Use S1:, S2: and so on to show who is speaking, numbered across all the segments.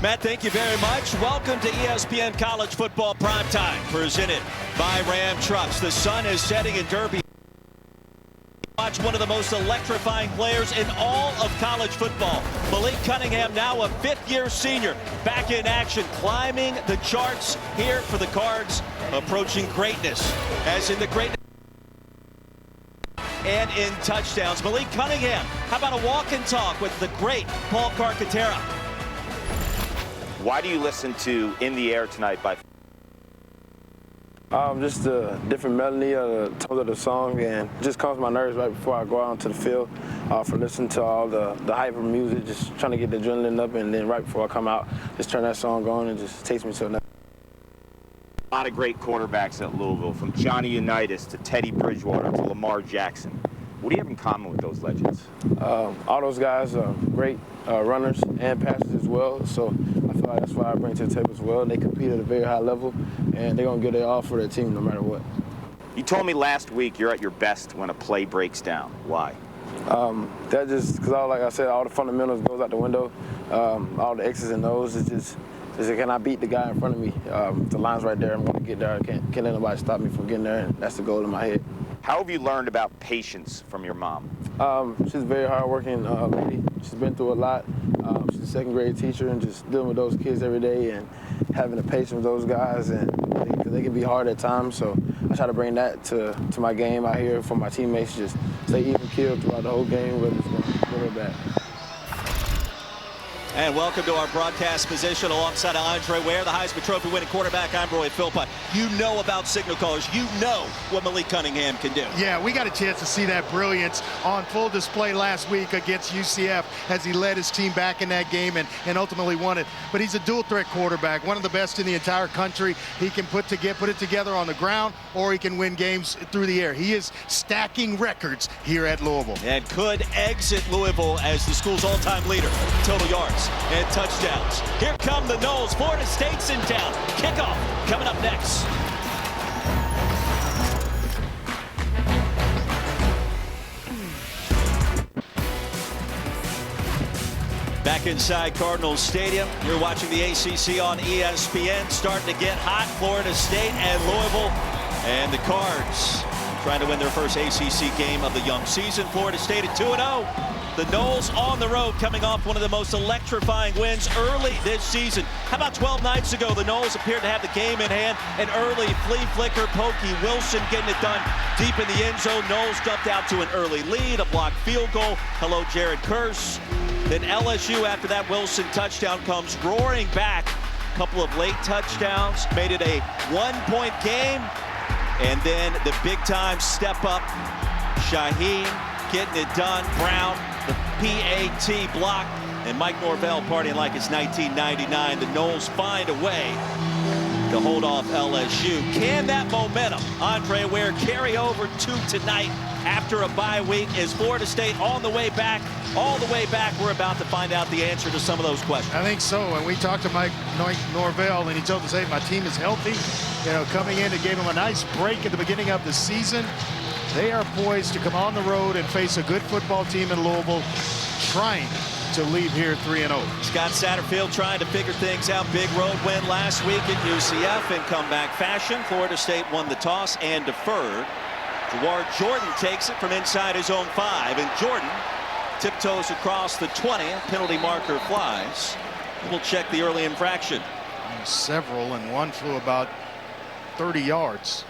S1: Matt, thank you very much. Welcome to ESPN College Football Primetime, presented by Ram Trucks. The sun is setting in Derby. Watch one of the most electrifying players in all of college football. Malik Cunningham, now a fifth-year senior, back in action, climbing the charts here for the Cards, approaching greatness, as in the greatness and in touchdowns. Malik Cunningham, how about a walk and talk with the great Paul Carcaterra?
S2: Why do you listen to In the Air Tonight by
S3: just the different melody of the tones of the song, and it just calms my nerves right before I go out onto the field for listening to all the hyper music, just trying to get the adrenaline up, and then right before I come out, just turn that song on and just takes me to another.
S2: A lot of great quarterbacks at Louisville, from Johnny Unitas to Teddy Bridgewater to Lamar Jackson. What do you have in common with those legends?
S3: All those guys are great runners and passers as well, so I feel like that's why I bring to the table as well. They compete at a very high level, and they're going to give their all for their team no matter what.
S2: You told me last week you're at your best when a play breaks down. Why?
S3: That just because, like I said, all the fundamentals goes out the window. All the X's and O's, it's just can I beat the guy in front of me? The line's right there. I'm going to get there. I can't let nobody stop me from getting there, and that's the goal in my head.
S2: How have you learned about patience from your mom?
S3: She's a very hardworking lady. She's been through a lot. She's a second-grade teacher, and just dealing with those kids every day and having the patience with those guys, and they can be hard at times. So I try to bring that to my game out here for my teammates. Just stay even keeled throughout the whole game, whether it's good or bad.
S1: And welcome to our broadcast position alongside Andre Ware, the Heisman Trophy winning quarterback. I'm Roy Philpott. You know about signal callers. You know what Malik Cunningham can do.
S4: Yeah, we got a chance to see that brilliance on full display last week against UCF as he led his team back in that game and ultimately won it. But he's a dual threat quarterback, one of the best in the entire country. He can put it together on the ground, or he can win games through the air. He is stacking records here at Louisville.
S1: And could exit Louisville as the school's all-time leader in total yards and touchdowns. Here come the Noles. Florida State's in town. Kickoff coming up next. Back inside Cardinals Stadium, you're watching the ACC on ESPN. Starting to get hot. Florida State and Louisville, and the Cards trying to win their first ACC game of the young season. Florida State at 2-0. The Noles on the road, coming off one of the most electrifying wins early this season. How about 12 nights ago, the Noles appeared to have the game in hand. An early flea flicker, pokey, Wilson getting it done deep in the end zone. Noles jumped out to an early lead, a blocked field goal. Hello, Jared Curse. Then LSU, after that Wilson touchdown, comes roaring back. A couple of late touchdowns, made it a one-point game. And then the big-time step-up, Shaheen getting it done. Brown, the PAT block, and Mike Norvell partying like it's 1999. The Noles find a way to hold off LSU. Can that momentum, Andre Ware, carry over to tonight after a bye week? Is Florida State on the way back? All the way back. We're about to find out the answer to some of those questions.
S4: I think so. And we talked to Mike Norvell, and he told us, hey, my team is healthy. You know, coming in, it gave him a nice break at the beginning of the season. They are poised to come on the road and face a good football team in Louisville, trying to leave here 3-0.
S1: Scott Satterfield trying to figure things out. Big road win last week at UCF in comeback fashion. Florida State won the toss and deferred. Jawar Jordan takes it from inside his own 5, and Jordan tiptoes across the 20. Penalty marker flies. We'll check the early infraction.
S4: Several, and one flew about 30 yards.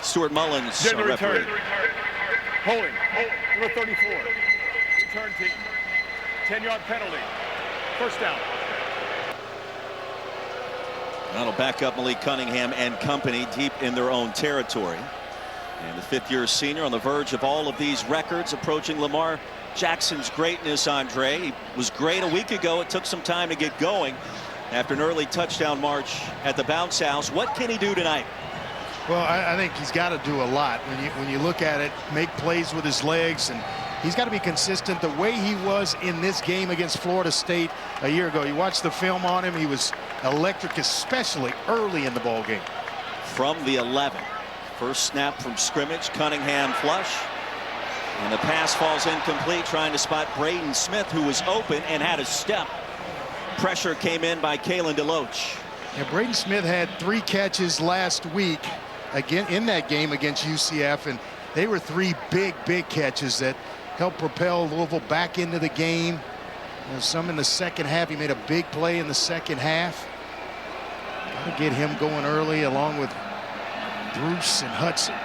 S1: Stuart Mullins,
S5: referee. Holding. Number 34. Return team. 10-yard penalty. First down.
S1: That'll back up Malik Cunningham and company deep in their own territory. And the fifth-year senior on the verge of all of these records, approaching Lamar Jackson's greatness, Andre. He was great a week ago. It took some time to get going after an early touchdown march at the bounce house. What can he do tonight?
S4: Well, I think he's got to do a lot. When you look at it, make plays with his legs, and he's got to be consistent the way he was in this game against Florida State a year ago. You watch the film on him, he was electric, especially early in the ball game.
S1: From the 11, first snap from scrimmage, Cunningham flush. And the pass falls incomplete, trying to spot Braden Smith, who was open and had a step. Pressure came in by Kalen DeLoach.
S4: Yeah, Braden Smith had 3 catches last week again in that game against UCF, and they were 3 big catches that helped propel Louisville back into the game. Some in the second half. He made a big play in the second half. Got to get him going early, along with Bruce and Hudson.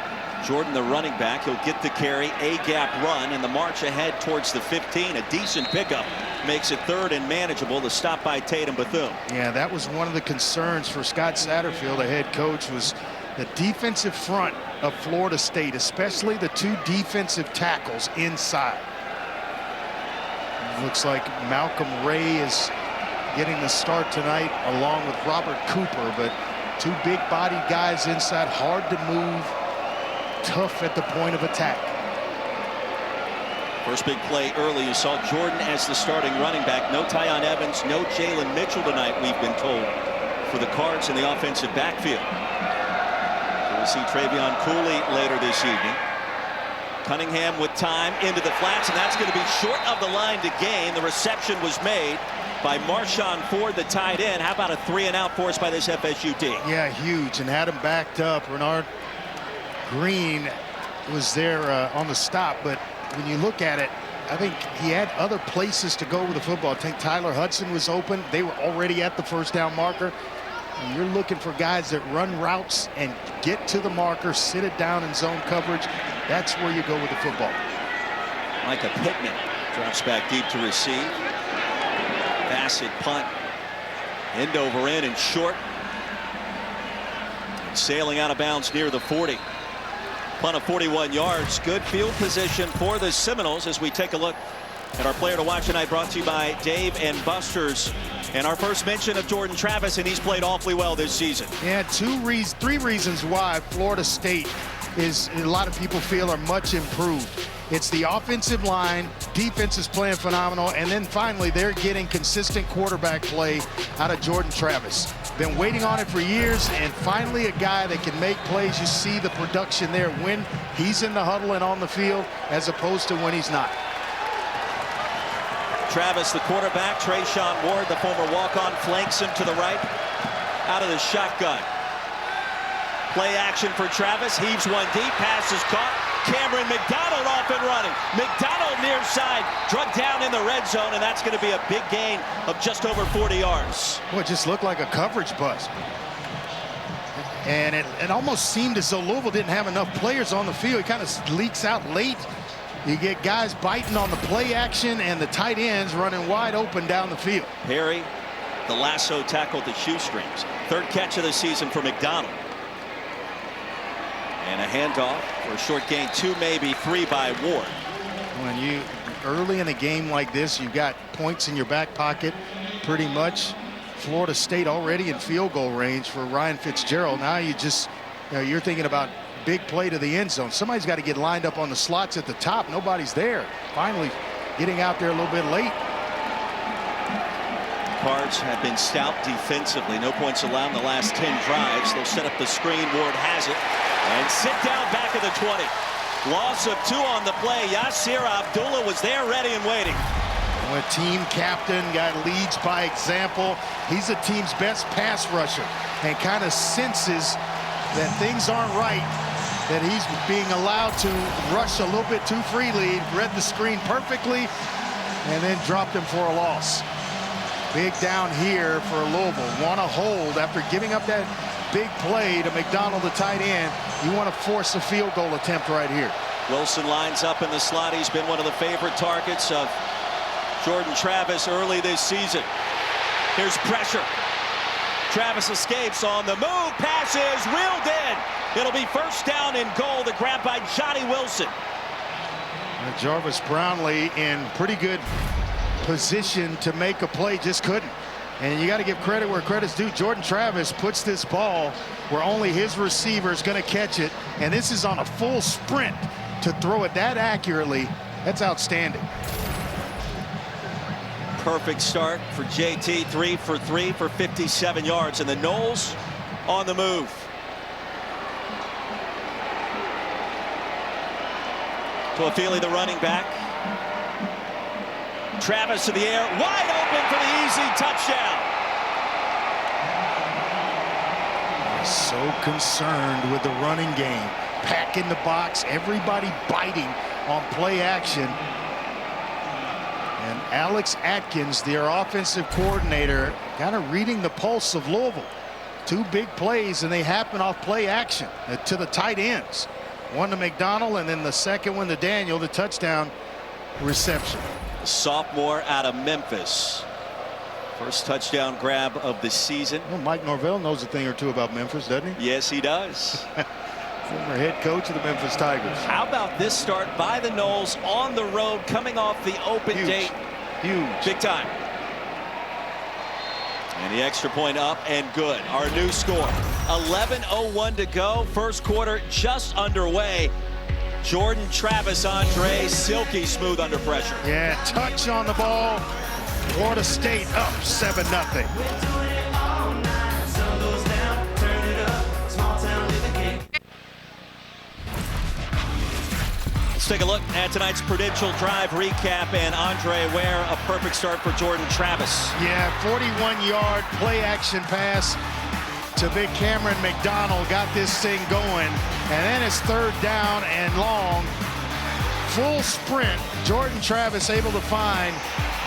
S1: Jordan, the running back, he'll get the carry, A-gap run, and the march ahead towards the 15. A decent pickup makes it 3rd and manageable. The stop by Tatum Bethune.
S4: Yeah, that was one of the concerns for Scott Satterfield, the head coach, was the defensive front of Florida State, especially the 2 defensive tackles inside. Looks like Malcolm Ray is getting the start tonight along with Robert Cooper, but 2 big-bodied guys inside, hard to move, tough at the point of attack.
S1: First big play early, you saw Jordan as the starting running back. No Tyon Evans, no Jalen Mitchell tonight, we've been told, for the Cards in the offensive backfield. So we'll see Travion Cooley later this evening. Cunningham with time into the flats, and that's going to be short of the line to gain. The reception was made by Marshawn Ford, the tight end. How about a 3-and-out force by this FSU team?
S4: Yeah, huge, and had him backed up. Renard Green was there on the stop, but when you look at it, I think he had other places to go with the football. I think Tyler Hudson was open. They were already at the first down marker. And you're looking for guys that run routes and get to the marker, sit it down in zone coverage. That's where you go with the football.
S1: Micah Pittman drops back deep to receive. Bassett punt. End over end and short. Sailing out of bounds near the 40. Punt of 41 yards. Good field position for the Seminoles as we take a look at our player to watch tonight, brought to you by Dave and Buster's. And our first mention of Jordan Travis, and he's played awfully well this season.
S4: Yeah, 3 reasons why Florida State is, a lot of people feel, are much improved. It's the offensive line, defense is playing phenomenal, and then finally they're getting consistent quarterback play out of Jordan Travis. Been waiting on it for years, and finally a guy that can make plays. You see the production there when he's in the huddle and on the field as opposed to when he's not.
S1: Travis, the quarterback. Trayshawn Ward, the former walk-on, flanks him to the right out of the shotgun. Play action for Travis. Heaves one deep. Pass is caught. Cameron McDonald off and running. McDonald near side. Drugged down in the red zone, and that's going to be a big gain of just over 40 yards.
S4: Well, it just looked like a coverage bust. And it almost seemed as though Louisville didn't have enough players on the field. It kind of leaks out late. You get guys biting on the play action and the tight ends running wide open down the field.
S1: Perry, the lasso tackled the shoestrings. 3rd catch of the season for McDonald. And a handoff for a short gain, 2, maybe 3 by Ward.
S4: When you early in a game like this, you've got points in your back pocket pretty much. Florida State already in field goal range for Ryan Fitzgerald. Now you're thinking about big play to the end zone. Somebody's got to get lined up on the slots at the top. Nobody's there. Finally getting out there a little bit late.
S1: Cards have been stout defensively. No points allowed in the last 10 drives. They'll set up the screen. Ward has it. And sit down back at the 20. Loss of 2 on the play. Yasir Abdullah was there ready and waiting.
S4: A team captain, guy leads by example. He's the team's best pass rusher and kind of senses that things aren't right, that he's being allowed to rush a little bit too freely. Read the screen perfectly and then dropped him for a loss. Big down here for Louisville. Want to hold after giving up that big play to McDonald, the tight end. You want to force a field goal attempt right here.
S1: Wilson lines up in the slot. He's been one of the favorite targets of Jordan Travis early this season. Here's pressure. Travis escapes on the move. Pass is reeled in. It'll be 1st down and goal. The grab by Johnny Wilson.
S4: Jarvis Brownlee in pretty good position to make a play, just couldn't. And you got to give credit where credit's due. Jordan Travis puts this ball where only his receiver is going to catch it, and this is on a full sprint to throw it that accurately. That's outstanding.
S1: Perfect start for JT. 3 for 3 for 57 yards, and the Noles on the move. Feely, the running back. Travis to the air, wide open for the easy touchdown.
S4: So concerned with the running game. Pack in the box, everybody biting on play action. And Alex Atkins, their offensive coordinator, kind of reading the pulse of Louisville. 2 big plays, and they happen off play action to the tight ends. One to McDonald, and then the second one to Daniel, the touchdown reception.
S1: A sophomore out of Memphis. First touchdown grab of the season.
S4: Well, Mike Norvell knows a thing or two about Memphis, doesn't he?
S1: Yes, he does.
S4: Former head coach of the Memphis Tigers.
S1: How about this start by the Noles on the road, coming off the open date?
S4: Huge.
S1: Big time. And the extra point up and good. Our new score. 11:01 to go. First quarter just underway. Jordan Travis Andre, silky smooth under pressure.
S4: Yeah, touch on the ball. Florida State up 7-0.
S1: Let's take a look at tonight's Prudential Drive recap, and Andre Ware, a perfect start for Jordan Travis.
S4: Yeah, 41-yard play action pass to big Cameron McDonald, got this thing going, and then it's 3rd down and long. Full sprint, Jordan Travis able to find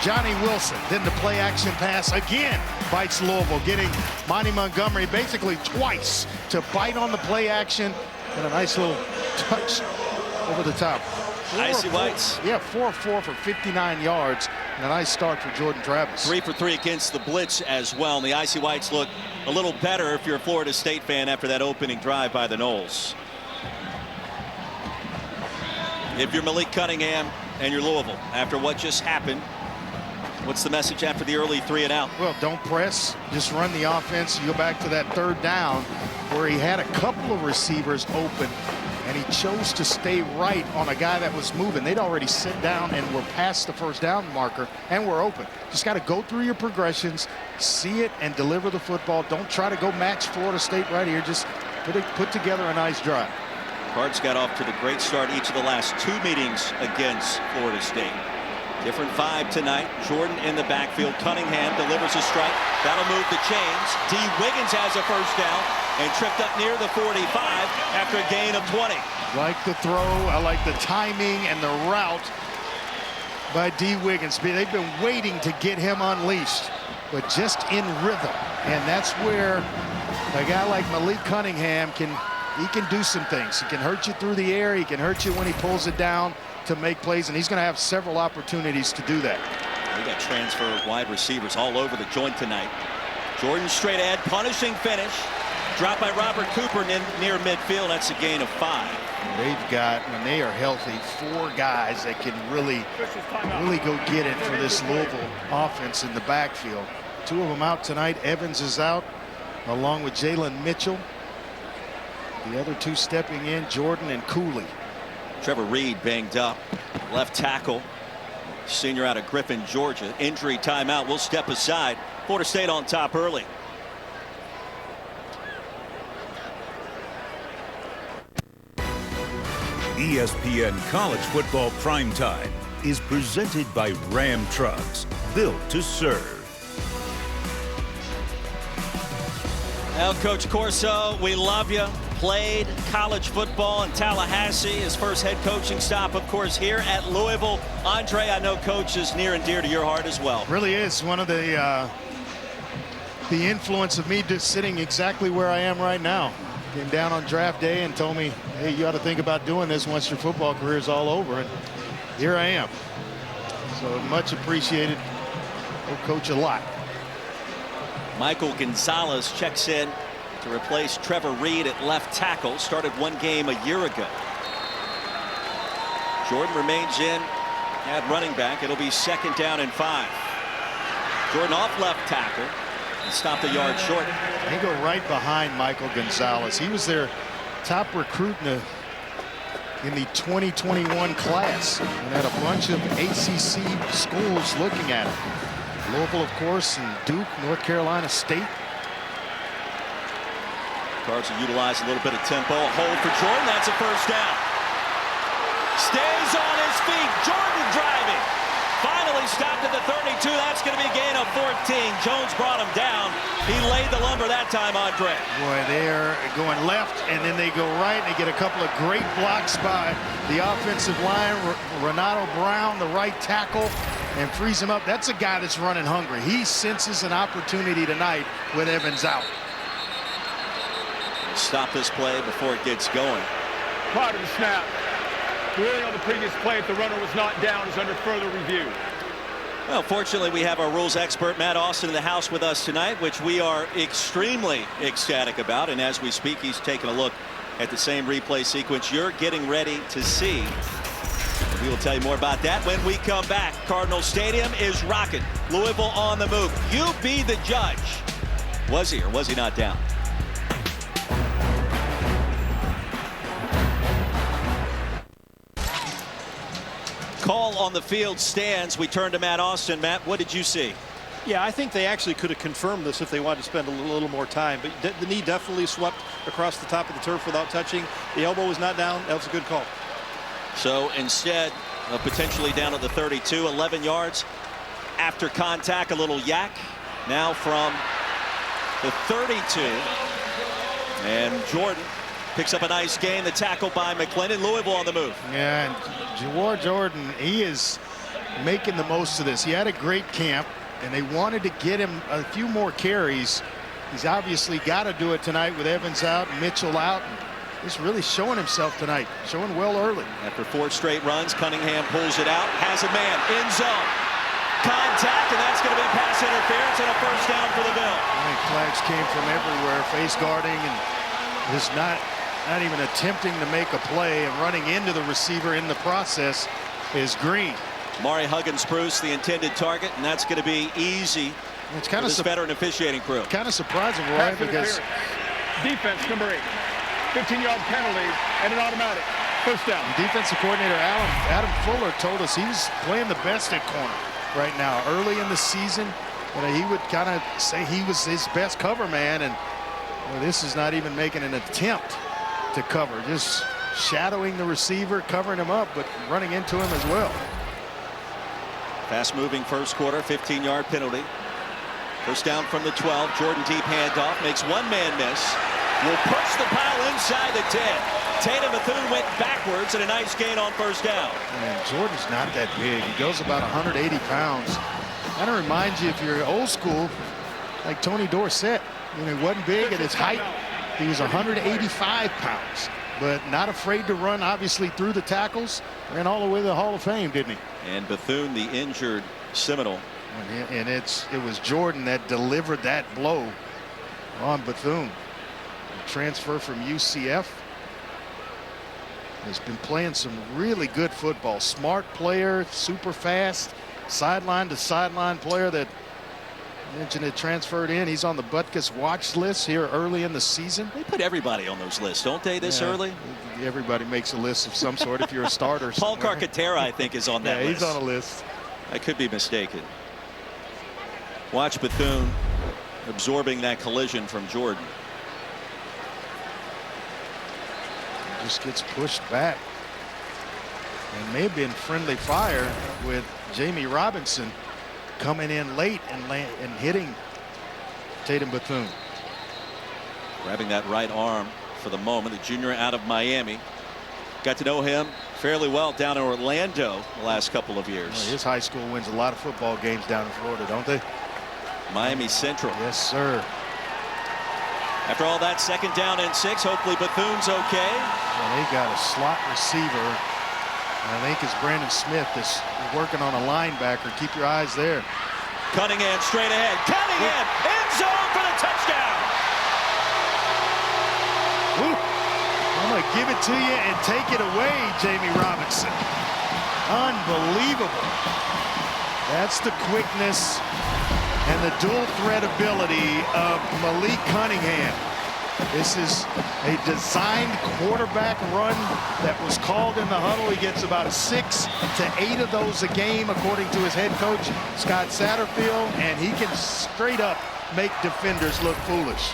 S4: Johnny Wilson. Then the play action pass again bites Louisville, getting Monty Montgomery basically twice to bite on the play action, and a nice little touch over the top.
S1: Icy Whites.
S4: Yeah, 4-4 for 59 yards, and a nice start for Jordan Travis.
S1: 3 for 3 against the blitz as well. And the Icy Whites look a little better if you're a Florida State fan after that opening drive by the Noles. If you're Malik Cunningham and you're Louisville, after what just happened, what's the message after the early 3 and out?
S4: Well, don't press, just run the offense. You go back to that 3rd down where he had a couple of receivers open, and he chose to stay right on a guy that was moving. They'd already sit down and were past the 1st down marker and were open. Just got to go through your progressions, see it, and deliver the football. Don't try to go match Florida State right here. Just put together a nice drive.
S1: Cards got off to the great start each of the last 2 meetings against Florida State. Different vibe tonight. Jordan in the backfield. Cunningham delivers a strike. That'll move the chains. D. Wiggins has a 1st down and tripped up near the 45 after a gain of 20.
S4: Like the throw. I like the timing and the route by D. Wiggins. They've been waiting to get him unleashed, but just in rhythm. And that's where a guy like Malik Cunningham can do some things. He can hurt you through the air. He can hurt you when he pulls it down to make plays, and he's going to have several opportunities to do that.
S1: We got transfer wide receivers all over the joint tonight. Jordan straight ahead, punishing finish. Dropped by Robert Cooper near midfield. That's a gain of 5.
S4: They've got, when they are healthy, 4 guys that can really go get it for this Louisville offense in the backfield. 2 of them out tonight. Evans is out, along with Jalen Mitchell. The other 2 stepping in, Jordan and Cooley.
S1: Trevor Reed banged up, left tackle, senior out of Griffin, Georgia. Injury timeout. We'll step aside. Florida State on top early.
S6: ESPN College Football Primetime is presented by Ram Trucks, built to serve.
S1: Well, Coach Corso, we love you. Played college football in Tallahassee. His first head coaching stop, of course, here at Louisville. Andre, I know Coach is near and dear to your heart as well.
S4: Really is. One of the influence of me just sitting exactly where I am right now. Came down on draft day and told me, hey, you ought to think about doing this once your football career is all over. And here I am. So much appreciated. Owe Coach a lot.
S1: Michael Gonzalez checks in to replace Trevor Reed at left tackle. Started 1 game a year ago. Jordan remains in at running back. It'll be 2nd down and 5. Jordan off left tackle and stopped a yard short.
S4: They go right behind Michael Gonzalez. He was their top recruit in the 2021 class and had a bunch of ACC schools looking at him. Louisville, of course, and Duke, North Carolina State.
S1: Cards will utilize a little bit of tempo. A hold for Jordan. That's a 1st down. Stays on his feet. Jordan driving. Finally stopped at the 32. That's going to be a gain of 14. Jones brought him down. He laid the lumber that time, Andre.
S4: Boy, they're going left, and then they go right. They get a couple of great blocks by the offensive line. Renato Brown, the right tackle, and frees him up. That's a guy that's running hungry. He senses an opportunity tonight with Evans out.
S1: Stop this play before it gets going.
S5: Prior to the snap, the ruling on the previous play if the runner was not down is under further review.
S1: Well, fortunately, we have our rules expert, Matt Austin, in the house with us tonight, which we are extremely ecstatic about. And as we speak, he's taking a look at the same replay sequence you're getting ready to see. We will tell you more about that when we come back. Cardinals Stadium is rocking. Louisville on the move. You be the judge. Was he or was he not down? Call on the field stands. We turn to Matt Austin. Matt, what did you see?
S7: Yeah, I think they actually could have confirmed this if they wanted to spend a little more time. But the knee definitely swept across the top of the turf without touching. The elbow was not down. That was a good call.
S1: So instead of potentially down at the 32, 11 yards after contact, a little yak. Now from the 32. And Jordan picks up a nice gain. The tackle by McClendon. Louisville on the move.
S4: Yeah, and Jawar Jordan, he is making the most of this. He had a great camp, and they wanted to get him a few more carries. He's obviously got to do it tonight with Evans out and Mitchell out. He's really showing himself tonight, showing well early.
S1: After 4 straight runs, Cunningham pulls it out, has a man in zone. Contact, and that's going to be pass interference and a first down for the Bills.
S4: I think flags came from everywhere, face guarding, and is not even attempting to make a play, and running into the receiver in the process is Green.
S1: Mari Huggins-Bruce, the intended target, and that's going to be easy.
S4: It's kind of
S1: this veteran officiating crew.
S4: Kind of surprising, Roy, because
S5: defense number 8, 15-yard penalty and an automatic first down.
S4: Defensive coordinator Adam Fuller told us he was playing the best at corner right now. Early in the season, he would kind of say he was his best cover man, and this is not even making an attempt to cover, just shadowing the receiver, covering him up, but running into him as well.
S1: Fast-moving first quarter, 15-yard penalty. First down from the 12. Jordan deep handoff, makes one man miss. Will push the pile inside the 10. Tatum Bethune went backwards, and a nice gain on first down.
S4: And Jordan's not that big. He goes about 180 pounds. Kind of reminds you, if you're old school, like Tony Dorsett. He wasn't big at his height. He was 185 pounds, but not afraid to run, obviously, through the tackles. Ran all the way to the Hall of Fame, didn't he?
S1: And Bethune, the injured Seminole.
S4: And it was Jordan that delivered that blow on Bethune. The transfer from UCF. Has been playing some really good football. Smart player, super fast, sideline to sideline player that mentioned it transferred in. He's on the Butkus watch list here early in the season.
S1: They put everybody on those lists, don't they, this early?
S4: Everybody makes a list of some sort if you're a starter.
S1: Paul Carcaterra, I think, is on that list.
S4: He's on a list.
S1: I could be mistaken. Watch Bethune absorbing that collision from Jordan.
S4: Just gets pushed back. And may have been friendly fire with Jamie Robinson coming in late and hitting Tatum Bethune.
S1: Grabbing that right arm for the moment. The junior out of Miami. Got to know him fairly well down in Orlando the last couple of years.
S4: Well, his high school wins a lot of football games down in Florida, don't they?
S1: Miami Central.
S4: Yes, sir.
S1: After all that, second down and 6. Hopefully Bethune's okay.
S4: Well, they got a slot receiver. I think it's Brandon Smith that's working on a linebacker. Keep your eyes there.
S1: Cunningham straight ahead. Cunningham end zone for the touchdown.
S4: Ooh. I'm going to give it to you and take it away, Jamie Robinson. Unbelievable. That's the quickness and the dual threat ability of Malik Cunningham. This is a designed quarterback run that was called in the huddle. He gets about 6 to 8 of those a game, according to his head coach, Scott Satterfield, and he can straight up make defenders look foolish.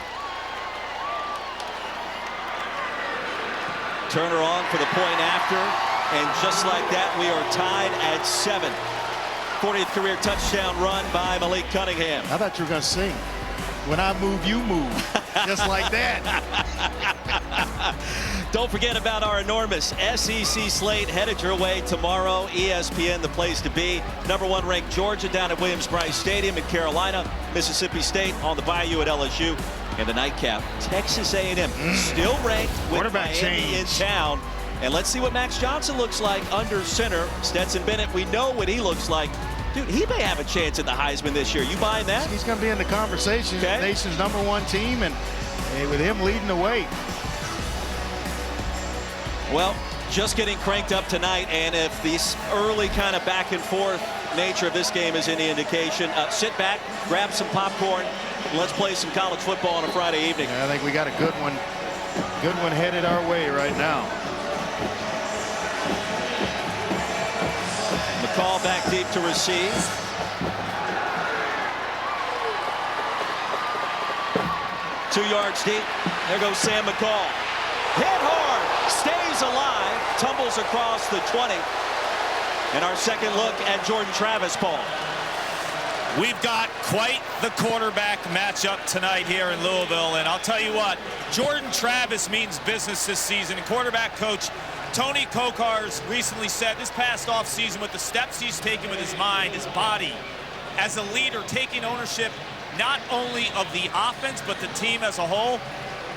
S1: Turner on for the point after. And just like that, we are tied at 7. 40th career touchdown run by Malik Cunningham.
S4: I thought you were going to sing. When I move, you move. Just like that.
S1: Don't forget about our enormous SEC slate headed your way tomorrow. ESPN, the place to be. #1 ranked Georgia down at Williams-Brice Stadium in Carolina. Mississippi State on the Bayou at LSU. And the nightcap, Texas A&M, still ranked with Miami in town. And let's see what Max Johnson looks like under center. Stetson Bennett, we know what he looks like. Dude, he may have a chance at the Heisman this year. You buying that?
S4: He's going to be in the conversation.
S1: Okay.
S4: The nation's #1 team, and with him leading the way.
S1: Well, just getting cranked up tonight, and if this early kind of back and forth nature of this game is any indication, sit back, grab some popcorn, and let's play some college football on a Friday evening.
S4: Yeah, I think we got a good one headed our way right now.
S1: McCall back deep to receive. Two yards deep. There goes Sam McCall. Hit hard, stays alive, tumbles across the 20. And our second look at Jordan Travis, Paul.
S8: We've got quite the quarterback matchup tonight here in Louisville. And I'll tell you what, Jordan Travis means business this season. And quarterback coach Tony Kokars recently said this past offseason, with the steps he's taken with his mind, his body, as a leader, taking ownership not only of the offense but the team as a whole,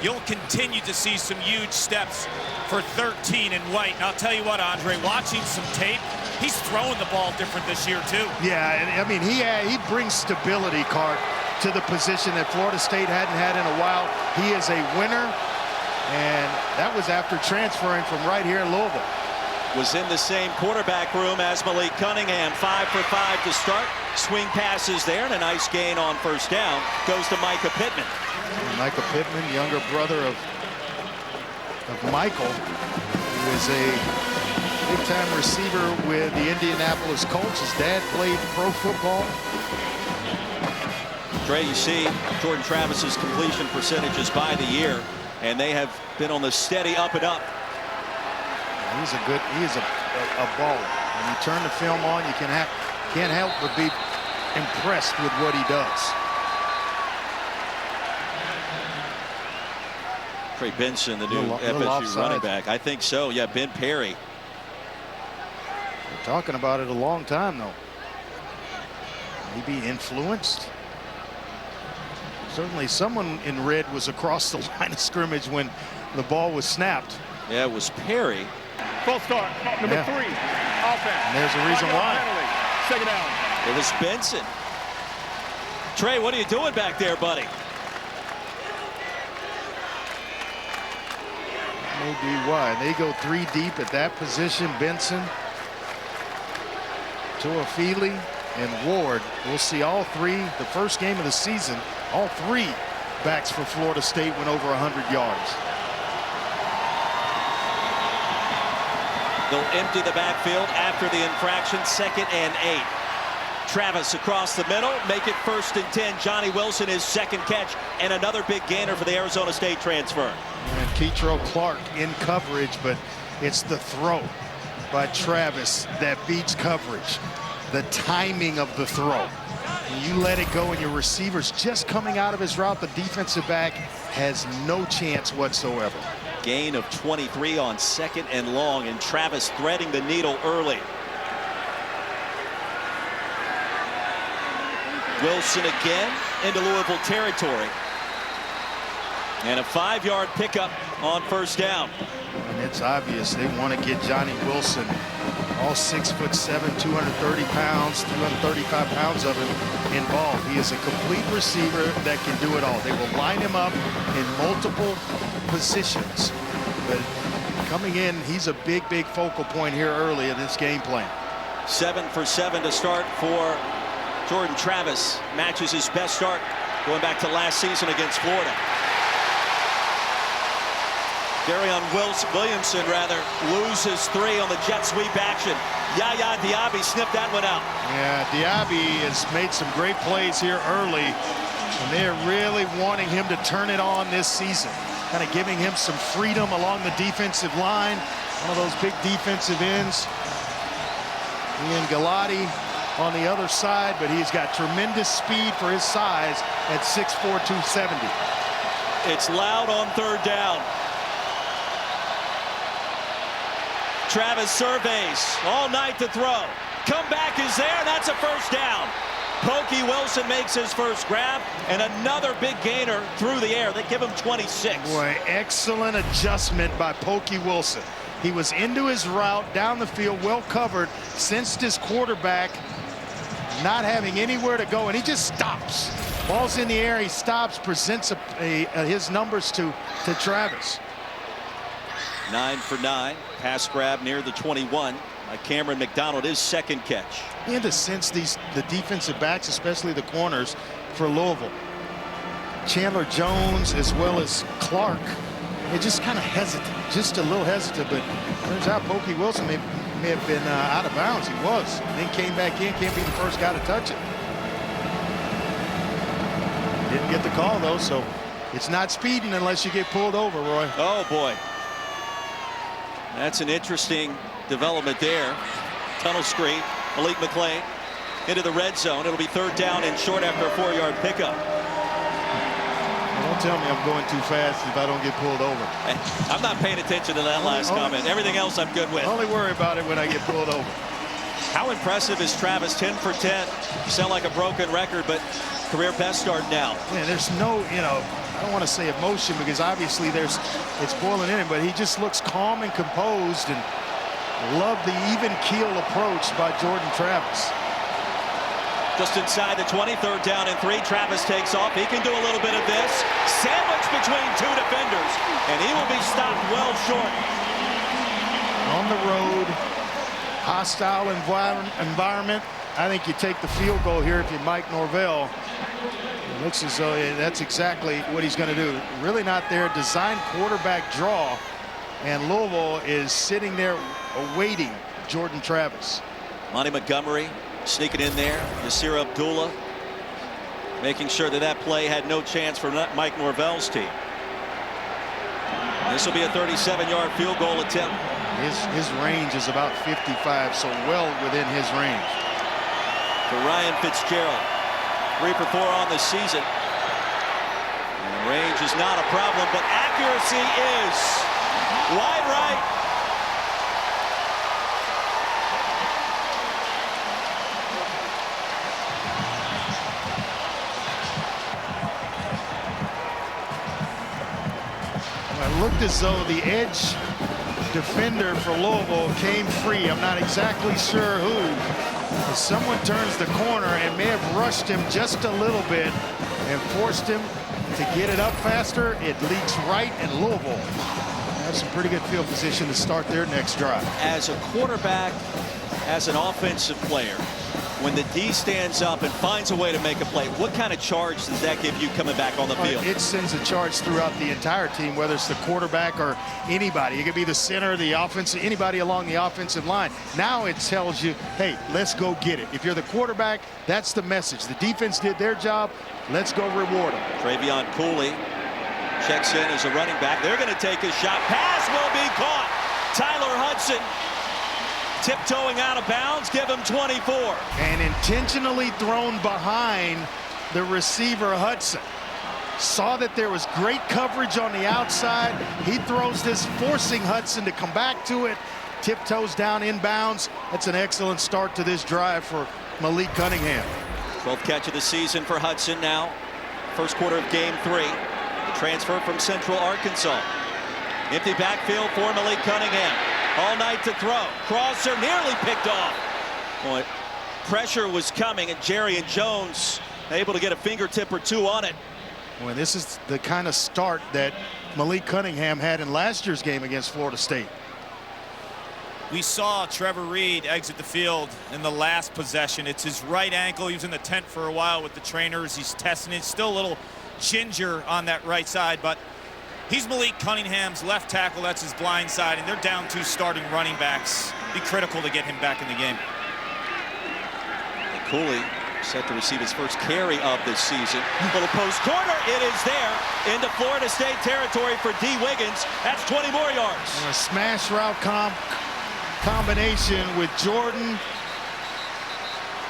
S8: you'll continue to see some huge steps for 13 in white. And I'll tell you what, Andre, watching some tape, he's throwing the ball different this year too.
S4: Yeah, and I mean, he brings stability, Cart, to the position that Florida State hadn't had in a while. He is a winner, and that was after transferring from right here in Louisville.
S1: Was in the same quarterback room as Malik Cunningham. 5 for 5 to start. Swing passes there, and a nice gain on first down. Goes to Micah Pittman.
S4: Micah Pittman, younger brother of Michael, who is a big-time receiver with the Indianapolis Colts. His dad played pro football.
S1: Dre, you see Jordan Travis's completion percentages by the year, and they have been on the steady up and up.
S4: He is a baller. When you turn the film on, you can't help but be impressed with what he does.
S1: Trey Benson, the new FSU running back. I think so. Yeah, Ben Perry.
S4: We're talking about it a long time, though. Maybe influenced. Certainly someone in red was across the line of scrimmage when the ball was snapped.
S1: Yeah, it was Perry.
S5: Full start, number 3, offense.
S4: And there's a reason why.
S5: Second down.
S1: It was Benson. Trey, what are you doing back there, buddy?
S4: Maybe why. They go 3 deep at that position. Benson, Toafili, and Ward. We'll see all 3. The first game of the season, all 3 backs for Florida State went over 100 yards.
S1: They'll empty the backfield after the infraction. 2nd and 8. Travis across the middle, make it 1st and 10. Johnny Wilson, his second catch, and another big gainer for the Arizona State transfer.
S4: And Ketro Clark in coverage, but it's the throw by Travis that beats coverage. The timing of the throw. When you let it go and your receiver's just coming out of his route, the defensive back has no chance whatsoever.
S1: Gain of 23 on 2nd and long, and Travis threading the needle early. Wilson again into Louisville territory. And a 5-yard pickup on first down.
S4: And it's obvious they want to get Johnny Wilson, all 6'7", 230 pounds, 235 pounds of him, involved. He is a complete receiver that can do it all. They will line him up in multiple positions. But coming in, he's a big focal point here early in this game plan.
S1: 7 for 7 to start for Jordan Travis. Matches his best start going back to last season against Florida. Darion Williamson loses 3 on the jet sweep action. Yaya Diaby sniffed that one out.
S4: Yeah, Diaby has made some great plays here early, and they're really wanting him to turn it on this season. Kind of giving him some freedom along the defensive line. one of those big defensive ends. Ian Galati on the other side, but he's got tremendous speed for his size at 6'4", 270.
S1: It's loud on third down. Travis surveys all night to throw. Comeback is there, and that's a first down. Pokey Wilson makes his first grab, and another big gainer through the air. They give him 26.
S4: Boy, excellent adjustment by Pokey Wilson. He was into his route down the field, well covered, sensed his quarterback not having anywhere to go, and he just stops. Ball's in the air, he stops, presents his numbers to Travis.
S1: 9 for 9. Pass grab near the 21 by Cameron McDonald, his second catch.
S4: You had to sense the defensive backs, especially the corners for Louisville. Chandler Jones as well as Clark. They just kind of hesitant, just a little hesitant, but turns out Pokey Wilson may have been out of bounds. He was, and then came back in, can't be the first guy to touch it. Didn't get the call though, so it's not speeding unless you get pulled over, Roy.
S1: Oh boy. That's an interesting development there. Tunnel screen, Malik McClain into the red zone. It'll be third down and short after a 4-yard pickup.
S4: Don't tell me I'm going too fast if I don't get pulled over.
S1: I'm not paying attention to that last comment. Everything else I'm good with.
S4: Only worry about it when I get pulled over.
S1: How impressive is Travis? 10 for 10. You sound like a broken record, but career best start now.
S4: Yeah, there's no, I don't want to say emotion because obviously it's boiling in him, but he just looks calm and composed, and love the even keel approach by Jordan Travis.
S1: Just inside the 20, third down and 3. Travis takes off. He can do a little bit of this. Sandwich between two defenders, and he will be stopped well short.
S4: On the road, hostile environment. I think you take the field goal here if you're Mike Norvell. It looks as though that's exactly what he's going to do. Really not there. Design quarterback draw, and Louisville is sitting there awaiting Jordan Travis.
S1: Monty Montgomery sneaking in there. Yasir Abdullah making sure that play had no chance for Mike Norvell's team. This will be a 37-yard field goal attempt.
S4: His range is about 55, so well within his range.
S1: For Ryan Fitzgerald, 3 for 4 on the season. And range is not a problem, but accuracy is. Wide right.
S4: It looked as though the edge defender for Louisville came free. I'm not exactly sure who. Someone turns the corner and may have rushed him just a little bit and forced him to get it up faster. It leaks right, and Louisville has some pretty good field position to start their next drive.
S1: As a quarterback, as an offensive player, when the D stands up and finds a way to make a play, what kind of charge does that give you coming back on the field?
S4: It sends a charge throughout the entire team, whether it's the quarterback or anybody. It could be the center, the offense, anybody along the offensive line. Now it tells you, hey, let's go get it. If you're the quarterback, that's the message. The defense did their job. Let's go reward them.
S1: Travion Cooley checks in as a running back. They're going to take a shot. Pass will be caught. Tyler Hudson tiptoeing out of bounds, give him 24.
S4: And intentionally thrown behind the receiver Hudson. Saw that there was great coverage on the outside. He throws this, forcing Hudson to come back to it. Tiptoes down inbounds. That's an excellent start to this drive for Malik Cunningham.
S1: 12th catch of the season for Hudson now. First quarter of game 3. The transfer from Central Arkansas. Empty backfield for Malik Cunningham. All night to throw. Crosser nearly picked off. Boy, pressure was coming, and Jerry and Jones able to get a fingertip or two on it.
S4: Boy, this is the kind of start that Malik Cunningham had in last year's game against Florida State.
S8: We saw Trevor Reed exit the field in the last possession. It's his right ankle. He was in the tent for a while with the trainers. He's testing it. Still a little ginger on that right side, but he's Malik Cunningham's left tackle. That's his blind side, and they're down 2 starting running backs. Be critical to get him back in the game.
S1: Cooley Set to receive his first carry of this season. Little post corner. It is there into Florida State territory for D. Wiggins. That's 20 more yards.
S4: And a smash route combination with Jordan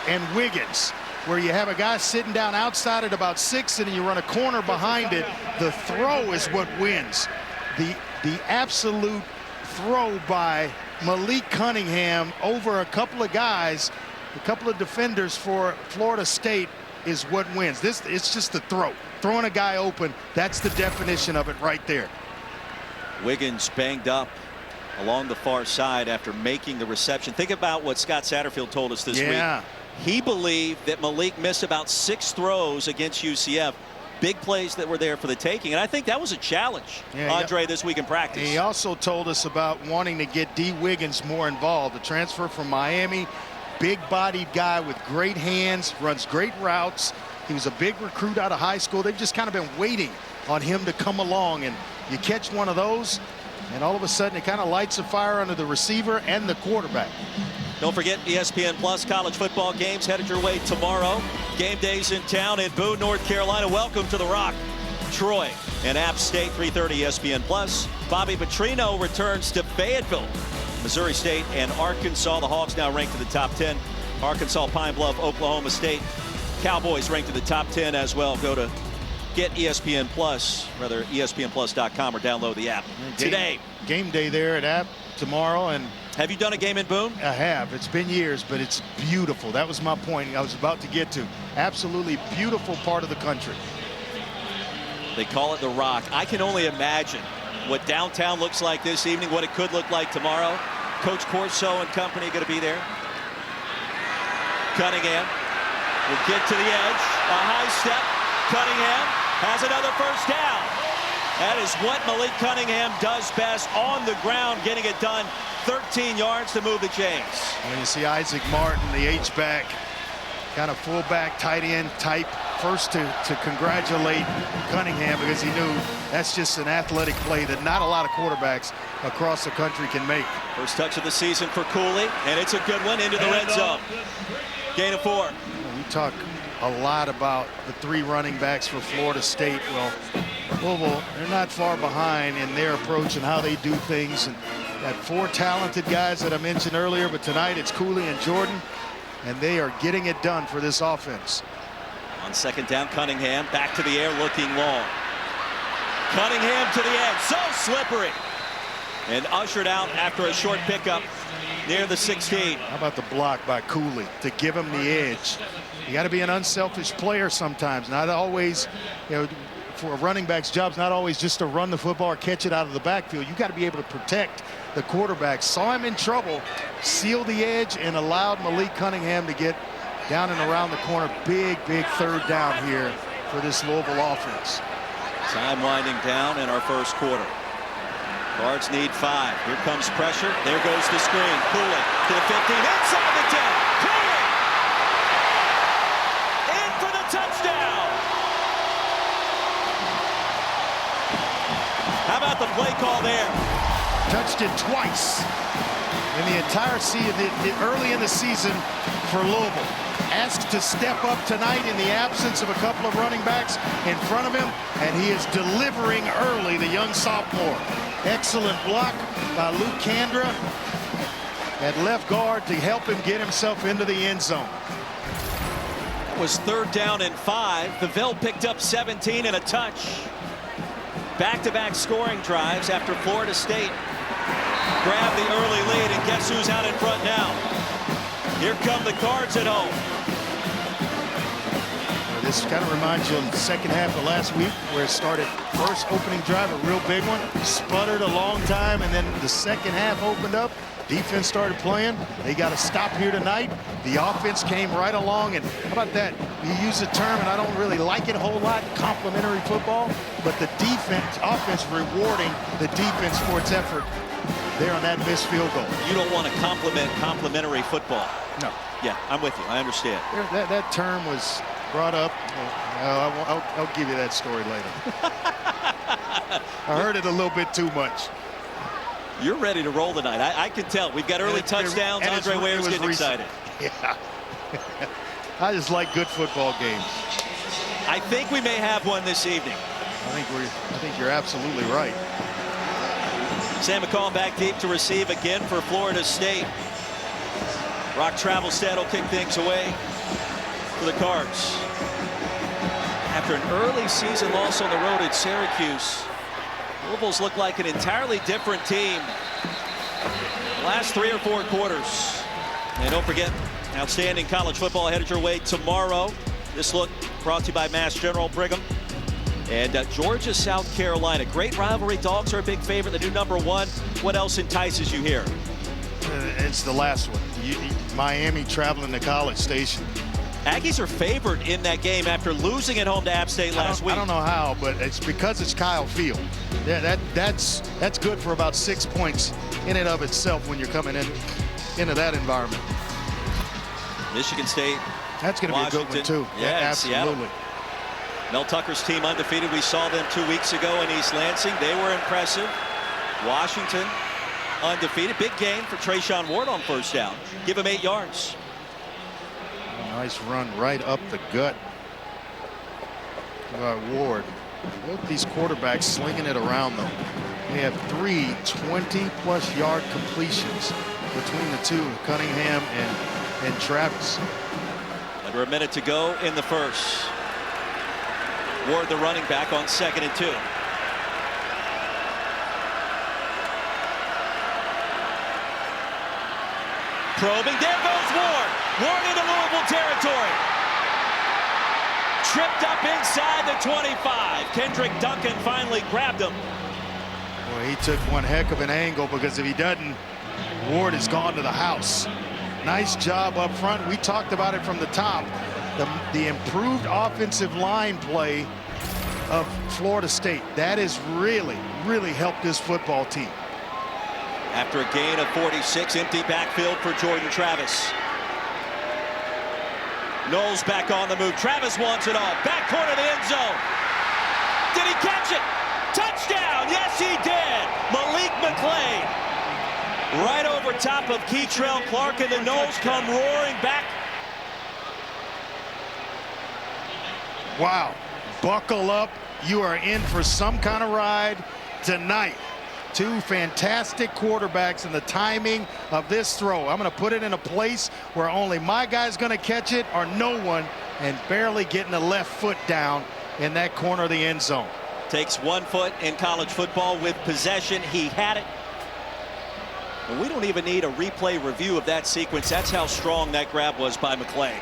S4: and Wiggins, where you have a guy sitting down outside at about 6 and you run a corner behind it. The throw is what wins. The absolute throw by Malik Cunningham over a couple of guys, a couple of defenders for Florida State is what wins. It's just the throw. Throwing a guy open, that's the definition of it right there.
S1: Wiggins banged up along the far side after making the reception. Think about what Scott Satterfield told us this week. He believed that Malik missed about 6 throws against UCF. Big plays that were there for the taking, and I think that was a challenge, Andre, this week in practice.
S4: He also told us about wanting to get D. Wiggins more involved. The transfer from Miami, big-bodied guy with great hands, runs great routes. He was a big recruit out of high school. They've just kind of been waiting on him to come along, and you catch one of those, and all of a sudden it kind of lights a fire under the receiver and the quarterback.
S1: Don't forget ESPN Plus college football games headed your way tomorrow. Game days in town in Boone, North Carolina. Welcome to the Rock. Troy and App State, 3:30 ESPN Plus. Bobby Petrino returns to Fayetteville. Missouri State and Arkansas. The Hawks now ranked in the top 10. Arkansas, Pine Bluff, Oklahoma State. Cowboys ranked in the top 10 as well. Go to get ESPN Plus, rather ESPNplus.com, or download the app today.
S4: Game day there at App tomorrow. And
S1: have you done a game in Boone?
S4: I have. It's been years, but it's beautiful. That was my point I was about to get to. Absolutely beautiful part of the country.
S1: They call it the Rock. I can only imagine what downtown looks like this evening, what it could look like tomorrow. Coach Corso and company going to be there. Cunningham will get to the edge. A high step. Cunningham has another first down. That is what Malik Cunningham does best, on the ground, getting it done. 13 yards to move the chains.
S4: When you see Isaac Martin, the H-back, kind of fullback, tight end type, first to congratulate Cunningham, because he knew that's just an athletic play that not a lot of quarterbacks across the country can make.
S1: First touch of the season for Cooley, and it's a good one into the red zone. Gain of 4.
S4: We talk a lot about the 3 running backs for Florida State. Well, Louisville, they're not far behind in their approach and how they do things. And got 4 talented guys that I mentioned earlier, but tonight it's Cooley and Jordan, and they are getting it done for this offense.
S1: On second down, Cunningham back to the air, looking long. Cunningham to the edge, so slippery, and ushered out after a short pickup near the 16.
S4: How about the block by Cooley to give him the edge? You got to be an unselfish player sometimes. Not always, you know, for a running back's job is not always just to run the football or catch it out of the backfield. You got to be able to protect the quarterback. Saw him in trouble, sealed the edge, and allowed Malik Cunningham to get down and around the corner. Big third down here for this Louisville offense.
S1: Time winding down in our first quarter. Cards need 5. Here comes pressure. There goes the screen. Cooley to the 15, inside the 10. Cooley in for the touchdown. How about the play call there?
S4: Touched it twice in the entire season, early in the season for Louisville. Asked to step up tonight in the absence of a couple of running backs in front of him, and he is delivering early, the young sophomore. Excellent block by Luke Kandra at left guard to help him get himself into the end zone.
S1: That was 3rd down and 5. The Ville picked up 17 and a touch. Back-to-back scoring drives after Florida State grabbed the early lead, and guess who's out in front now? Here come the Cards at home.
S4: This kind of reminds you of the second half of last week, where it started first opening drive, a real big one, sputtered a long time, and then the second half opened up. Defense started playing. They got a stop here tonight. The offense came right along, and how about that? You use a term, and I don't really like it a whole lot, complimentary football, but the offense rewarding the defense for its effort there on that missed field goal.
S1: You don't want to compliment complimentary football.
S4: No.
S1: Yeah, I'm with you. I understand.
S4: That term was brought up. I'll give you that story later. I heard it a little bit too much.
S1: You're ready to roll tonight. I can tell. We've got early touchdowns. Andre Ware's getting excited.
S4: Yeah. I just like good football games.
S1: I think we may have one this evening.
S4: I think you're absolutely right.
S1: Sam McCall back deep to receive again for Florida State. Rock Travelstead will kick things away for the Cards. After an early season loss on the road at Syracuse, Louisville's looked like an entirely different team the last 3 or 4 quarters. And don't forget, outstanding college football headed your way tomorrow. This look brought to you by Mass General Brigham and Georgia, South Carolina. Great rivalry. Dogs are a big favorite. The new #1. What else entices you here?
S4: It's the last one. Miami traveling to College Station.
S1: Aggies are favored in that game after losing at home to App State last week.
S4: I don't know how, but it's because it's Kyle Field. Yeah, that's good for about 6 points in and of itself when you're coming into that environment.
S1: Michigan State.
S4: That's going to be a good one too.
S1: Yeah,
S4: absolutely.
S1: Mel Tucker's team undefeated. We saw them 2 weeks ago in East Lansing. They were impressive. Washington undefeated. Big gain for Trayshawn Ward on first down. Give him 8 yards.
S4: Nice run right up the gut by Ward. Both these quarterbacks slinging it around them. They have 3 20-plus yard completions between the two, Cunningham and Travis.
S1: Under a minute to go in the first. Ward, the running back, on 2nd and 2. Probing. There goes Ward. Ward into Louisville territory. Tripped up inside the 25. Kendrick Duncan finally grabbed him.
S4: Well, he took one heck of an angle, because if he doesn't, Ward has gone to the house. Nice job up front. We talked about it from the top. The improved offensive line play of Florida State. That has really, really helped this football team.
S1: After a gain of 46, empty backfield for Jordan Travis. Knowles back on the move. Travis wants it all. Back corner of the end zone. Did he catch it? Touchdown! Yes, he did. Malik McClain. Right over top of Keitrell Clark, and the Knowles come roaring back.
S4: Wow. Buckle up. You are in for some kind of ride tonight. 2 fantastic quarterbacks, and the timing of this throw. I'm going to put it in a place where only my guy's going to catch it, or no one, and barely getting the left foot down in that corner of the end zone.
S1: Takes 1 foot in college football with possession. He had it. And we don't even need a replay review of that sequence. That's how strong that grab was by McClain.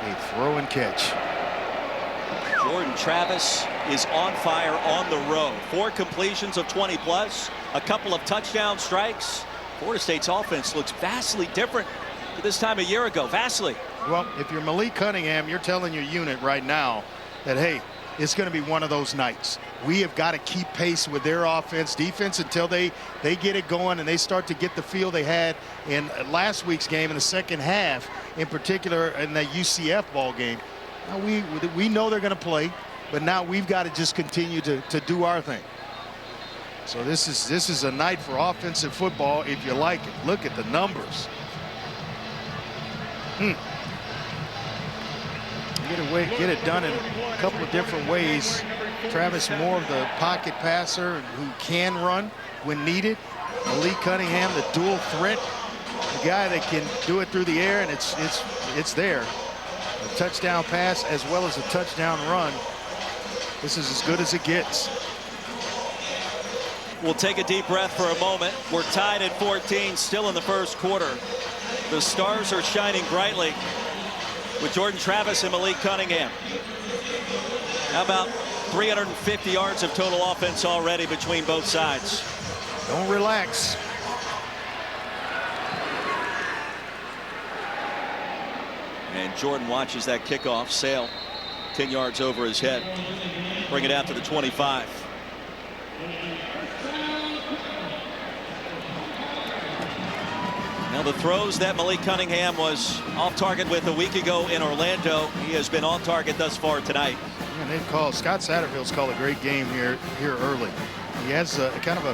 S4: A throw and catch.
S1: Jordan Travis is on fire on the road. 4 completions of 20-plus, a couple of touchdown strikes. Florida State's offense looks vastly different to this time a year ago. Vastly.
S4: Well, if you're Malik Cunningham, you're telling your unit right now that, hey, it's going to be one of those nights. We have got to keep pace with their defense until they get it going and they start to get the feel they had in last week's game in the second half, in particular in the UCF ball game. Now we know they're going to play, but now we've got to just continue to do our thing. So this is a night for offensive football if you like it. Look at the numbers. Get it done in a couple of different ways. Travis more of the pocket passer who can run when needed. Malik Cunningham, the dual threat, the guy that can do it through the air, and it's there. A touchdown pass as well as a touchdown run. This is as good as it gets.
S1: We'll take a deep breath for a moment. We're tied at 14, still in the first quarter. The stars are shining brightly with Jordan Travis and Malik Cunningham. How about 350 yards of total offense already between both sides?
S4: Don't relax.
S1: And Jordan watches that kickoff sail 10 yards over his head. Bring it out to the 25. Now the throws that Malik Cunningham was off target with a week ago in Orlando, he has been on target thus far tonight.
S4: And they've called, Scott Satterfield's called a great game here early. He has a kind of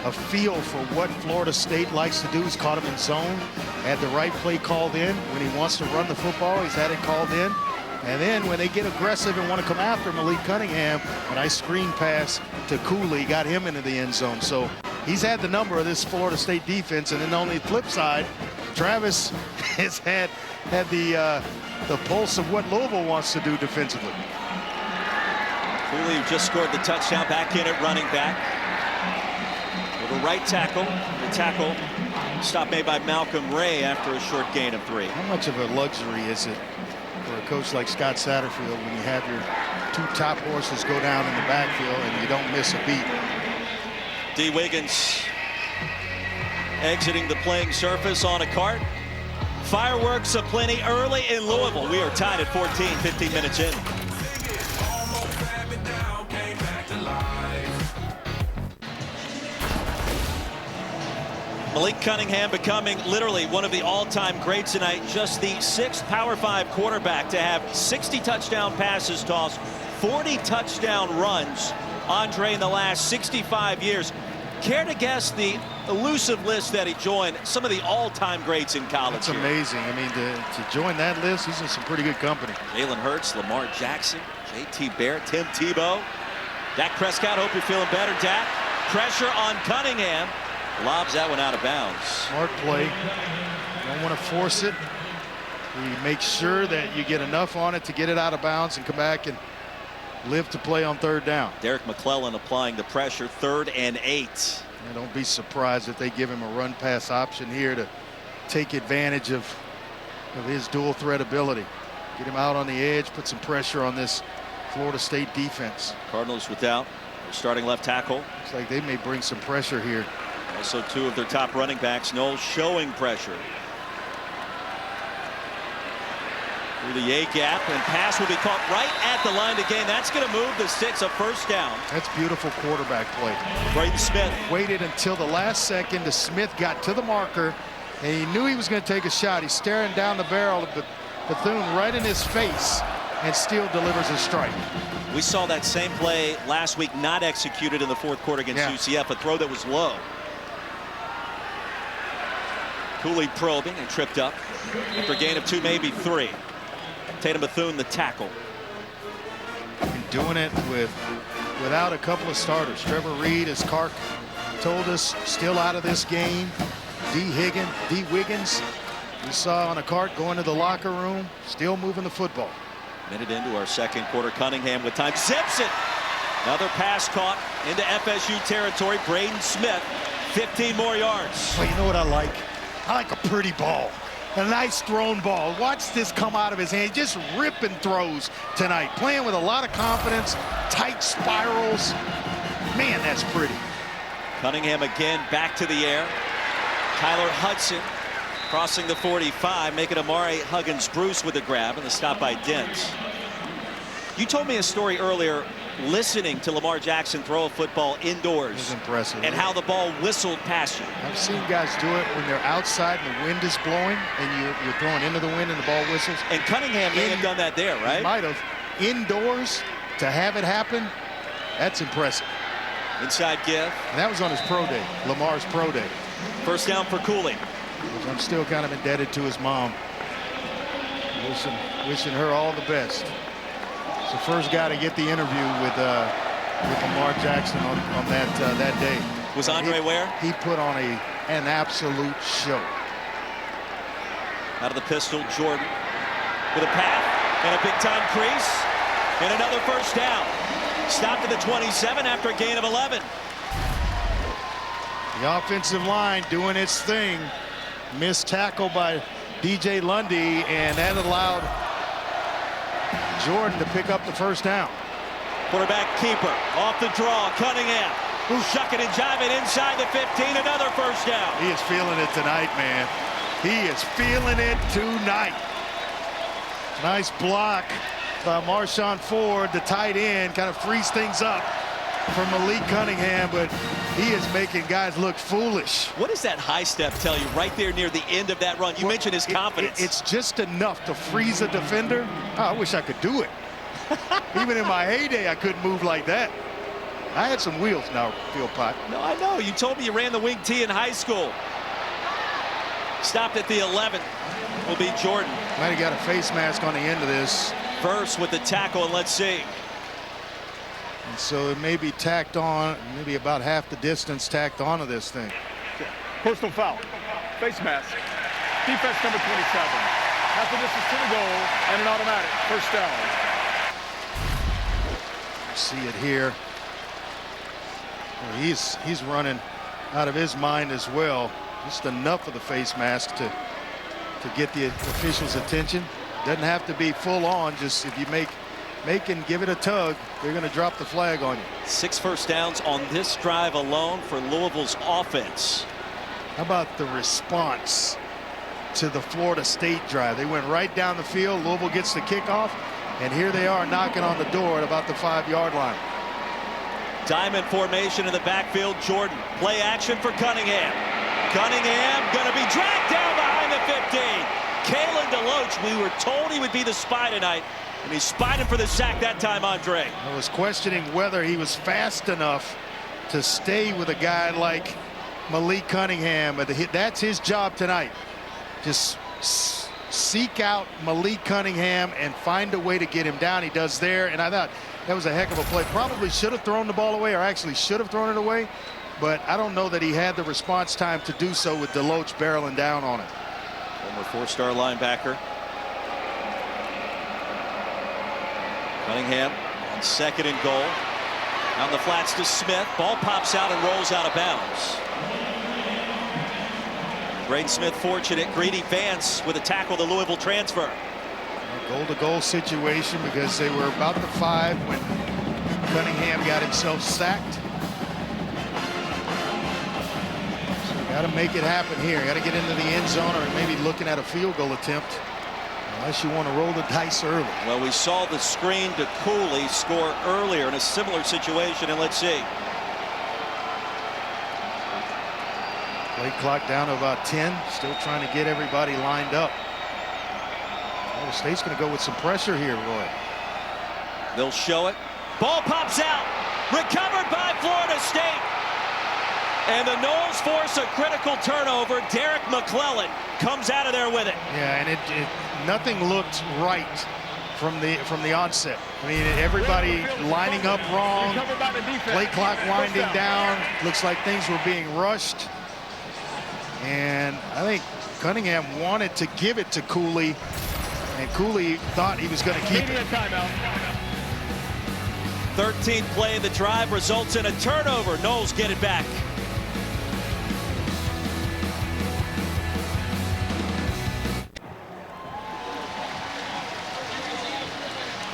S4: a feel for what Florida State likes to do. He's caught him in zone, had the right play called in. When he wants to run the football, he's had it called in. And then when they get aggressive and want to come after Malik Cunningham, a nice screen pass to Cooley got him into the end zone. So he's had the number of this Florida State defense. And then on the flip side, Travis has had the pulse of what Louisville wants to do defensively.
S1: Cooley, who just scored the touchdown, back in at running back. With a right tackle. The tackle stop made by Malcolm Ray after a short gain of 3.
S4: How much of a luxury is it for a coach like Scott Satterfield when you have your 2 top horses go down in the backfield and you don't miss a beat?
S1: D. Wiggins exiting the playing surface on a cart. Fireworks aplenty early in Louisville. We are tied at 14, 15 minutes in. Malik Cunningham becoming literally one of the all-time greats tonight. Just the 6th Power 5 quarterback to have 60 touchdown passes tossed, 40 touchdown runs. Andre, in the last 65 years. Care to guess the elusive list that he joined some of the all-time greats in college?
S4: It's amazing. I mean, to join that list, he's in some pretty good company.
S1: Jalen Hurts, Lamar Jackson, J.T. Barrett, Tim Tebow. Dak Prescott, hope you're feeling better, Dak. Pressure on Cunningham. Lobs that one out of bounds.
S4: Smart play. Don't want to force it. You make sure that you get enough on it to get it out of bounds and come back and live to play on 3rd down.
S1: Derek McClellan applying the pressure, 3rd and 8.
S4: And don't be surprised if they give him a run pass option here to take advantage of his dual threat ability. Get him out on the edge, put some pressure on this Florida State defense.
S1: Cardinals without their starting left tackle.
S4: Looks like they may bring some pressure here.
S1: Also 2 of their top running backs, Knowles, showing pressure. Through the A gap, and pass will be caught right at the line to gain. That's going to move the Sticks a 1st down.
S4: That's beautiful quarterback play.
S1: Braden Smith
S4: Waited until the last second. The Smith got to the marker, and he knew he was going to take a shot. He's staring down the barrel of Bethune right in his face, and still delivers a strike.
S1: We saw that same play last week, not executed in the 4th quarter against UCF, a throw that was low. Cooley probing and tripped up after a gain of 2, maybe 3. Tatum Bethune, the tackle.
S4: And doing it without a couple of starters. Trevor Reed, as Clark told us, still out of this game. D. Wiggins, we saw on a cart going to the locker room, still moving the football.
S1: Minute into our 2nd quarter, Cunningham with time, zips it. Another pass caught into FSU territory. Braden Smith, 15 more yards.
S4: Well, you know what I like? I like a pretty ball. A nice thrown ball. Watch this come out of his hand. Just ripping throws tonight. Playing with a lot of confidence. Tight spirals. Man, that's pretty.
S1: Cunningham again back to the air. Tyler Hudson crossing the 45, making Amari Huggins-Bruce with a grab, and the stop by Dent. You told me a story earlier listening to Lamar Jackson throw a football indoors.
S4: It was impressive.
S1: And how the ball whistled past you.
S4: I've seen guys do it when they're outside and the wind is blowing and you're throwing into the wind and the ball whistles.
S1: And Cunningham may have done that there, right?
S4: He might have. Indoors, to have it happen, that's impressive.
S1: Inside give.
S4: And that was on his pro day, Lamar's pro day.
S1: 1st down for Cooley.
S4: Which I'm still kind of indebted to his mom. Wishing her all the best. He's the first guy to get the interview with Lamar Jackson on that day.
S1: Was Andre where?
S4: He put on an absolute show.
S1: Out of the pistol, Jordan with a path and a big-time crease and another 1st down. Stopped at the 27 after a gain of 11.
S4: The offensive line doing its thing. Missed tackle by DJ Lundy, and that allowed Jordan to pick up the 1st down.
S1: Quarterback keeper off the draw. Cunningham, who's shucking and jiving inside the 15. Another 1st down.
S4: He is feeling it tonight, man. He is feeling it tonight. Nice block by Marshawn Ford, the tight end, kind of frees things up for Malik Cunningham, but he is making guys look foolish.
S1: What does that high step tell you right there near the end of that run? You mentioned his confidence.
S4: It's just enough to freeze a defender. Oh, I wish I could do it. Even in my heyday, I couldn't move like that. I had some wheels now, Field Pot.
S1: No, I know. You told me you ran the wing tee in high school. Stopped at the 11. Will be Jordan.
S4: Might have got a face mask on the end of this.
S1: First with the tackle, and let's see.
S4: And so it may be tacked on, maybe about half the distance tacked onto this thing.
S5: Personal foul. Face mask. Defense number 27. Half the distance to the goal and an automatic. First down.
S4: See it here. Well, he's running out of his mind as well. Just enough of the face mask to get the officials' attention. Doesn't have to be full on. Just if you make and give it a tug, they're going to drop the flag on you.
S1: 6 first downs on this drive alone for Louisville's offense.
S4: How about the response to the Florida State drive? They went right down the field. Louisville gets the kickoff, and here they are knocking on the door at about the 5-yard line.
S1: Diamond formation in the backfield. Jordan. Play action for Cunningham. Cunningham going to be dragged down behind the 15. Kalen DeLoach, we were told he would be the spy tonight, and he spied him for the sack that time, Andre.
S4: I was questioning whether he was fast enough to stay with a guy like Malik Cunningham. That's his job tonight. Just seek out Malik Cunningham and find a way to get him down. He does there, and I thought that was a heck of a play. Probably should have thrown the ball away, or actually should have thrown it away, but I don't know that he had the response time to do so with DeLoach barreling down on it.
S1: Former 4-star linebacker. Cunningham on 2nd and goal. On the flats to Smith. Ball pops out and rolls out of bounds. Braden Smith fortunate. Greedy Vance with a tackle, the Louisville transfer.
S4: Goal-to-goal situation because they were about the 5 when Cunningham got himself sacked. So got to make it happen here. Got to get into the end zone, or maybe looking at a field goal attempt, unless you want to roll the dice early.
S1: Well, we saw the screen to Cooley score earlier in a similar situation, and let's see.
S4: Play clock down to about 10. Still trying to get everybody lined up. Florida State's going to go with some pressure here, Roy.
S1: They'll show it. Ball pops out. Recovered by Florida State. And the Noles force a critical turnover. Derek McClellan comes out of there with it.
S4: Yeah, and nothing looked right from the onset. I mean, everybody lining up wrong. Play clock winding down. Looks like things were being rushed. And I think Cunningham wanted to give it to Cooley, and Cooley thought he was going to keep it.
S1: 13th play of the drive results in a turnover. Noles get it back.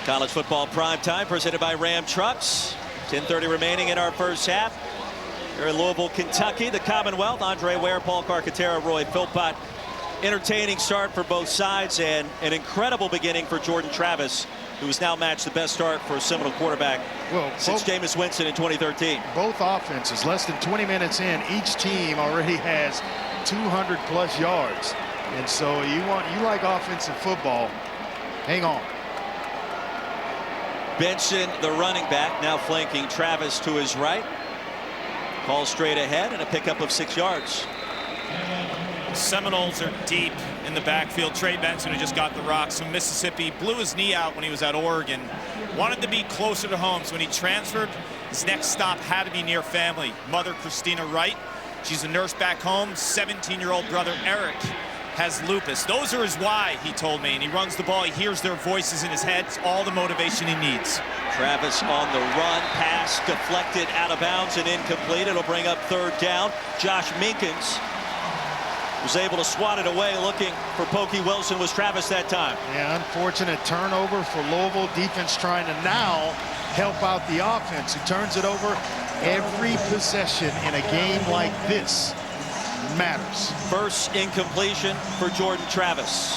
S1: College football primetime presented by Ram Trucks. 10:30 remaining in our first half. Here in Louisville, Kentucky, the Commonwealth. Andre Ware, Paul Carcaterra, Roy Philpott. Entertaining start for both sides, and an incredible beginning for Jordan Travis, who has now matched the best start for a Seminole quarterback since Jameis Winston in 2013.
S4: Both offenses, less than 20 minutes in, each team already has 200+ yards. And so you like offensive football, hang on.
S1: Benson, the running back, now flanking Travis to his right. Call straight ahead and a pickup of 6 yards.
S8: Seminoles are deep in the backfield. Trey Benson, who just got the Rocks from Mississippi, blew his knee out when he was at Oregon. Wanted to be closer to home, so when he transferred, his next stop had to be near family. Mother, Christina Wright, she's a nurse back home. 17-year-old brother, Eric, has lupus. Those are his why, he told me, and he runs the ball. He hears their voices in his head. It's all the motivation he needs.
S1: Travis on the run, pass deflected out of bounds and incomplete. It'll bring up 3rd down. Josh Minkins was able to swat it away. Looking for Pokey Wilson was Travis that time.
S4: Yeah, unfortunate turnover for Louisville. Defense trying to now help out the offense, who turns it over every possession in a game like this matters.
S1: First incompletion for Jordan Travis.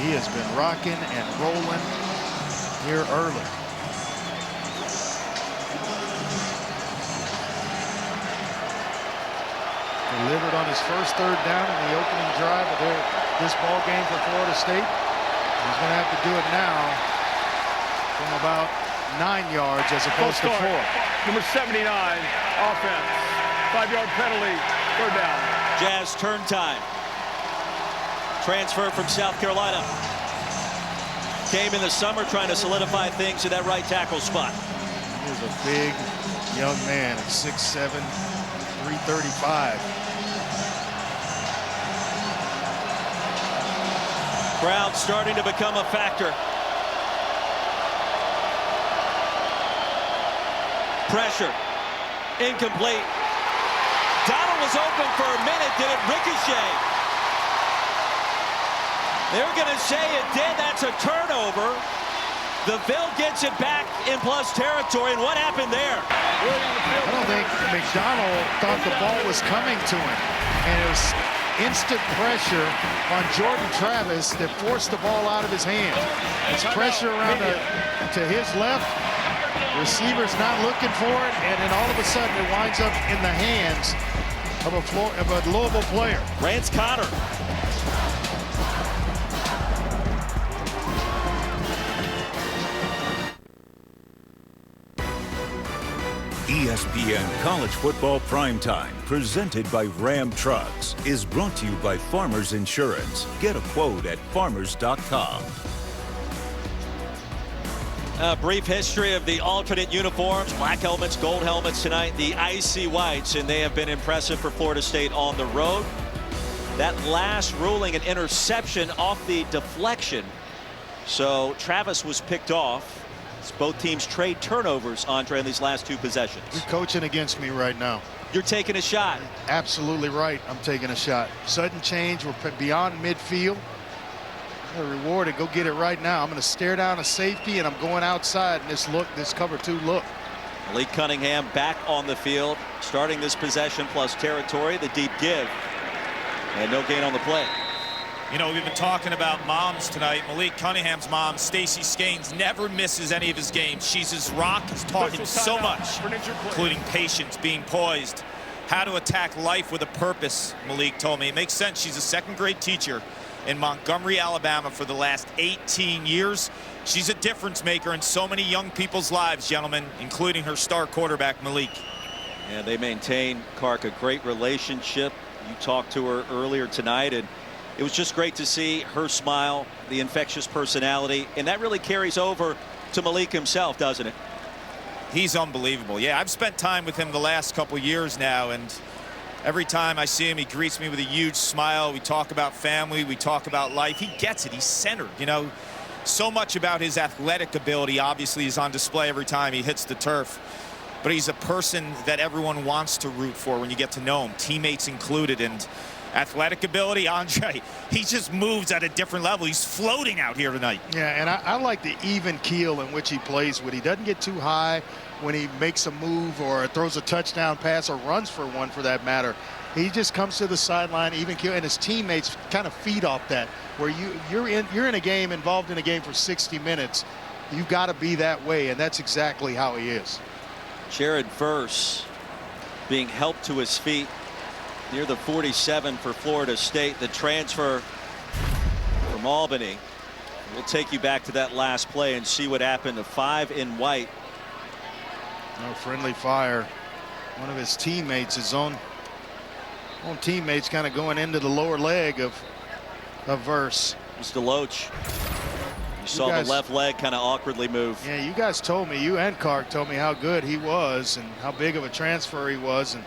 S4: He has been rocking and rolling here early. Delivered on his first 3rd down in the opening drive of this ball game for Florida State. He's going to have to do it now from about 9 yards as opposed to 4.
S5: Number 79, offense. 5-yard penalty, 3rd down.
S1: Jazz turn time. Transfer from South Carolina. Came in the summer trying to solidify things at that right tackle spot.
S4: He's a big young man at 6'7", 335.
S1: Crowd starting to become a factor. Pressure. Incomplete. Donald was open for a minute. Did it ricochet? They're going to say it did. That's a turnover. The Ville gets it back in plus territory. And what happened there?
S4: I don't think McDonald thought the ball was coming to him. And it was instant pressure on Jordan Travis that forced the ball out of his hand. It's pressure around to his left. Receiver's not looking for it, and then all of a sudden it winds up in the hands of a Louisville player.
S1: Rance Connor.
S6: ESPN College Football Primetime, presented by Ram Trucks, is brought to you by Farmers Insurance. Get a quote at farmers.com.
S1: A brief history of the alternate uniforms, black helmets, gold helmets tonight, the icy whites, and they have been impressive for Florida State on the road. That last ruling, an interception off the deflection. So Travis was picked off. It's both teams trade turnovers, Andre, in these last 2 possessions.
S4: You're coaching against me right now.
S1: You're taking a shot.
S4: Absolutely right. I'm taking a shot. Sudden change. We're beyond midfield. I'm gonna reward it. Go get it right now. I'm going to stare down a safety, and I'm going outside. And this cover 2 look.
S1: Malik Cunningham back on the field, starting this possession plus territory. The deep give, and no gain on the play.
S8: You know, we've been talking about moms tonight. Malik Cunningham's mom, Stacy Skanes, never misses any of his games. She's his rock, has taught him so much, including patience, being poised, how to attack life with a purpose, Malik told me. It makes sense. She's a 2nd grade teacher in Montgomery, Alabama for the last 18 years. She's a difference maker in so many young people's lives, gentlemen, including her star quarterback, Malik.
S1: And they maintain, Clark, a great relationship. You talked to her earlier tonight, and it was just great to see her smile, the infectious personality, and that really carries over to Malik himself, doesn't it?
S8: He's unbelievable. Yeah, I've spent time with him the last couple years now, and every time I see him, he greets me with a huge smile. We talk about family. We talk about life. He gets it. He's centered. You know, so much about his athletic ability obviously is on display every time he hits the turf. But he's a person that everyone wants to root for when you get to know him, teammates included. And athletic ability, Andre, he just moves at a different level. He's floating out here tonight.
S4: Yeah, and I like the even keel in which he plays with. He doesn't get too high when he makes a move or throws a touchdown pass or runs for one, for that matter. He just comes to the sideline, even keel, and his teammates kind of feed off that. Where you're in a game, involved in a game for 60 minutes, you've got to be that way, and that's exactly how he is.
S1: Jared Verse being helped to his feet near the 47 for Florida State. The transfer from Albany. We'll take you back to that last play and see what happened to 5 in white.
S4: No friendly fire. One of his teammates, his own teammates, kind of going into the lower leg of Verse.
S1: Mr. Loach. You saw the left leg kind of awkwardly move.
S4: Yeah, you guys told me, you and Clark told me how good he was and how big of a transfer he was. And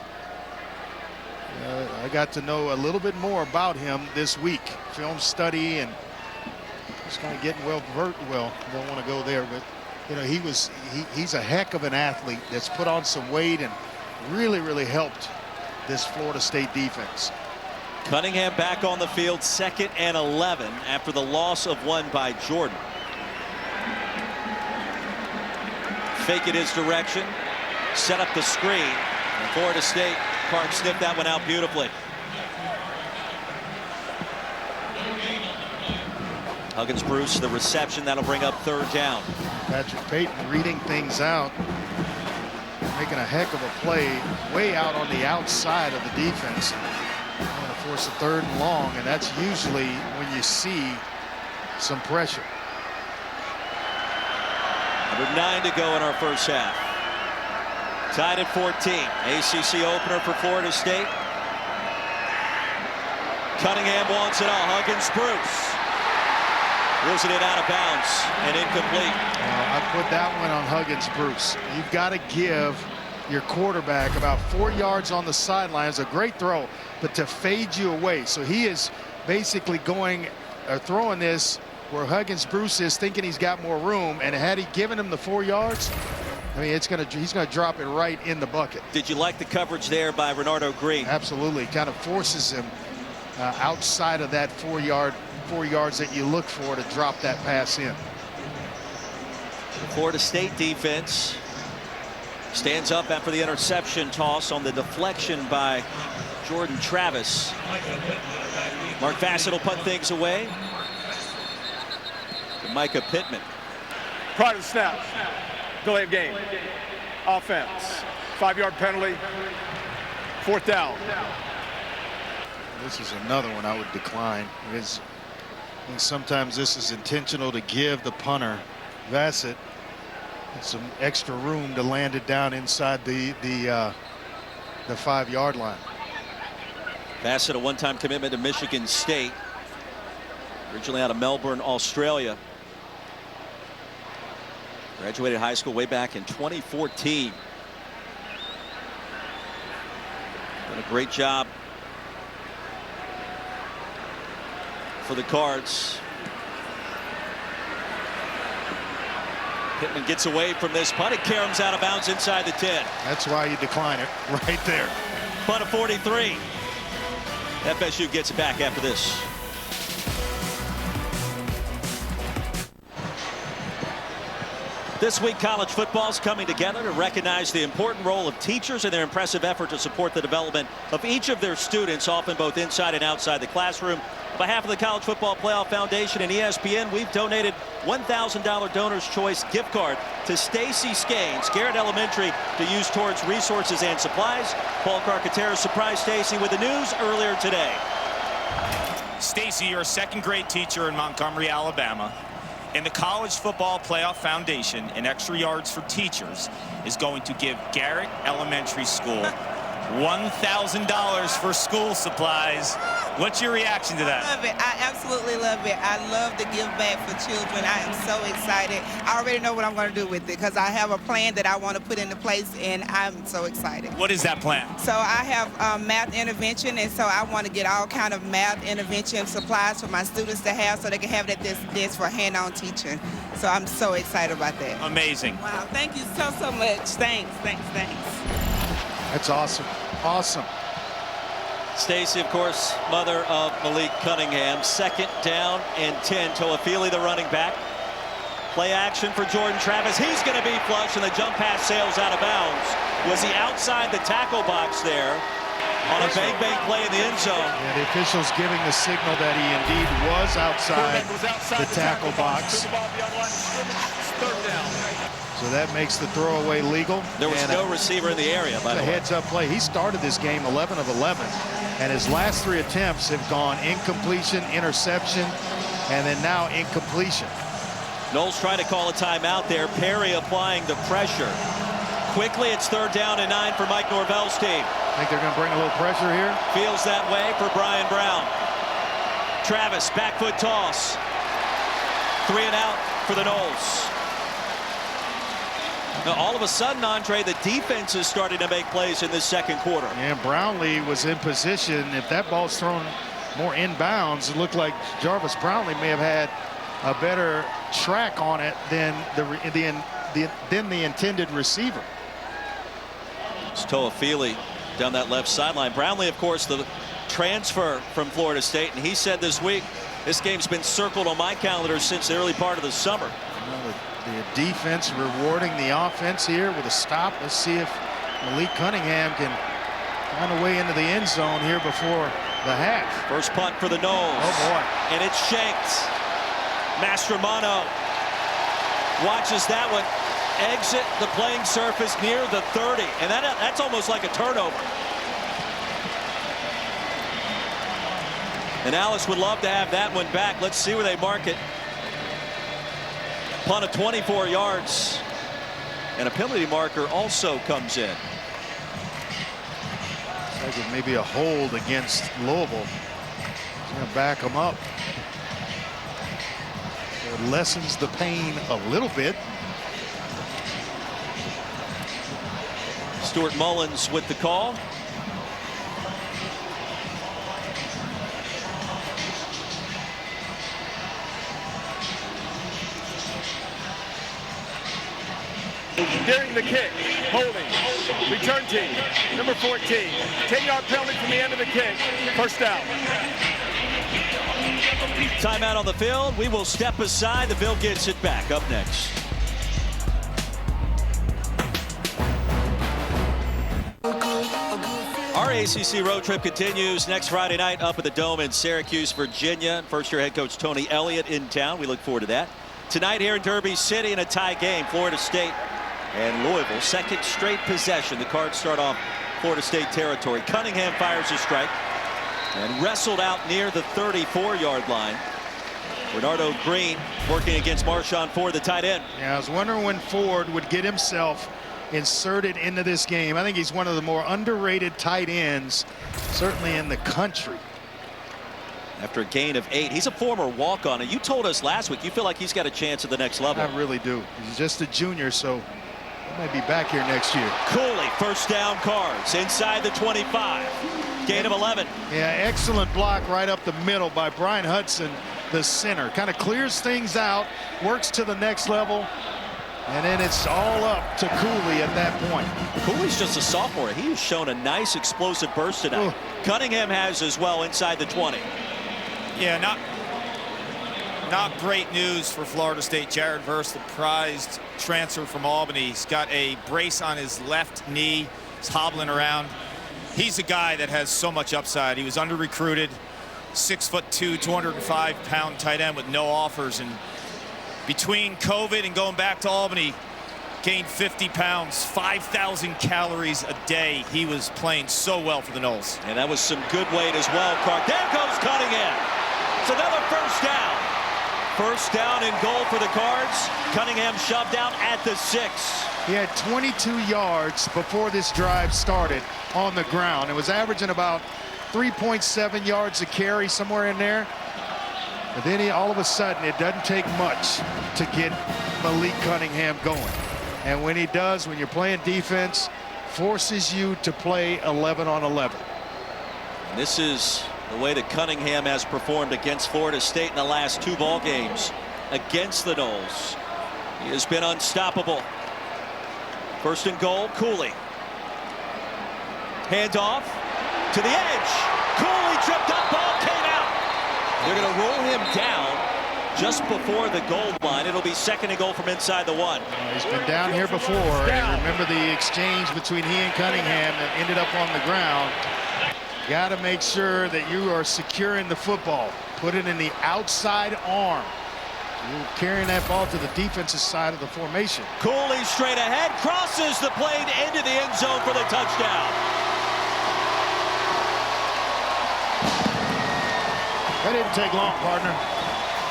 S4: I got to know a little bit more about him this week. Film study, and just kind of getting well, don't want to go there, but you know, he's a heck of an athlete that's put on some weight and really helped this Florida State defense.
S1: Cunningham back on the field, 2nd and 11 after the loss of 1 by Jordan. Fake it his direction, set up the screen, and Florida State, Clark sniffed that one out beautifully. Huggins Bruce, the reception, that'll bring up 3rd down.
S4: Patrick Payton reading things out, making a heck of a play way out on the outside of the defense. Going to force a 3rd and long, and that's usually when you see some pressure.
S1: Number 9 to go in our first half. Tied at 14. ACC opener for Florida State. Cunningham wants it all. Huggins Bruce. Losing it out of bounds and incomplete.
S4: I put that one on Huggins Bruce. You've got to give your quarterback about 4 yards on the sideline. It's a great throw, but to fade you away. So he is basically going or throwing this where Huggins Bruce is thinking he's got more room, and had he given him the 4 yards, I mean, he's gonna drop it right in the bucket.
S1: Did you like the coverage there by Renardo Green?
S4: Absolutely. Kind of forces him outside of that 4 yards that you look for to drop that pass in.
S1: The Florida State defense stands up after the interception toss on the deflection by Jordan Travis. Mark Bassett will punt things away. Micah Pittman.
S5: Prior to the snap, delay of game, offense, 5-yard penalty, 4th down.
S4: This is another one I would decline. And sometimes this is intentional to give the punter, Bassett, some extra room to land it down inside the 5-yard line.
S1: Bassett, a one-time commitment to Michigan State, originally out of Melbourne, Australia. Graduated high school way back in 2014. Done a great job for the Cards. Pittman gets away from this punt. It caroms out of bounds inside the 10.
S4: That's why you decline it right there.
S1: Punt of 43. FSU gets it back after this. This week, college football is coming together to recognize the important role of teachers and their impressive effort to support the development of each of their students, often both inside and outside the classroom. On behalf of the College Football Playoff Foundation and ESPN, we've donated $1,000 Donor's Choice gift card to Stacy Scanes, Garrett Elementary, to use towards resources and supplies. Paul Carcaterra surprised Stacy with the news earlier today.
S8: Stacy, you're a second-grade teacher in Montgomery, Alabama. And the College Football Playoff Foundation and Extra Yards for Teachers is going to give Garrett Elementary School $1,000 for school supplies. What's your reaction to that?
S9: I love it. I absolutely love it. I love to give back for children. I am so excited. I already know what I'm going to do with it because I have a plan that I want to put into place, and I'm so excited.
S8: What is that plan?
S9: So I have math intervention, and so I want to get all kind of math intervention supplies for my students to have so they can have that this for hand-on teaching. So I'm so excited about that.
S8: Amazing.
S9: Wow, thank you so much. Thanks.
S4: That's awesome. Awesome.
S1: Stacy, of course, mother of Malik Cunningham. 2nd down and 10. Toafili, the running back. Play action for Jordan Travis. He's going to be flush, and the jump pass sails out of bounds. Was he outside the tackle box there on a bang play in the end zone?
S4: Yeah, the officials giving the signal that he indeed was outside the tackle box.
S5: 3rd down.
S4: So that makes the throwaway legal.
S1: There was no receiver in the area, by the way.
S4: Heads-up play. He started this game 11 of 11, and his last 3 attempts have gone incompletion, interception, and then now incompletion.
S1: Knowles trying to call a timeout there. Perry applying the pressure. Quickly, it's 3rd down and 9 for Mike Norvell's team.
S4: Think they're going to bring a little pressure here?
S1: Feels that way for Brian Brown. Travis, back foot toss. 3 and out for the Knowles. Now, all of a sudden, Andre, the defense is starting to make plays in this 2nd quarter.
S4: And Brownlee was in position. If that ball's thrown more inbounds, it looked like Jarvis Brownlee may have had a better track on it than the intended receiver.
S1: It's Toafili down that left sideline. Brownlee, of course, the transfer from Florida State, and he said this week, this game's been circled on my calendar since the early part of the summer.
S4: The defense rewarding the offense here with a stop. Let's see if Malik Cunningham can find a way into the end zone here before the half.
S1: First punt for the Knowles.
S4: Oh, boy.
S1: And it's shanked. Mastromano watches that one exit the playing surface near the 30. And that's almost like a turnover. And Alice would love to have that one back. Let's see where they mark it. Punt of 24 yards. And a penalty marker also comes in.
S4: Like it may be a hold against Louisville. He's going to back them up. So it lessens the pain a little bit.
S1: Stuart Mullins with the call.
S5: During the kick, holding, return team, number 14, 10-yard penalty from the end of the kick, first down.
S1: Timeout on the field. We will step aside. The Bill gets it back. Up next. Our ACC road trip continues next Friday night up at the Dome in Syracuse, Virginia. First-year head coach Tony Elliott in town. We look forward to that. Tonight here in Derby City in a tie game, Florida State and Louisville. Second straight possession. The Cards start off Florida State territory. Cunningham fires a strike and wrestled out near the 34-yard line. Bernardo Green working against Marshawn Ford, the tight end.
S4: Yeah, I was wondering when Ford would get himself inserted into this game. I think he's one of the more underrated tight ends, certainly in the country.
S1: After a gain of 8, he's a former walk-on, and you told us last week you feel like he's got a chance at the next level.
S4: I really do. He's just a junior, so he might be back here next year.
S1: Cooley, first down, Cards inside the 25. Gain of 11.
S4: Yeah, excellent block right up the middle by Brian Hudson, the center. Kind of clears things out, works to the next level, and then it's all up to Cooley at that point.
S1: Cooley's just a sophomore. He has shown a nice explosive burst tonight.
S4: Ooh.
S1: Cunningham has as well inside the 20.
S8: Yeah, not great news for Florida State. Jared Verse, the prized transfer from Albany, he's got a brace on his left knee. He's hobbling around. He's a guy that has so much upside. He was under-recruited, 6'2", 205-pound tight end with no offers, and between COVID and going back to Albany, gained 50 pounds, 5,000 calories a day. He was playing so well for the Noles.
S1: And that was some good weight as well, Clark. There goes Cunningham. It's another first down. First down and goal for the Cards. Cunningham shoved out at the 6.
S4: He had 22 yards before this drive started on the ground. It was averaging about 3.7 yards a carry, somewhere in there. But then all of a sudden, it doesn't take much to get Malik Cunningham going. And when he does, when you're playing defense, forces you to play 11 on 11.
S1: This is the way that Cunningham has performed against Florida State in the last 2 ball games against the Noles. He has been unstoppable. First and goal, Cooley. Hand off to the edge. Cooley tripped up, ball came out. They're going to roll him down just before the goal line. It'll be second and goal from inside the 1.
S4: He's been down here before. And remember the exchange between he and Cunningham that ended up on the ground. Got to make sure that you are securing the football. Put it in the outside arm. You're carrying that ball to the defensive side of the formation.
S1: Cooley straight ahead, crosses the plane into the end zone for the touchdown.
S4: That didn't take long, partner.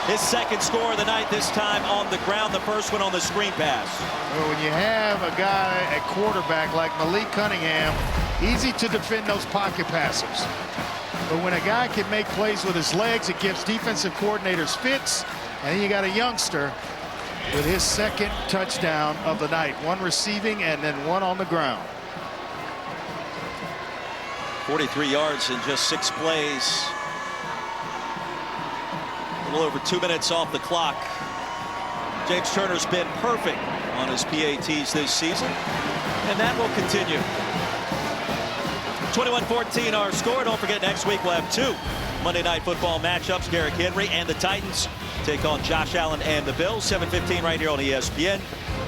S1: His second score of the night, this time on the ground. The first one on the screen pass.
S4: Well, when you have a guy at quarterback like Malik Cunningham, easy to defend those pocket passers. But when a guy can make plays with his legs, it gives defensive coordinators fits. And then you got a youngster with his second touchdown of the night. 1 receiving and then 1 on the ground.
S1: 43 yards in just 6 plays. A little over 2 minutes off the clock. James Turner's been perfect on his PATs this season, and that will continue. 21-14 our score. Don't forget, next week we'll have 2 Monday Night Football matchups. Derrick Henry and the Titans take on Josh Allen and the Bills. 7:15 right here on ESPN.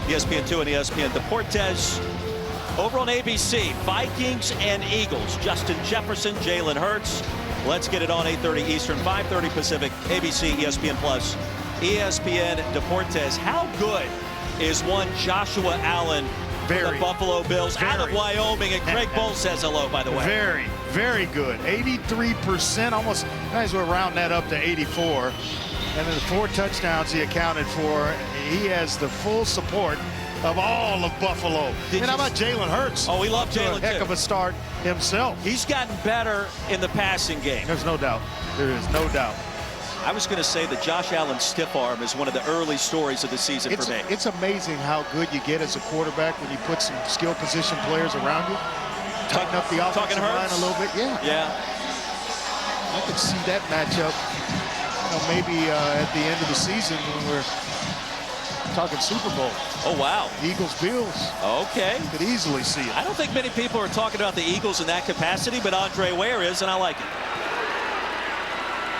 S1: ESPN2 and ESPN Deportes. Over on ABC, Vikings and Eagles. Justin Jefferson, Jalen Hurts. Let's get it on 8:30 Eastern, 5:30 Pacific, ABC, ESPN Plus, ESPN Deportes. How good is one Joshua Allen for the Buffalo Bills out of Wyoming? And Craig Bowl says hello, by the way.
S4: Very, very good. 83%, almost, might as well round that up to 84. And then the 4 touchdowns he accounted for. He has the full support of all of Buffalo. How about Jalen Hurts?
S1: Oh, we love Jalen.
S4: Heck of a start himself.
S1: He's gotten better in the passing game.
S4: There's no doubt. There is no doubt.
S1: I was going to say that Josh Allen's stiff arm is one of the early stories of the season for me.
S4: It's amazing how good you get as a quarterback when you put some skill position players around you. Tighten up the offensive line a little bit. Yeah. I could see that matchup, maybe at the end of the season when we're talking Super Bowl.
S1: Oh, wow.
S4: Eagles-Bills.
S1: Okay.
S4: Could easily see it.
S1: I don't think many people are talking about the Eagles in that capacity, but Andre Ware is, and I like it.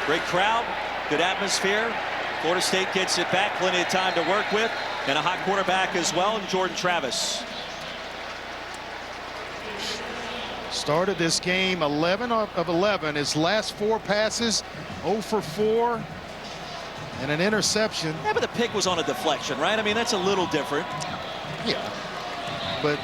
S1: Great crowd, good atmosphere. Florida State gets it back, plenty of time to work with, and a hot quarterback as well, and Jordan Travis.
S4: Started this game 11 of 11. His last 4 passes, 0 for 4, and an interception.
S1: Yeah, but the pick was on a deflection, right? I mean, that's a little different.
S4: Yeah, but,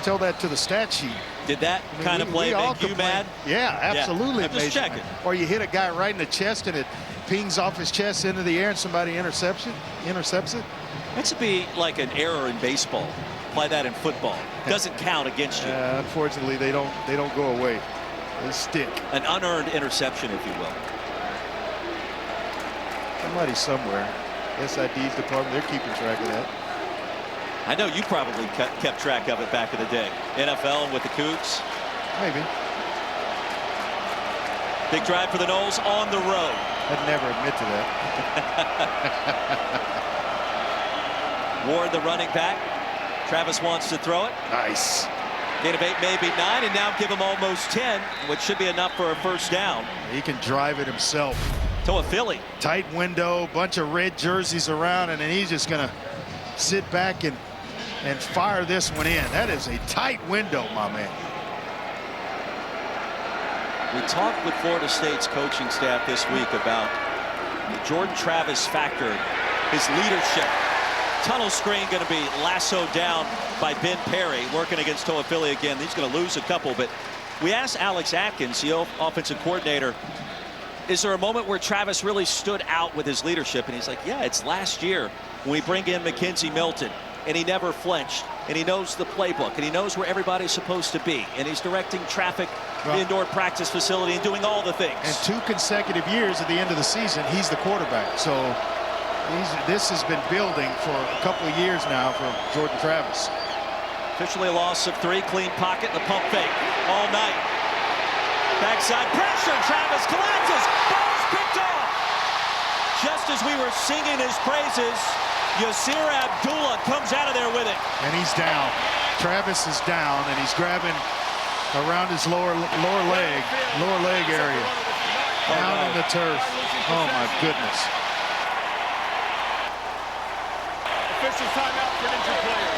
S4: tell that to the stat sheet.
S1: Did that kind of play make you mad?
S4: Yeah, absolutely.
S1: I'm just checking.
S4: Or you hit a guy right in the chest and it pings off his chest into the air and somebody intercepts it.
S1: That should be like an error in baseball. Apply that in football. Doesn't count against you.
S4: Unfortunately, they don't go away. They stick.
S1: An unearned interception, if you will.
S4: Somebody somewhere, SID's department, they're keeping track of that.
S1: I know you probably kept track of it back in the day. NFL with the Cougs.
S4: Maybe.
S1: Big drive for the Noles on the road.
S4: I'd never admit to that.
S1: Ward, the running back. Travis wants to throw it.
S4: Nice.
S1: Gain of 8, maybe 9, and now give him almost 10, which should be enough for a first down.
S4: He can drive it himself.
S1: To a Philly.
S4: Tight window, bunch of red jerseys around, and then he's just going to sit back and fire this one in. That is a tight window, my man.
S1: We talked with Florida State's coaching staff this week about the Jordan Travis factor, his leadership. Tunnel screen going to be lassoed down by Ben Perry, working against Toafili again. He's going to lose a couple, but we asked Alex Atkins, the offensive coordinator, is there a moment where Travis really stood out with his leadership? And he's like, yeah, it's last year when we bring in McKenzie Milton, and he never flinched, and he knows the playbook, and he knows where everybody's supposed to be, and he's directing traffic, the indoor practice facility, and doing all the things.
S4: And 2 consecutive years at the end of the season, he's the quarterback. So this has been building for a couple of years now for Jordan Travis.
S1: Officially a loss of 3, clean pocket, the pump fake all night. Backside pressure, Travis collapses, ball's picked off. Just as we were singing his praises, Yasir Abdullah comes out of there with it.
S4: And he's down. Travis is down, and he's grabbing around his lower leg area. Down on the turf. Oh, my goodness.
S5: Official timeout for an injured player.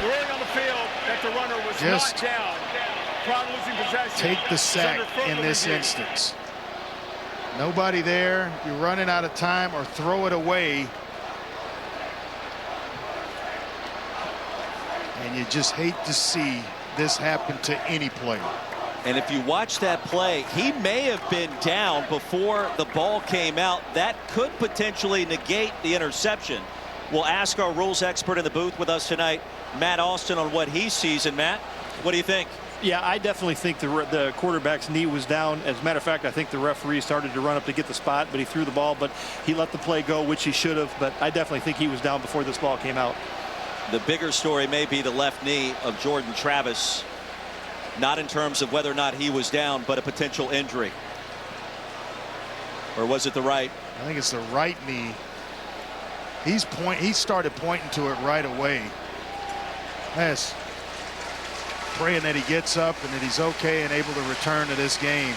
S5: The ruling on the field that the runner was not down. Crowd losing possession.
S4: Take the sack in this instance. Nobody there. You're running out of time, or throw it away. And you just hate to see this happen to any player.
S1: And if you watch that play, he may have been down before the ball came out. That could potentially negate the interception. We'll ask our rules expert in the booth with us tonight, Matt Austin, on what he sees. And Matt, what do you think?
S7: Yeah, I definitely think the quarterback's knee was down. As a matter of fact, I think the referee started to run up to get the spot, but he threw the ball, but he let the play go, which he should have. But I definitely think he was down before this ball came out.
S1: The bigger story may be the left knee of Jordan Travis, not in terms of whether or not he was down, but a potential injury. Or was it the right?
S4: I think it's the right knee. He started pointing to it right away. Yes. Praying that he gets up and that he's okay and able to return to this game.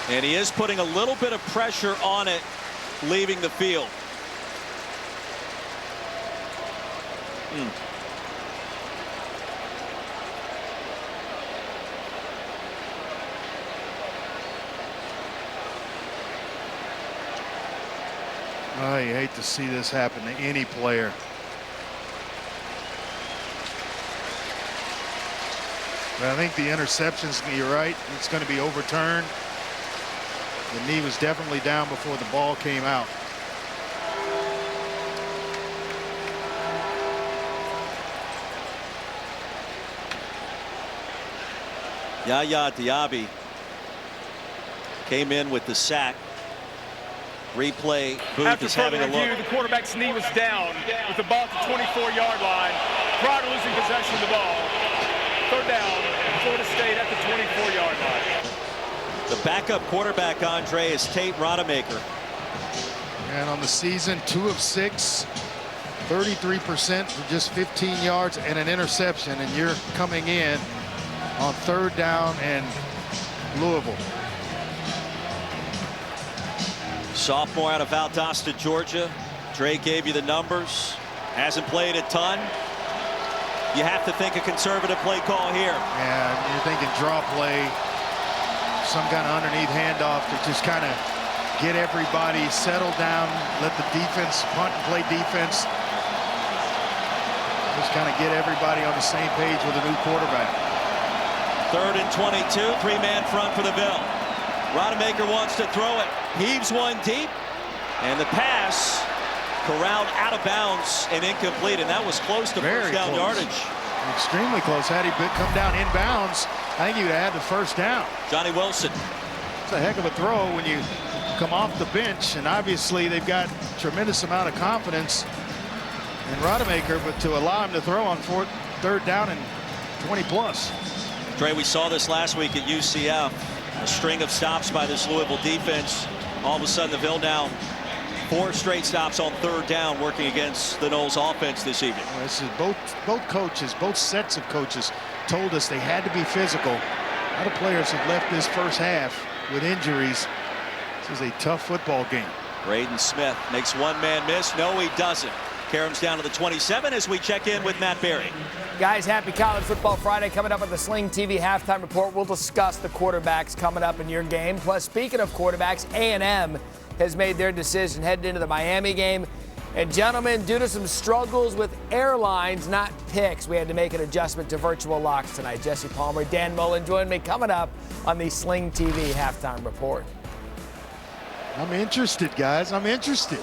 S1: And he is putting a little bit of pressure on it, leaving the field.
S4: Oh, you hate to see this happen to any player. But I think the interceptions, you're right, it's going to be overturned. The knee was definitely down before the ball came out.
S1: Yaya Diaby came in with the sack. Replay booth
S5: After
S1: is having a
S5: review,
S1: look.
S5: the quarterback's knee was down with the ball at the 24-yard line prior to losing possession of the ball. Third down, Florida State at the 24-yard line.
S1: The backup quarterback, Andre, is Tate Rodemaker.
S4: And on the season, 2 of 6, 33% for just 15 yards and an interception. And you're coming in on third down and Louisville.
S1: Sophomore out of Valdosta, Georgia. Dre gave you the numbers. Hasn't played a ton. You have to think a conservative play call here.
S4: Yeah, you're thinking draw play, some kind of underneath handoff to just kind of get everybody settled down, let the defense punt and play defense. Just kind of get everybody on the same page with a new quarterback.
S1: 3rd and 22, 3-man front for the Bill. Rodemaker wants to throw it. Heaves one deep, and the pass corralled out of bounds and incomplete, and that was close to
S4: Very
S1: first down
S4: close.
S1: yardage.
S4: Extremely close. Had he come down inbounds, I think he would have had the first down.
S1: Johnny Wilson.
S4: It's a heck of a throw when you come off the bench, and obviously they've got tremendous amount of confidence in Rodemaker, but to allow him to throw on third down and 20 plus.
S1: Dre, we saw this last week at UCF. A string of stops by this Louisville defense. All of a sudden, the Ville now 4 straight stops on third down, working against the Noles offense this evening.
S4: Well, this is both coaches, both sets of coaches told us they had to be physical. A lot of players have left this first half with injuries. This is a tough football game.
S1: Braden Smith makes one man miss. No, he doesn't. Karam's down to the 27 as we check in with Matt Berry.
S10: Guys, happy College Football Friday. Coming up on the Sling TV Halftime Report, we'll discuss the quarterbacks coming up in your game. Plus, speaking of quarterbacks, A&M has made their decision heading into the Miami game. And gentlemen, due to some struggles with airlines, not picks, we had to make an adjustment to virtual locks tonight. Jesse Palmer, Dan Mullen join me coming up on the Sling TV Halftime Report.
S4: I'm interested, guys. I'm interested.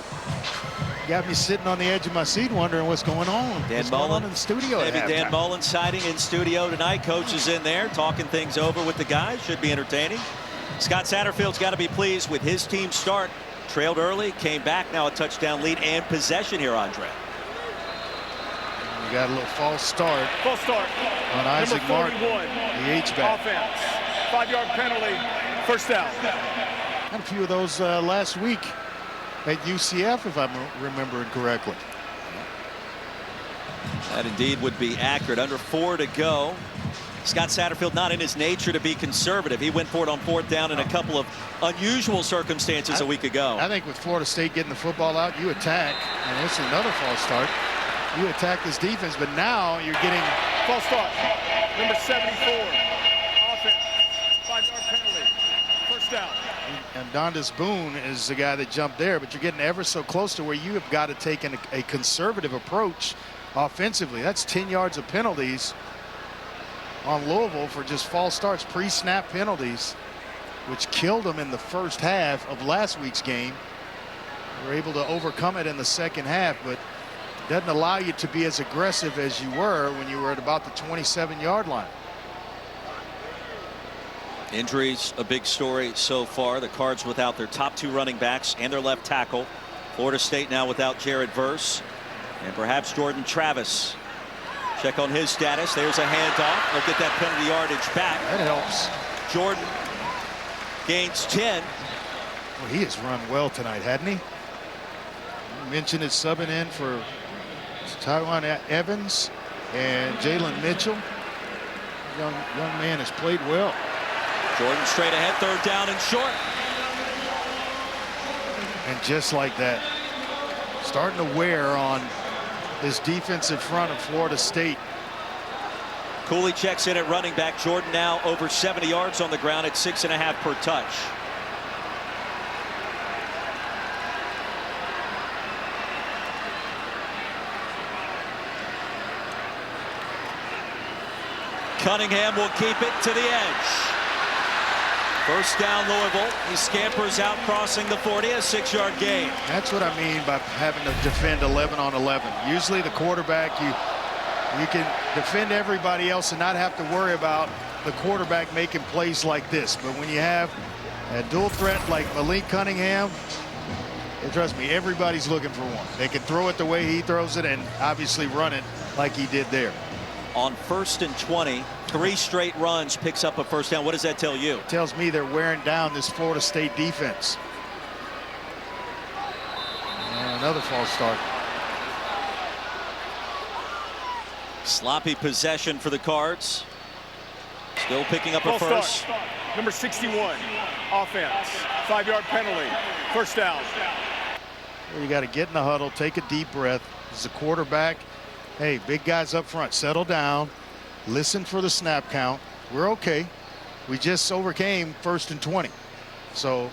S4: Got me sitting on the edge of my seat wondering what's going on.
S1: Dan Mullen
S4: in the studio.
S1: Maybe Dan Mullen siding in studio tonight. Coach is in there talking things over with the guys. Should be entertaining. Scott Satterfield's got to be pleased with his team's start. Trailed early, came back, now a touchdown lead and possession here, Andre.
S4: We got a little false start.
S5: False start
S4: On Isaac
S5: Number 41,
S4: Martin, the H-back.
S5: Offense. 5-yard penalty. First down.
S4: Had a few of those last week at UCF, if I'm remembering correctly.
S1: That indeed would be accurate. Under 4 to go. Scott Satterfield not in his nature to be conservative. He went for it on 4th down in a couple of unusual circumstances a week ago.
S4: I think with Florida State getting the football out, you attack. And this is another false start. You attack this defense, but now you're getting
S5: False start. Number 74. Offense. 5-yard penalty. First down.
S4: And Dondas Boone is the guy that jumped there, but you're getting ever so close to where you have got to take a conservative approach offensively. That's 10 yards of penalties on Louisville for just false starts, pre-snap penalties, which killed them in the first half of last week's game. They were able to overcome it in the second half, but doesn't allow you to be as aggressive as you were when you were at about the 27-yard line.
S1: Injuries, a big story so far. The Cards without their top 2 running backs and their left tackle. Florida State now without Jared Verse and perhaps Jordan Travis. Check on his status. There's a handoff. They'll get that penalty yardage back.
S4: That helps.
S1: Jordan gains 10.
S4: Well, he has run well tonight, hadn't he? You mentioned it subbing in for Taiwan Evans and Jalen Mitchell. Young man has played well.
S1: Jordan straight ahead, 3rd down and short.
S4: And just like that, starting to wear on this defensive front of Florida State.
S1: Cooley checks in at running back. Jordan now over 70 yards on the ground at 6.5 per touch. Cunningham will keep it to the edge. First down, Louisville. He scampers out, crossing the 40, a 6-yard gain.
S4: That's what I mean by having to defend 11 on 11. Usually the quarterback, you can defend everybody else and not have to worry about the quarterback making plays like this. But when you have a dual threat like Malik Cunningham, and trust me, everybody's looking for one. They can throw it the way he throws it and obviously run it like he did there.
S1: On 1st and 20, 3 straight runs, picks up a first down. What does that tell you?
S4: It tells me they're wearing down this Florida State defense. And another false start.
S1: Sloppy possession for the Cards. Still picking up a first.
S5: Start. Number 61, offense. 5-yard penalty. First down.
S4: You got to get in the huddle, take a deep breath. As a quarterback, hey, big guys up front, settle down, listen for the snap count. We're okay. We just overcame 1st and 20. So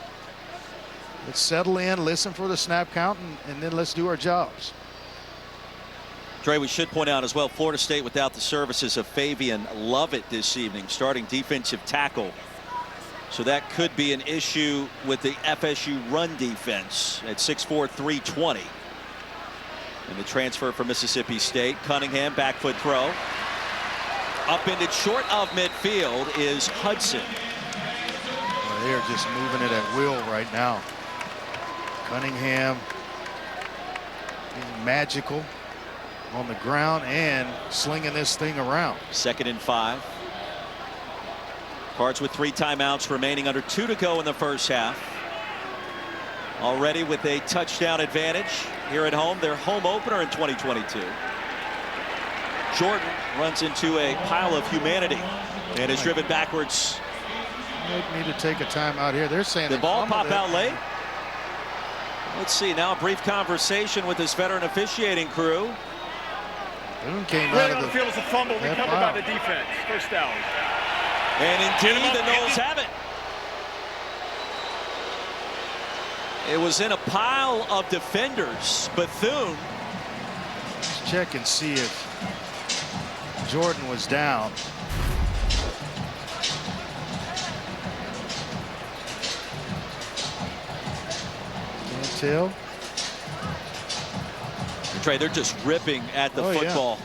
S4: let's settle in, listen for the snap count, and then let's do our jobs.
S1: Trey, we should point out as well, Florida State without the services of Fabian Lovett this evening, starting defensive tackle. So that could be an issue with the FSU run defense at 6'4", 320. And the transfer from Mississippi State. Cunningham, back foot throw. Upended short of midfield is Hudson.
S4: Well, they're just moving it at will right now. Cunningham being magical on the ground and slinging this thing around.
S1: 2nd and 5. Cards with 3 timeouts remaining, under 2 to go in the first half. Already with a touchdown advantage here at home, their home opener in 2022. Jordan runs into a pile of humanity and is driven backwards.
S4: They need to take a timeout here. They're saying
S1: the ball pop out late. Let's see now, a brief conversation with this veteran officiating crew.
S4: Came
S5: right
S4: out
S5: on the field as a fumble, recovered by the defense. First down.
S1: And indeed, the Noles have it. It was in a pile of defenders. Bethune.
S4: Let's check and see if Jordan was down. Can't tell.
S1: Trey, they're just ripping at the football.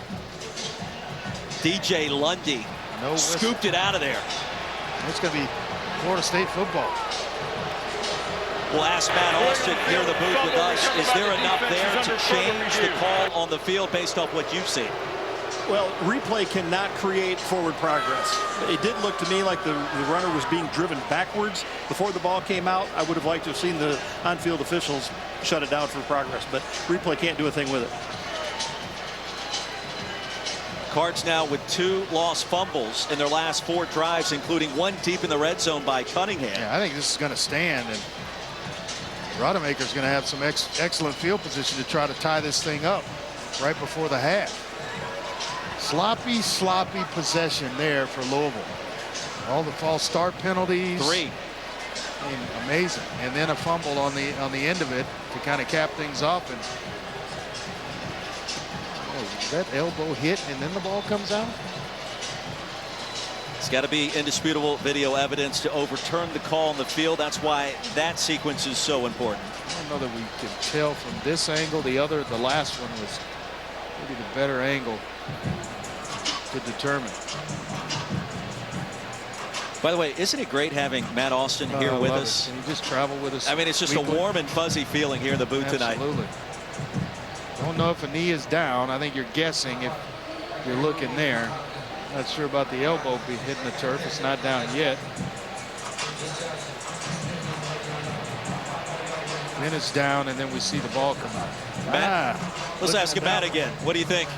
S1: Yeah. DJ Lundy scooped it out of there.
S4: It's going to be Florida State football.
S1: We'll ask Matt Austin here in the booth with us. Is there enough there to change the call on the field based off what you've seen?
S7: Well, replay cannot create forward progress. It did look to me like the runner was being driven backwards before the ball came out. I would have liked to have seen the on-field officials shut it down for progress, but replay can't do a thing with it.
S1: Cards now with 2 lost fumbles in their last 4 drives, including 1 deep in the red zone by Cunningham.
S4: Yeah, I think this is going to stand, and Rodemaker's going to have some excellent field position to try to tie this thing up right before the half. Sloppy possession there for Louisville. All the false start penalties.
S1: 3.
S4: Amazing. And then a fumble on the end of it to kind of cap things off. And that elbow hit and then the ball comes out.
S1: It's got to be indisputable video evidence to overturn the call on the field. That's why that sequence is so important.
S4: I don't know that we can tell from this angle. The last one was maybe the better angle to determine.
S1: By the way, isn't it great having Matt Austin here with us?
S4: And he just traveled with us.
S1: I mean, it's just a warm and fuzzy feeling here in the booth tonight.
S4: Absolutely. Don't know if a knee is down. I think you're guessing if you're looking there. Not sure about the elbow be hitting the turf. It's not down yet. Then it's down, and then we see the ball come out.
S1: Matt, let's ask Matt again. What do you think?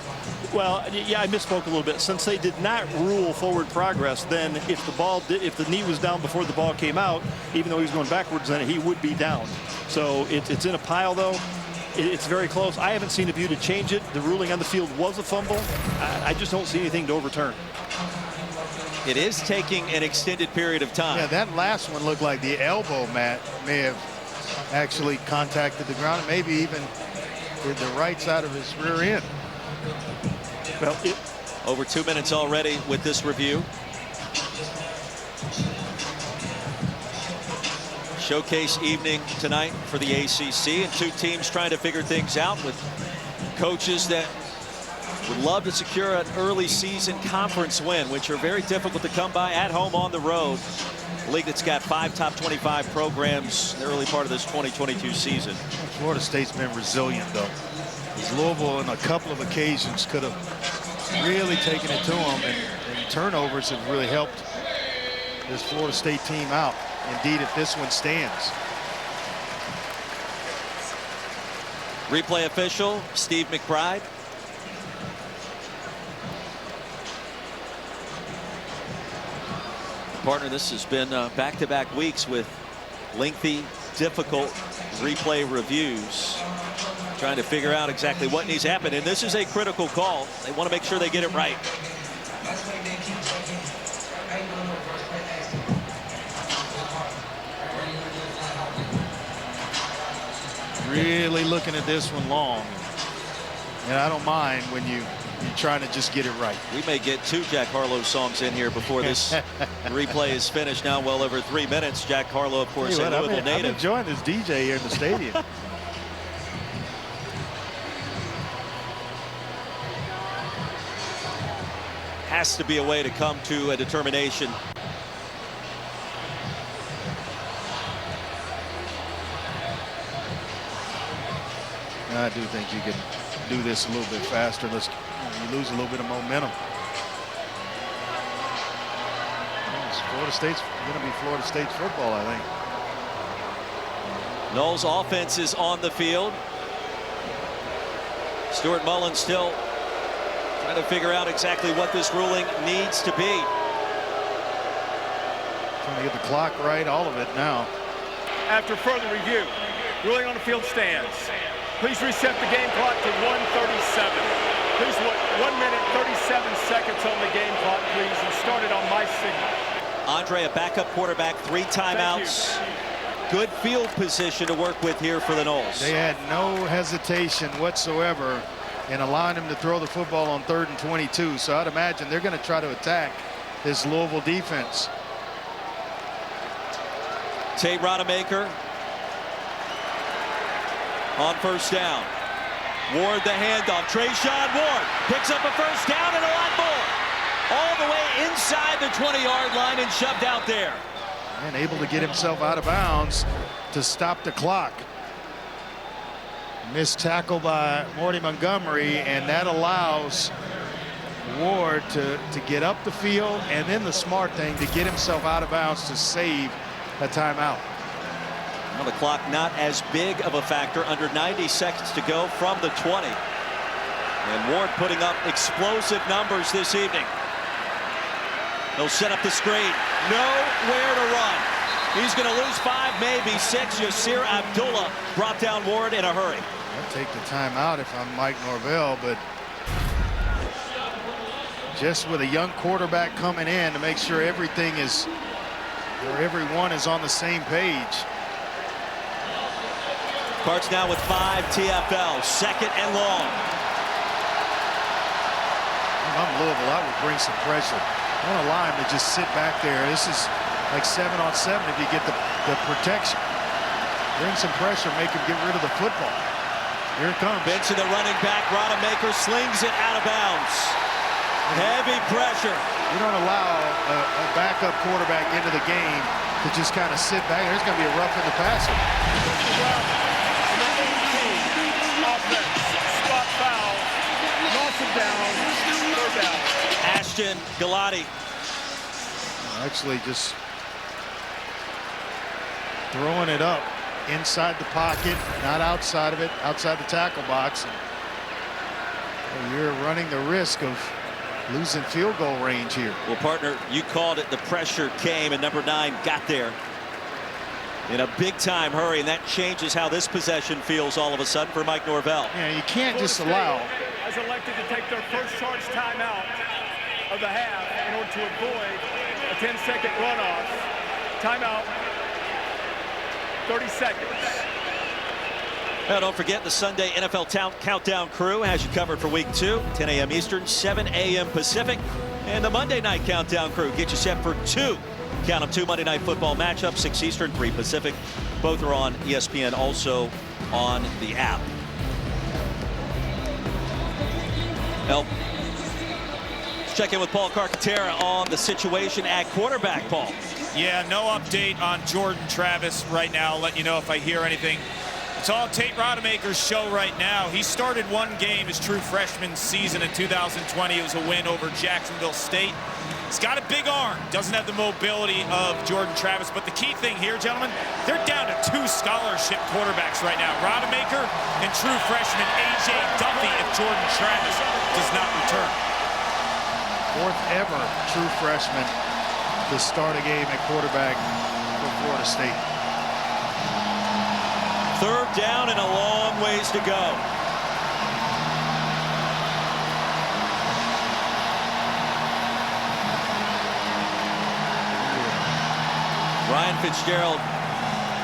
S7: Well, yeah, I misspoke a little bit. Since they did not rule forward progress, then if the knee was down before the ball came out, even though he was going backwards, then he would be down. So it's in a pile, though. It's very close. I haven't seen a view to change it. The ruling on the field was a fumble. I just don't see anything to overturn.
S1: It is taking an extended period of time.
S4: Yeah, that last one looked like the elbow, Matt, may have actually contacted the ground, maybe even did the right side of his rear end.
S7: Well,
S1: over 2 minutes already with this review. Showcase evening tonight for the ACC, and two teams trying to figure things out with coaches that would love to secure an early season conference win, which are very difficult to come by at home, on the road. A league that's got 5 top 25 programs in the early part of this 2022 season.
S4: Florida State's been resilient, though. As Louisville, on a couple of occasions, could have really taken it to them, and turnovers have really helped this Florida State team out. Indeed, if this one stands.
S1: Replay official Steve McBride. Partner, this has been back-to-back weeks with lengthy, difficult replay reviews, trying to figure out exactly what needs to happen, and this is a critical call. They want to make sure they get it right.
S4: Really looking at this one long, and I don't mind when you're trying to just get it right.
S1: We may get 2 Jack Harlow songs in here before this replay is finished. Now well over 3 minutes. Jack Harlow, of course, a Louisville native.
S4: I'm enjoying this DJ here in the stadium.
S1: Has to be a way to come to a determination.
S4: I do think you can do this a little bit faster. You lose a little bit of momentum. Florida State's going to be Florida State's football, I think.
S1: Noles offense is on the field. Stuart Mullen still trying to figure out exactly what this ruling needs to be.
S4: Trying to get the clock right, all of it now.
S5: After further review, ruling on the field stands. Please reset the game clock to 1:37. Please 1 minute 37 seconds on the game clock, please, and start it on my signal.
S1: Andre, a backup quarterback, 3 timeouts. Good field position to work with here for the Noles.
S4: They had no hesitation whatsoever in allowing him to throw the football on 3rd and 22. So I'd imagine they're going to try to attack this Louisville defense.
S1: Tate Rodemaker on 1st down. Ward the handoff. Trayshawn Ward picks up a 1st down and a lot more. All the way inside the 20-yard line and shoved out there.
S4: And able to get himself out of bounds to stop the clock. Missed tackle by Morty Montgomery, and that allows Ward to get up the field, and then the smart thing to get himself out of bounds to save a timeout.
S1: Well, the clock not as big of a factor, under 90 seconds to go from the 20. And Ward putting up explosive numbers this evening. He'll set up the screen. Nowhere to run. He's going to lose 5, maybe 6. Yasir Abdullah brought down Ward in a hurry.
S4: I'll take the timeout if I'm Mike Norvell, but just with a young quarterback coming in to make sure everything is, or everyone is on the same page.
S1: Cards now with 5 TFL, 2nd and long.
S4: If I'm Louisville, I would bring some pressure. I don't allow him to just sit back there. This is like 7-on-7 if you get the protection. Bring some pressure, make him get rid of the football. Here it comes.
S1: Benson, the running back. Rodemaker slings it out of bounds. Heavy pressure.
S4: You don't allow a backup quarterback into the game to just kind of sit back. There's going to be a rough in the passer.
S5: Spot foul. Loss of down. 3rd down.
S1: Ashton Galati.
S4: Actually just throwing it up inside the pocket, not outside of it, outside the tackle box. And you're running the risk of losing field goal range here.
S1: Well, partner, you called it. The pressure came, and number 9 got there in a big-time hurry, and that changes how this possession feels all of a sudden for Mike Norvell.
S4: Yeah, you can't just allow.
S5: Has elected to take their first charge timeout of the half in order to avoid a 10-second runoff. Timeout. 30 seconds.
S1: Now, don't forget the Sunday NFL Countdown crew has you covered for week 2, 10 a.m. Eastern, 7 a.m. Pacific. And the Monday night countdown crew get you set for 2. Count them 2 Monday Night Football matchups, 6 Eastern, 3 Pacific. Both are on ESPN, also on the app. Well, let's check in with Paul Carcaterra on the situation at quarterback, Paul.
S8: Yeah, no update on Jordan Travis right now. I'll let you know if I hear anything. It's all Tate Rodemaker's show right now. He started 1 game his true freshman season in 2020. It was a win over Jacksonville State. He's got a big arm, doesn't have the mobility of Jordan Travis, but the key thing here, gentlemen, they're down to 2 scholarship quarterbacks right now. Rodemaker and true freshman A.J. Duffy if Jordan Travis does not return.
S4: 4th ever true freshman to start a game at quarterback for Florida State.
S1: 3rd down and a long ways to go. Ryan Fitzgerald,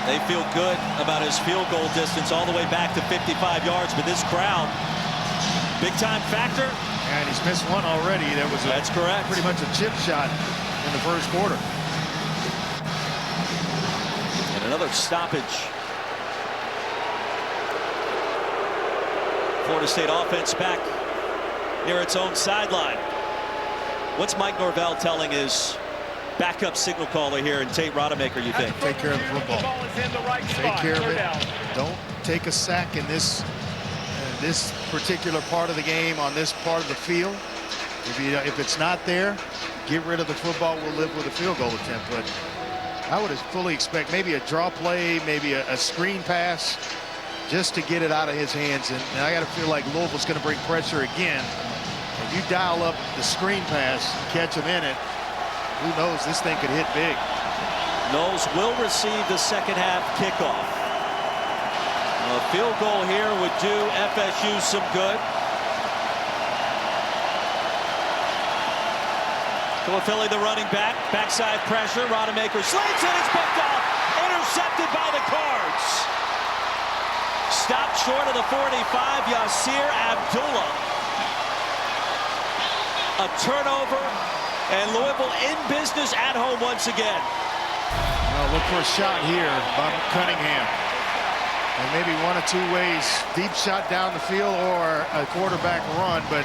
S1: they feel good about his field goal distance all the way back to 55 yards, but this crowd, big time factor.
S4: And he's missed one already.
S1: That's correct.
S4: Pretty much a chip shot in the first quarter.
S1: And another stoppage. Florida State offense back near its own sideline. What's Mike Norvell telling his backup signal caller here in Tate Rodemaker, you think?
S4: Take care of the football. Take care of it. Don't take a sack in this particular part of the game on this part of the field. If it's not there, get rid of the football. We'll live with a field goal attempt. But I would fully expect maybe a draw play, maybe a screen pass, just to get it out of his hands. And I got to feel like Louisville's going to bring pressure again. If you dial up the screen pass, catch him in it, who knows, this thing could hit big.
S1: Knowles will receive the second half kickoff. A field goal here would do FSU some good. Philly, the running back, backside pressure. Rodemaker slings it, it's picked off, intercepted by the Cards. Stopped short of the 45, Yasir Abdullah. A turnover, and Louisville in business at home once again.
S4: Well, look for a shot here by Cunningham. And maybe 1 of 2 ways, deep shot down the field or a quarterback run, but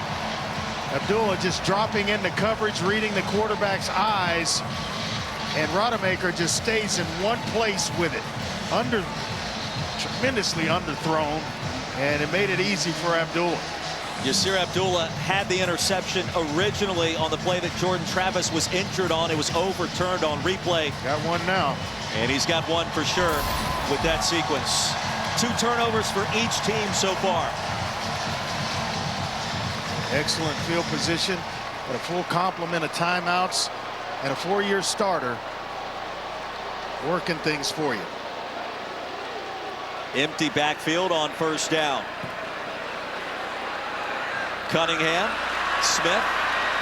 S4: Abdullah just dropping into coverage, reading the quarterback's eyes, and Rodemaker just stays in one place with it. Tremendously underthrown, and it made it easy for Abdullah.
S1: Yasir Abdullah had the interception originally on the play that Jordan Travis was injured on. It was overturned on replay.
S4: Got one now.
S1: And he's got one for sure with that sequence. 2 turnovers for each team so far.
S4: Excellent field position, but a full complement of timeouts and a 4-year starter working things for you.
S1: Empty backfield on 1st down. Cunningham, Smith,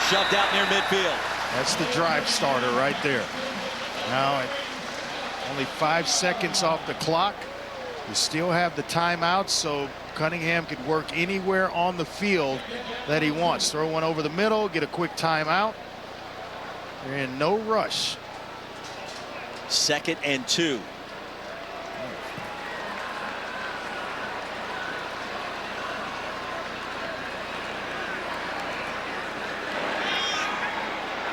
S1: shoved out near midfield.
S4: That's the drive starter right there. Now, only 5 seconds off the clock. You still have the timeout, so Cunningham could work anywhere on the field that he wants. Throw one over the middle, get a quick timeout. They're in no rush.
S1: 2nd and 2.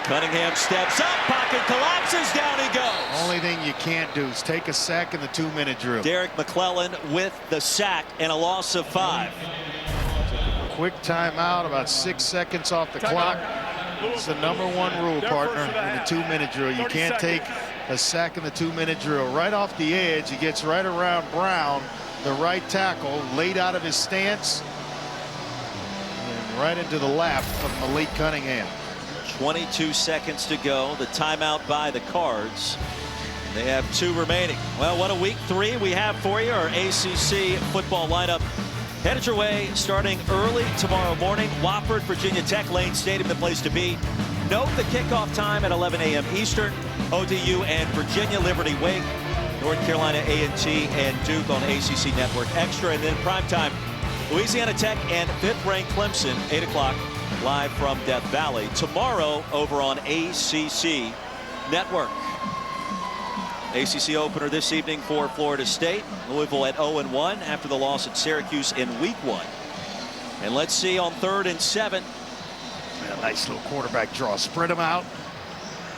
S1: Cunningham steps up, pocket collapses, down he goes.
S4: Only thing you can't do is take a sack in the 2-minute drill.
S1: Derek McClellan with the sack and a loss of 5.
S4: Quick timeout, about 6 seconds off the clock. It's the #1 rule, partner, in the 2-minute drill. You can't take a sack in the 2-minute drill. Right off the edge, he gets right around Brown, the right tackle, laid out of his stance, and right into the lap of Malik Cunningham.
S1: 22 seconds to go. The timeout by the Cards. They have 2 remaining. Well, what a week 3 we have for you. Our ACC football lineup headed your way starting early tomorrow morning. Wofford, Virginia Tech, Lane Stadium, the place to be. Note the kickoff time at 11 a.m. Eastern. ODU and Virginia, Liberty Wake, North Carolina A&T, and Duke on ACC Network Extra. And then primetime, Louisiana Tech and 5th-ranked Clemson, 8 o'clock live from Death Valley. Tomorrow over on ACC Network. ACC opener this evening for Florida State. Louisville at 0-1 after the loss at Syracuse in week 1. And let's see on 3rd and 7.
S4: A nice little quarterback draw. Spread them out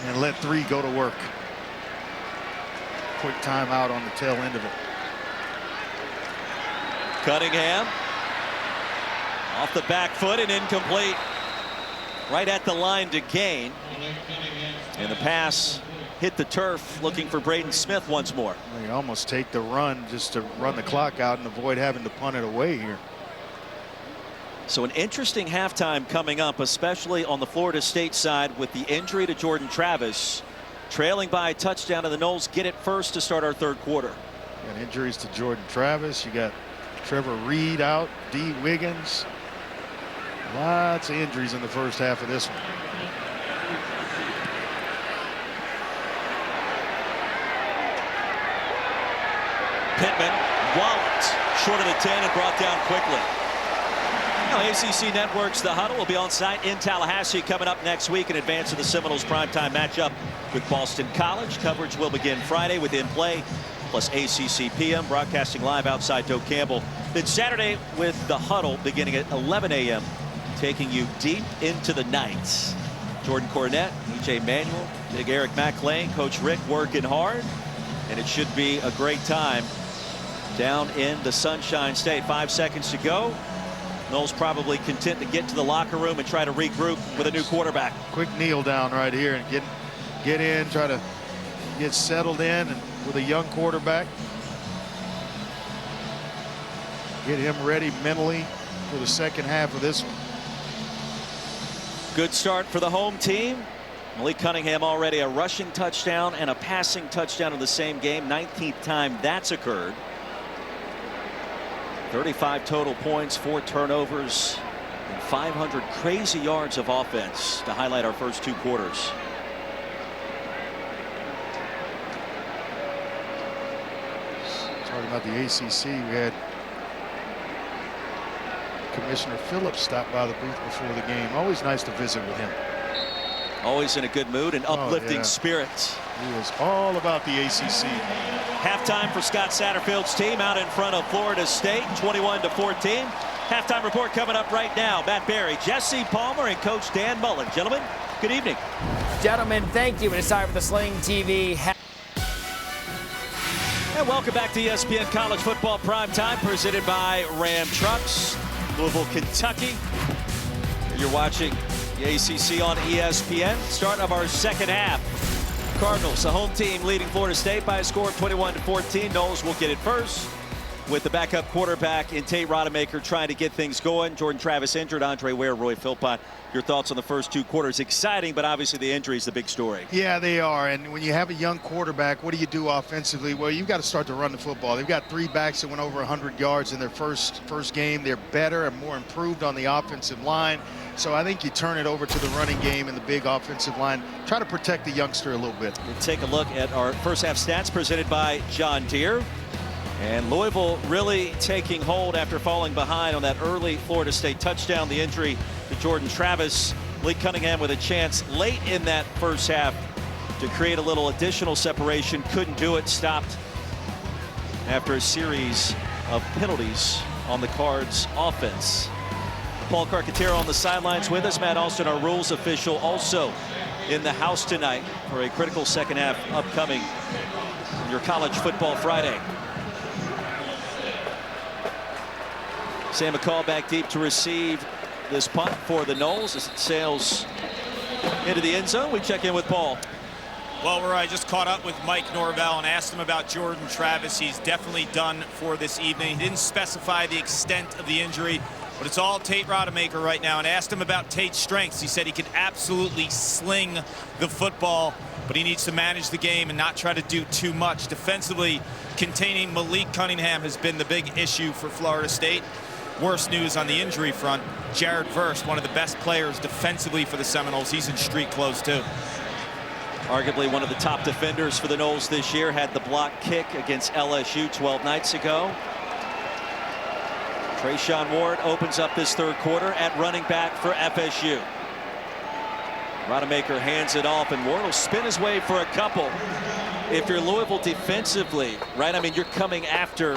S4: and let 3 go to work. Quick timeout on the tail end of it.
S1: Cunningham off the back foot and incomplete. Right at the line to gain. And the pass hit the turf, looking for Braden Smith once more.
S4: They almost take the run just to run the clock out and avoid having to punt it away here.
S1: So an interesting halftime coming up, especially on the Florida State side with the injury to Jordan Travis. Trailing by a touchdown, and the Noles get it first to start our 3rd quarter.
S4: Got injuries to Jordan Travis. You got Trevor Reed out, D. Wiggins. Lots of injuries in the first half of this one.
S1: Pittman walloped short of the 10 and brought down quickly. Now, ACC Network's The Huddle will be on site in Tallahassee coming up next week in advance of the Seminoles primetime matchup with Boston College. Coverage will begin Friday with In Play plus ACC PM, broadcasting live outside Doak Campbell. Then Saturday with The Huddle beginning at 11 a.m. taking you deep into the night. Jordan Cornette, EJ Manuel, Big Eric McLean, Coach Rick working hard, and it should be a great time down in the Sunshine State. 5 seconds to go. Noles probably content to get to the locker room and try to regroup with a new quarterback.
S4: Quick kneel down right here and get in, try to get settled in, and with a young quarterback, get him ready mentally for the second half of this one.
S1: Good start for the home team. Malik Cunningham already a rushing touchdown and a passing touchdown in the same game. 19th time that's occurred. 35 total points, 4 turnovers, and 500 crazy yards of offense to highlight our first 2 quarters.
S4: Talking about the ACC, we had Commissioner Phillips stop by the booth before the game. Always nice to visit with him.
S1: Always in a good mood and uplifting spirits.
S4: He was all about the ACC.
S1: Halftime for Scott Satterfield's team out in front of Florida State, 21-14. Halftime report coming up right now. Matt Berry, Jesse Palmer, and Coach Dan Mullen. Gentlemen, good evening.
S10: Gentlemen, thank you. It's time for the Sling TV.
S1: And welcome back to ESPN College Football Primetime, presented by Ram Trucks, Louisville, Kentucky. You're watching the ACC on ESPN. Start of our second half. Cardinals, the home team, leading Florida State by a score of 21-14. Noles will get it first with the backup quarterback in Tate Rodemaker trying to get things going. Jordan Travis injured, Andre Ware, Roy Philpott. Your thoughts on the first 2 quarters? Exciting, but obviously the injury is the big story.
S4: Yeah, they are. And when you have a young quarterback, what do you do offensively? Well, you've got to start to run the football. They've got 3 backs that went over 100 yards in their first game. They're better and more improved on the offensive line. So I think you turn it over to the running game and the big offensive line. Try to protect the youngster a little bit.
S1: We'll take a look at our first half stats presented by John Deere. And Louisville really taking hold after falling behind on that early Florida State touchdown. The injury to Jordan Travis. Malik Cunningham with a chance late in that first half to create a little additional separation. Couldn't do it. Stopped after a series of penalties on the Cards offense. Paul Carcaterra on the sidelines with us. Matt Alston, our rules official, also in the house tonight for a critical second half upcoming from your College Football Friday. Sam McCall back deep to receive this punt for the Noles as it sails into the end zone. We check in with Paul.
S8: Well, where I just caught up with Mike Norvell and asked him about Jordan Travis. He's definitely done for this evening. He didn't specify the extent of the injury, but it's all Tate Rodemaker right now. And I asked him about Tate's strengths. He said he can absolutely sling the football, but he needs to manage the game and not try to do too much. Defensively, containing Malik Cunningham has been the big issue for Florida State. Worst news on the injury front, Jared Verse, one of the best players defensively for the Seminoles. He's in street clothes too.
S1: Arguably one of the top defenders for the Noles this year. Had the block kick against LSU 12 nights ago. Trayshawn Ward opens up this third quarter at running back for FSU. Rodemaker hands it off, and Ward will spin his way for a couple. If you're Louisville defensively, right? I mean, you're coming after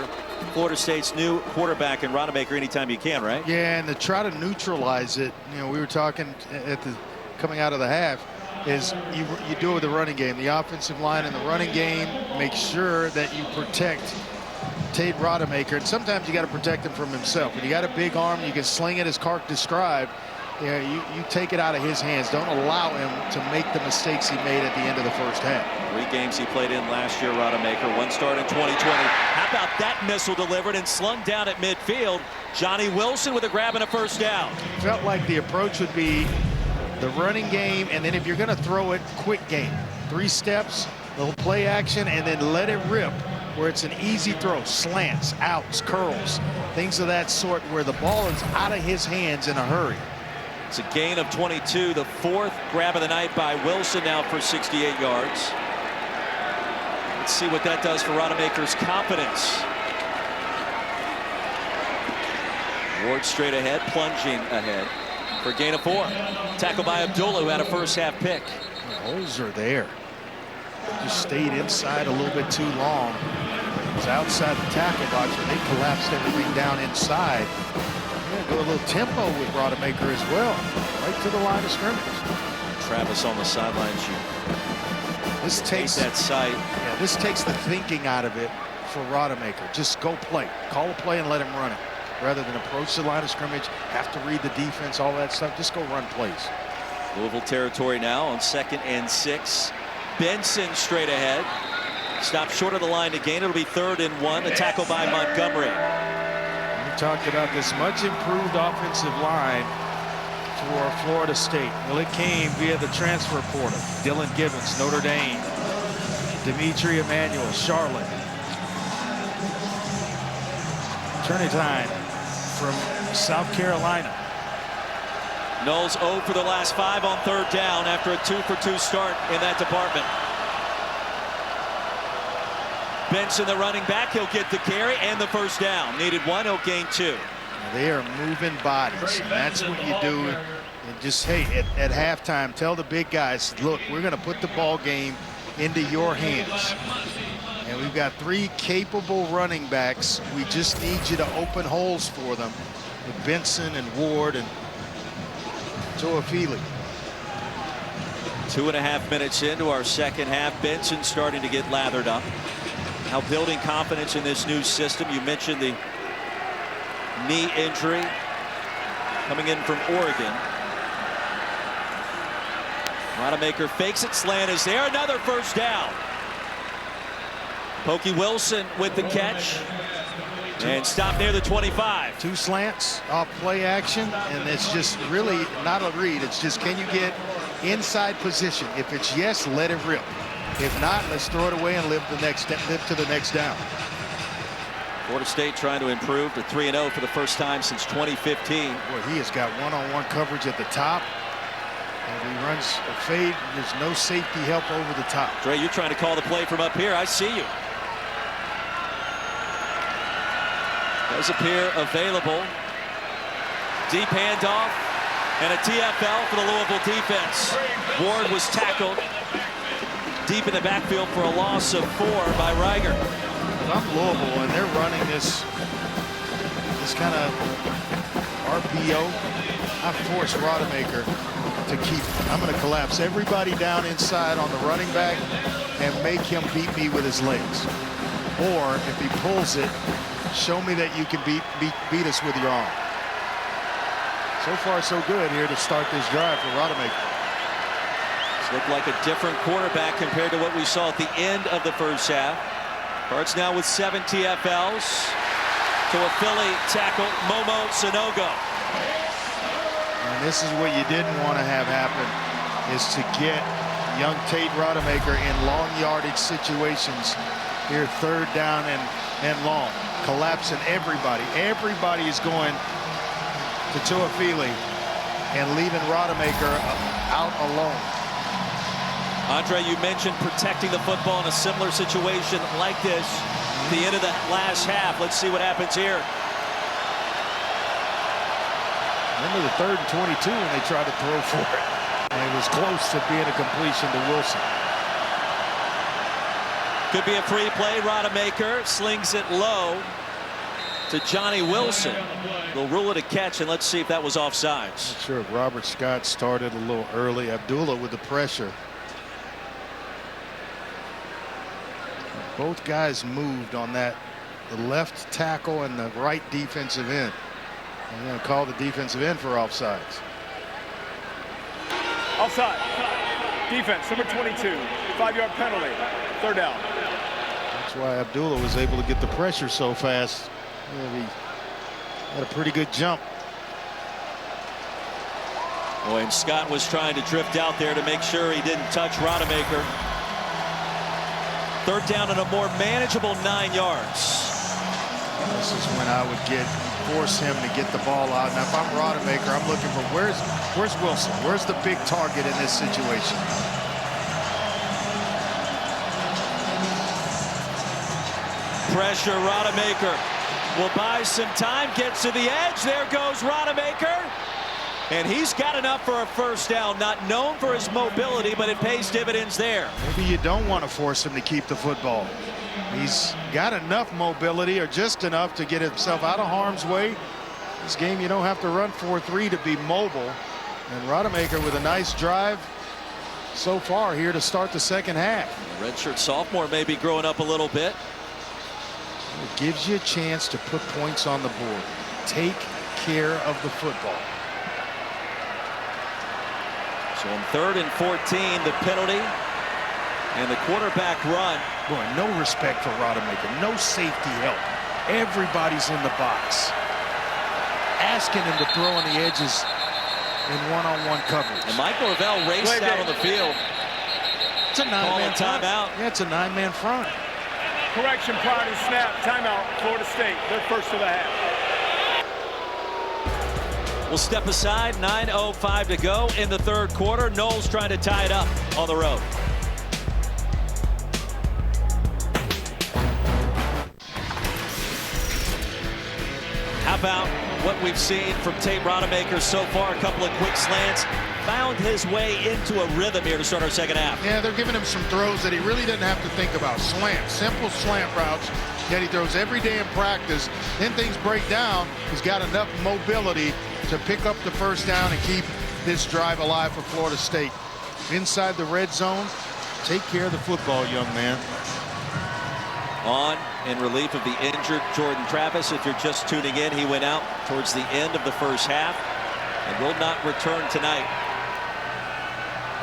S1: Florida State's new quarterback and Rodemaker anytime you can, right?
S4: Yeah, and to try to neutralize it, you know, we were talking at the coming out of the half, is you do it with the running game. The offensive line and the running game, make sure that you protect Tate Rodemaker. And sometimes you got to protect him from himself. When you got a big arm, you can sling it as Clark described. Yeah, you take it out of his hands. Don't allow him to make the mistakes he made at the end of the first half.
S1: 3 games he played in last year, Rodemaker. 1 start in 2020. How about that missile delivered and slung down at midfield? Johnny Wilson with a grab and a first down.
S4: Felt like the approach would be the running game, and then if you're going to throw it, quick game. 3 steps, little play action, and then let it rip, where it's an easy throw. Slants, outs, curls, things of that sort, where the ball is out of his hands in a hurry.
S1: It's a gain of 22, the 4th grab of the night by Wilson, now for 68 yards. Let's see what that does for Rodemaker's confidence. Ward straight ahead, plunging ahead for a gain of 4. Tackle by Abdullah, who had a first half pick.
S4: The holes are there. Just stayed inside a little bit too long. It's outside the tackle box, and they collapsed everything down inside. Go a little tempo with Rodemaker as well, right to the line of scrimmage.
S1: Travis on the sidelines.
S4: This takes
S1: that sight.
S4: Yeah, this takes the thinking out of it for Rodemaker. Just go play, call a play, and let him run it, rather than approach the line of scrimmage, have to read the defense, all that stuff. Just go run plays.
S1: Louisville territory now on 2nd and 6. Benson straight ahead. Stopped short of the line to gain. It'll be 3rd and 1. A tackle by Montgomery.
S4: Talked about this much improved offensive line for Florida State. Well, it came via the transfer portal. Dylan Gibbons, Notre Dame. Dimitri Emmanuel, Charlotte. Trinitine from South Carolina.
S1: Knowles 0 for the last 5 on 3rd down after a 2-for-2 start in that department. Benson, the running back, he'll get the carry and the first down. Needed 1, he'll gain 2.
S4: They are moving bodies, and that's what you do. And just, hey, at halftime, tell the big guys, look, we're going to put the ball game into your hands. And we've got 3 capable running backs. We just need you to open holes for them with Benson and Ward and Toafili.
S1: 2.5 minutes into our second half. Benson starting to get lathered up. Now building confidence in this new system. You mentioned the knee injury coming in from Oregon. Rodemaker fakes it. Slant is there. Another first down. Pokey Wilson with the catch. And stop near the 25.
S4: 2 slants off play action, and it's just really not a read. It's just, can you get inside position? If it's yes, let it rip. If not, let's throw it away and live to the next down.
S1: Florida State trying to improve to 3-0 for the first time since 2015.
S4: Boy, he has got one-on-one coverage at the top. And he runs a fade. There's no safety help over the top.
S1: Dre, you're trying to call the play from up here. I see you. Does appear available. Deep handoff and a TFL for the Louisville defense. Ward was tackled deep in the backfield for a loss of 4 by Reiger.
S4: If I'm Louisville and they're running this kind of RPO, I force Rodemaker to keep. I'm going to collapse everybody down inside on the running back and make him beat me with his legs. Or if he pulls it, show me that you can beat us with your arm. So far, so good here to start this drive for Rodemaker.
S1: Looked like a different quarterback compared to what we saw at the end of the first half. Cards now with 7 TFLs to a Philly tackle, Momo Sanogo.
S4: And this is what you didn't want to have happen, is to get young Tate Rodemaker in long yardage situations here, 3rd down and long, collapsing everybody. Everybody is going to Toafili and leaving Rodemaker out alone.
S1: Andre, you mentioned protecting the football in a similar situation like this at the end of the last half. Let's see what happens here.
S4: Into the 3rd and 22 when they tried to throw for it. And it was close to being a completion to Wilson.
S1: Could be a free play. Rodemaker slings it low to Johnny Wilson. They'll rule it a catch, and let's see if that was offsides.
S4: Not sure if Robert Scott started a little early. Abdullah with the pressure. Both guys moved on that. The left tackle and the right defensive end. I'm going to call the defensive end for offsides.
S5: Offside. Defense, number 22. 5-yard penalty. 3rd down.
S4: That's why Abdullah was able to get the pressure so fast. He had a pretty good jump.
S1: Boy, and Scott was trying to drift out there to make sure he didn't touch Rodemaker. 3rd down and a more manageable 9 yards.
S4: This is when I would force him to get the ball out. Now, if I'm Rodemaker, I'm looking for where's Wilson? Where's the big target in this situation?
S1: Pressure, Rodemaker will buy some time, gets to the edge. There goes Rodemaker. And he's got enough for a 1st down. Not known for his mobility, but it pays dividends there.
S4: Maybe you don't want to force him to keep the football. He's got enough mobility, or just enough, to get himself out of harm's way. This game, you don't have to run 4-3 to be mobile. And Rodemaker with a nice drive so far here to start the 2nd half.
S1: Redshirt sophomore may be growing up a little bit.
S4: It gives you a chance to put points on the board. Take care of the football.
S1: So on 3rd and 14, the penalty and the quarterback run.
S4: Boy, no respect for Rodemaker. No safety help. Everybody's in the box. Asking him to throw on the edges in one-on-one coverage.
S1: And Mike Norvell raced out on the field.
S4: It's a 9-man
S1: timeout.
S4: Yeah, it's a 9-man front.
S5: Correction prior to snap. Timeout, Florida State. They're first of the half.
S1: We'll step aside. 9:05 to go in the 3rd quarter. Knowles trying to tie it up on the road. How about what we've seen from Tate Rodemaker so far? A couple of quick slants. Found his way into a rhythm here to start our 2nd half.
S4: Yeah, they're giving him some throws that he really doesn't have to think about. Slant, simple slant routes that he throws every day in practice. Then things break down. He's got enough mobility to pick up the 1st down and keep this drive alive for Florida State. Inside the red zone, take care of the football, young man.
S1: On in relief of the injured Jordan Travis. If you're just tuning in, he went out towards the end of the 1st half and will not return tonight.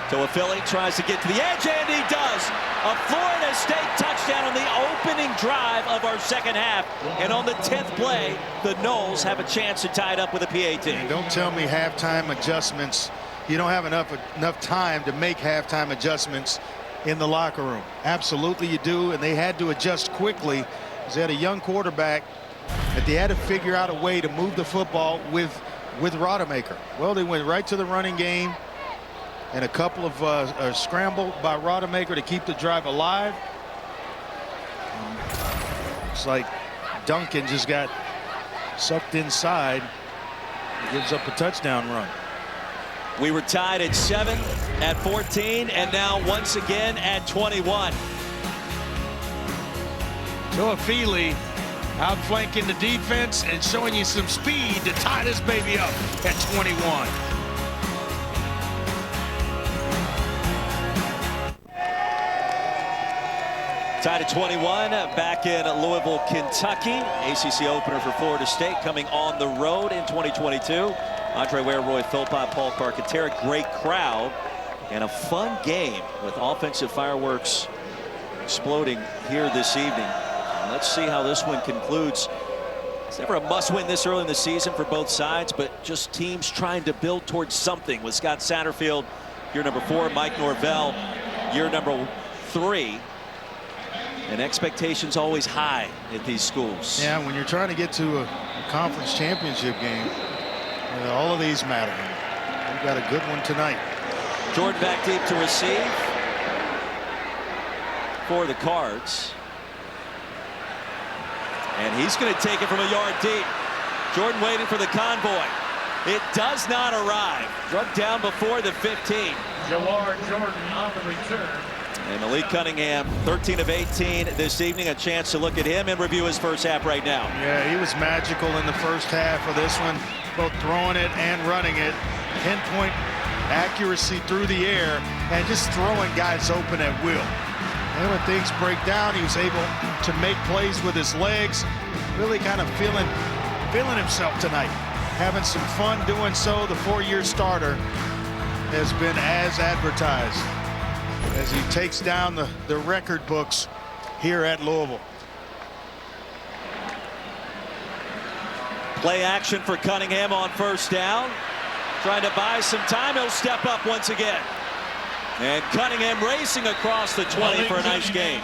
S1: Toafili tries to get to the edge, and he does. A Florida State touchdown on the opening drive of our 2nd half. And on the 10th play, the Noles have a chance to tie it up with a PAT.
S4: And don't tell me halftime adjustments. You don't have enough time to make halftime adjustments in the locker room. Absolutely you do, and they had to adjust quickly because they had a young quarterback that they had to figure out a way to move the football with Rodemaker. Well, they went right to the running game, and a couple of scramble by Rodemaker to keep the drive alive. It's like Duncan just got sucked inside. He gives up a touchdown run.
S1: We were tied at 7, at 14, and now once again at 21.
S4: Toafili outflanking the defense and showing you some speed to tie this baby up at 21.
S1: Tied at 21 back in Louisville, Kentucky. ACC opener for Florida State coming on the road in 2022. Andre Ware, Roy Philpott, Paul Carcaterra. Great crowd and a fun game with offensive fireworks exploding here this evening. And let's see how this one concludes. It's never a must-win this early in the season for both sides, but just teams trying to build towards something. With Scott Satterfield, year number 4, Mike Norvell, year number 3. And expectations always high at these schools.
S4: Yeah, when you're trying to get to a conference championship game, all of these matter. We've got a good one tonight.
S1: Jordan back deep to receive for the Cards. And he's going to take it from a yard deep. Jordan waiting for the convoy. It does not arrive. Drug down before the 15.
S11: Jawar Jordan on the return.
S1: And Malik Cunningham, 13 of 18 this evening. A chance to look at him and review his first half right now.
S4: Yeah, he was magical in the first half of this one, both throwing it and running it. Pinpoint accuracy through the air and just throwing guys open at will. And when things break down, he was able to make plays with his legs, really kind of feeling himself tonight. Having some fun doing so. The four-year starter has been as advertised as he takes down the record books here at Louisville.
S1: Play action for Cunningham on first down. Trying to buy some time. He'll step up once again. And Cunningham racing across the 20 for a nice gain.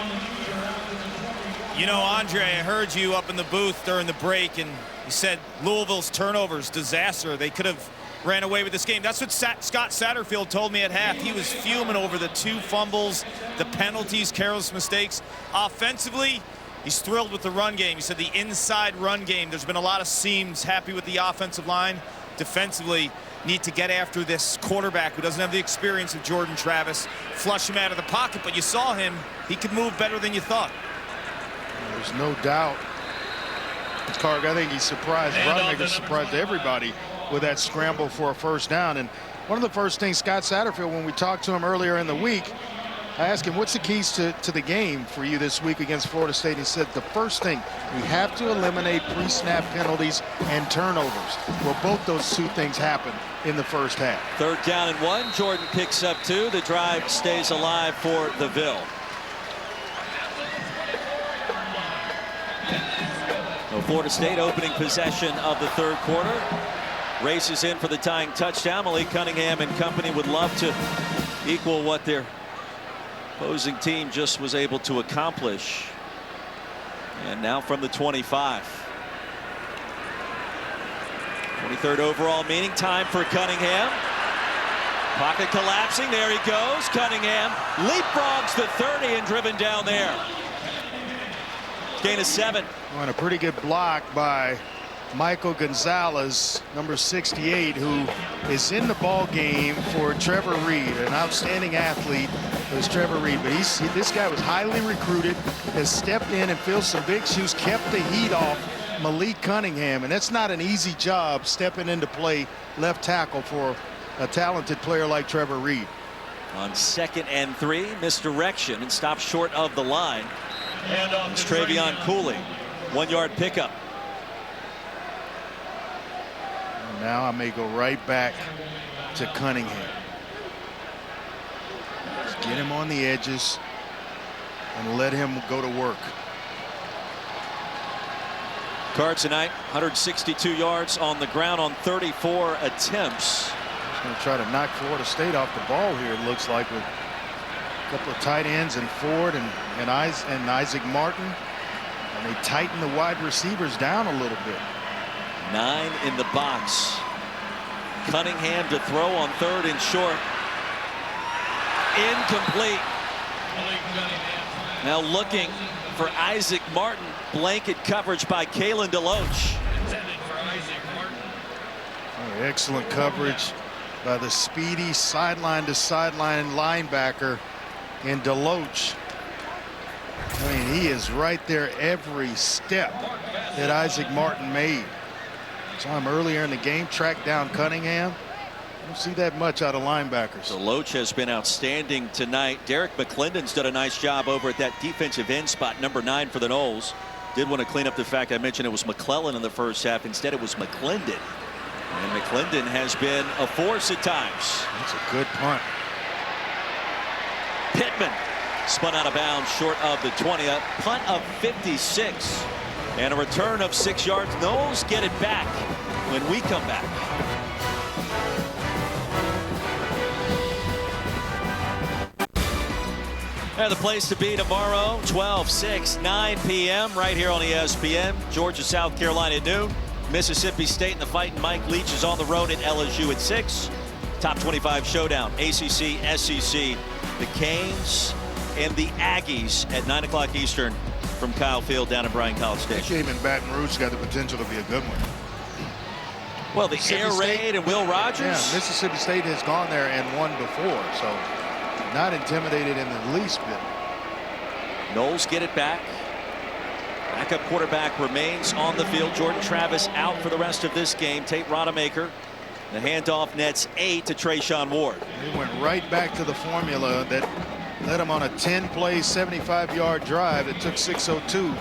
S8: You know, Andre, I heard you up in the booth during the break, and you said Louisville's turnovers, disaster. They could have ran away with this game. That's what Scott Satterfield told me at half. He was fuming over the 2 fumbles, the penalties, careless mistakes. Offensively, he's thrilled with the run game. He said the inside run game, there's been a lot of seams. Happy with the offensive line. Defensively, need to get after this quarterback who doesn't have the experience of Jordan Travis. Flush him out of the pocket, but you saw him. He could move better than you thought.
S4: There's no doubt. Clark, I think he's surprised. Rodemaker's surprised everybody with that scramble for a first down. And one of the first things Scott Satterfield, when we talked to him earlier in the week, I asked him, what's the keys to the game for you this week against Florida State? He said, the first thing, we have to eliminate pre-snap penalties and turnovers. Well, both those 2 things happen in the first half.
S1: 3rd down and 1. Jordan picks up 2. The drive stays alive for the Ville. So Florida State opening possession of the 3rd quarter. Races in for the tying touchdown. Malik Cunningham and company would love to equal what their opposing team just was able to accomplish. And now from the 25. 23rd overall, meaning time for Cunningham. Pocket collapsing. There he goes. Cunningham leapfrogs the 30 and driven down there. Gain of 7.
S4: On a pretty good block by Michael Gonzalez, number 68, who is in the ball game for Trevor Reed, an outstanding athlete. Was Trevor Reed, but this guy was highly recruited, has stepped in and filled some big shoes, kept the heat off Malik Cunningham, and that's not an easy job stepping into play left tackle for a talented player like Trevor Reed.
S1: On 2nd and 3, misdirection and stopped short of the line. It's Travion Cooley, 1-yard pickup.
S4: And now I may go right back to Cunningham. Just get him on the edges and let him go to work.
S1: Cards tonight, 162 yards on the ground on 34 attempts.
S4: He's going to try to knock Florida State off the ball here, it looks like, with a couple of tight ends and Ford and Isaac Martin. And they tighten the wide receivers down a little bit.
S1: 9 in the box. Cunningham to throw on 3rd and short. Incomplete. Now looking for Isaac Martin. Blanket coverage by Kalen DeLoach.
S4: Oh, excellent coverage by the speedy sideline to sideline linebacker in DeLoach. I mean, he is right there every step that Isaac Martin made. Saw him earlier in the game, tracked down Cunningham. Don't see that much out of linebackers.
S1: DeLoach has been outstanding tonight. Derek McClendon's done a nice job over at that defensive end spot, number 9 for the Noles. Did want to clean up the fact I mentioned it was McClellan in the first half. Instead, it was McClendon. And McClendon has been a force at times.
S4: That's a good punt.
S1: Pittman spun out of bounds short of the 20. A punt of 56. And a return of 6 yards. Noles get it back when we come back. The place to be tomorrow, 12, 6, 9 p.m. right here on ESPN. Georgia, South Carolina at noon. Mississippi State and the Fighting Mike Leach is on the road at LSU at 6. Top 25 showdown, ACC, SEC, the Canes and the Aggies at 9 o'clock Eastern from Kyle Field down in Bryan College Station.
S4: That game in Baton Rouge got the potential to be a good one.
S1: Well, the air raid and Will Rogers.
S4: Yeah, Mississippi State has gone there and won before, so not intimidated in the least bit.
S1: Noles get it back. Backup quarterback remains on the field. Jordan Travis out for the rest of this game. Tate Rodemaker. The handoff nets 8 to Trayshawn Ward.
S4: He went right back to the formula that led him on a 10-play, 75-yard drive that took 6:02.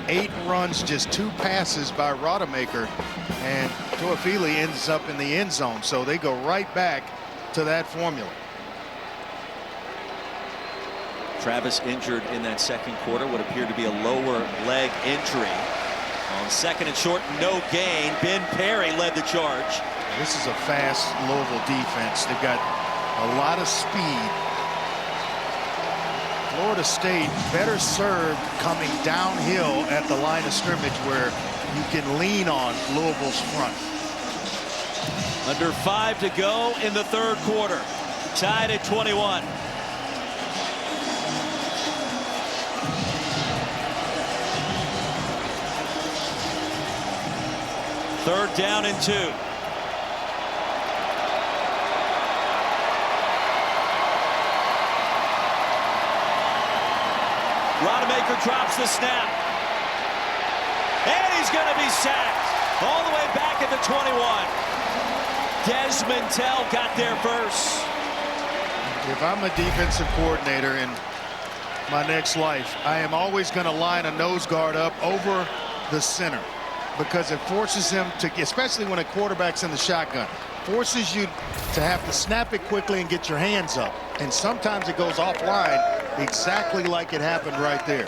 S4: 8 runs, just 2 passes by Rodemaker, and Toafili ends up in the end zone. So they go right back to that formula.
S1: Travis injured in that second quarter, what appeared to be a lower leg injury. On second and short, no gain. Ben Perry led the charge.
S4: This is a fast Louisville defense. They've got a lot of speed. Florida State better served coming downhill at the line of scrimmage where you can lean on Louisville's front.
S1: Under 5 to go in the third quarter. Tied at 21. Third down and 2. Rodemaker drops the snap. And he's going to be sacked all the way back at the 21. Desmond Tell got there first.
S4: If I'm a defensive coordinator in my next life, I am always going to line a nose guard up over the center, because it forces him to, especially when a quarterback's in the shotgun, forces you to have to snap it quickly and get your hands up. And sometimes it goes offline, exactly like it happened right there.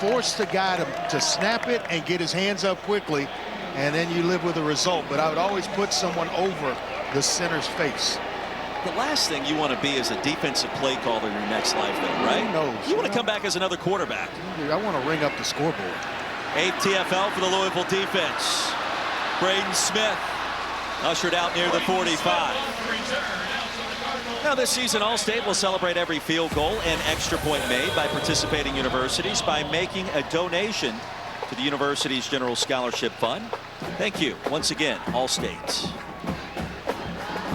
S4: Force the guy to snap it and get his hands up quickly, and then you live with the result. But I would always put someone over the center's face.
S1: The last thing you want to be is a defensive play caller in your next life, though, right?
S4: Who knows?
S1: You want to come back as another quarterback.
S4: I want to ring up the scoreboard.
S1: 8th TFL for the Louisville defense. Braden Smith ushered out near the 45. Now this season, All-State will celebrate every field goal and extra point made by participating universities by making a donation to the university's General Scholarship Fund. Thank you once again, All-State.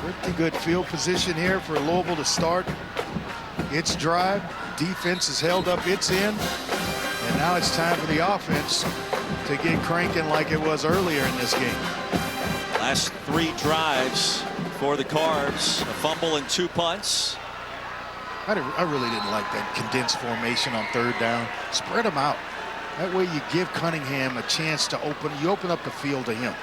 S4: Pretty good field position here for Louisville to start its drive. Defense has held up its end. And now it's time for the offense to get cranking like it was earlier in this game.
S1: Last 3 drives for the Cards. A fumble and 2 punts.
S4: I really didn't like that condensed formation on third down. Spread them out. That way you give Cunningham a chance to open up the field to him.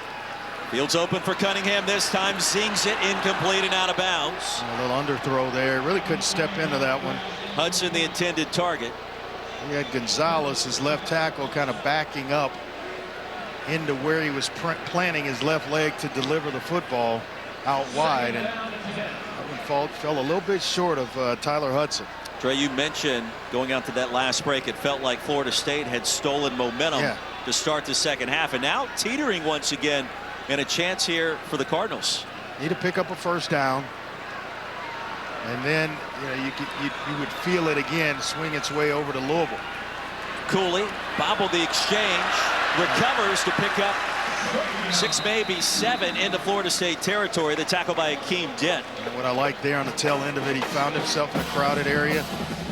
S1: Field's open for Cunningham this time. Zings it incomplete and out of bounds.
S4: A little underthrow there. Really couldn't step into that one.
S1: Hudson the intended target.
S4: We had Gonzalez, his left tackle, kind of backing up into where he was planting his left leg to deliver the football out wide, and that one fell a little bit short of Tyler Hudson.
S1: Trey, you mentioned going out to that last break, it felt like Florida State had stolen momentum to start the second half, and now teetering once again, and a chance here for the Cardinals.
S4: Need to pick up a first down, and then you would feel it again swing its way over to Louisville.
S1: Cooley bobbled the exchange, recovers to pick up 6, maybe 7 into Florida State territory. The tackle by Akeem Dent.
S4: And what I like there on the tail end of it, he found himself in a crowded area,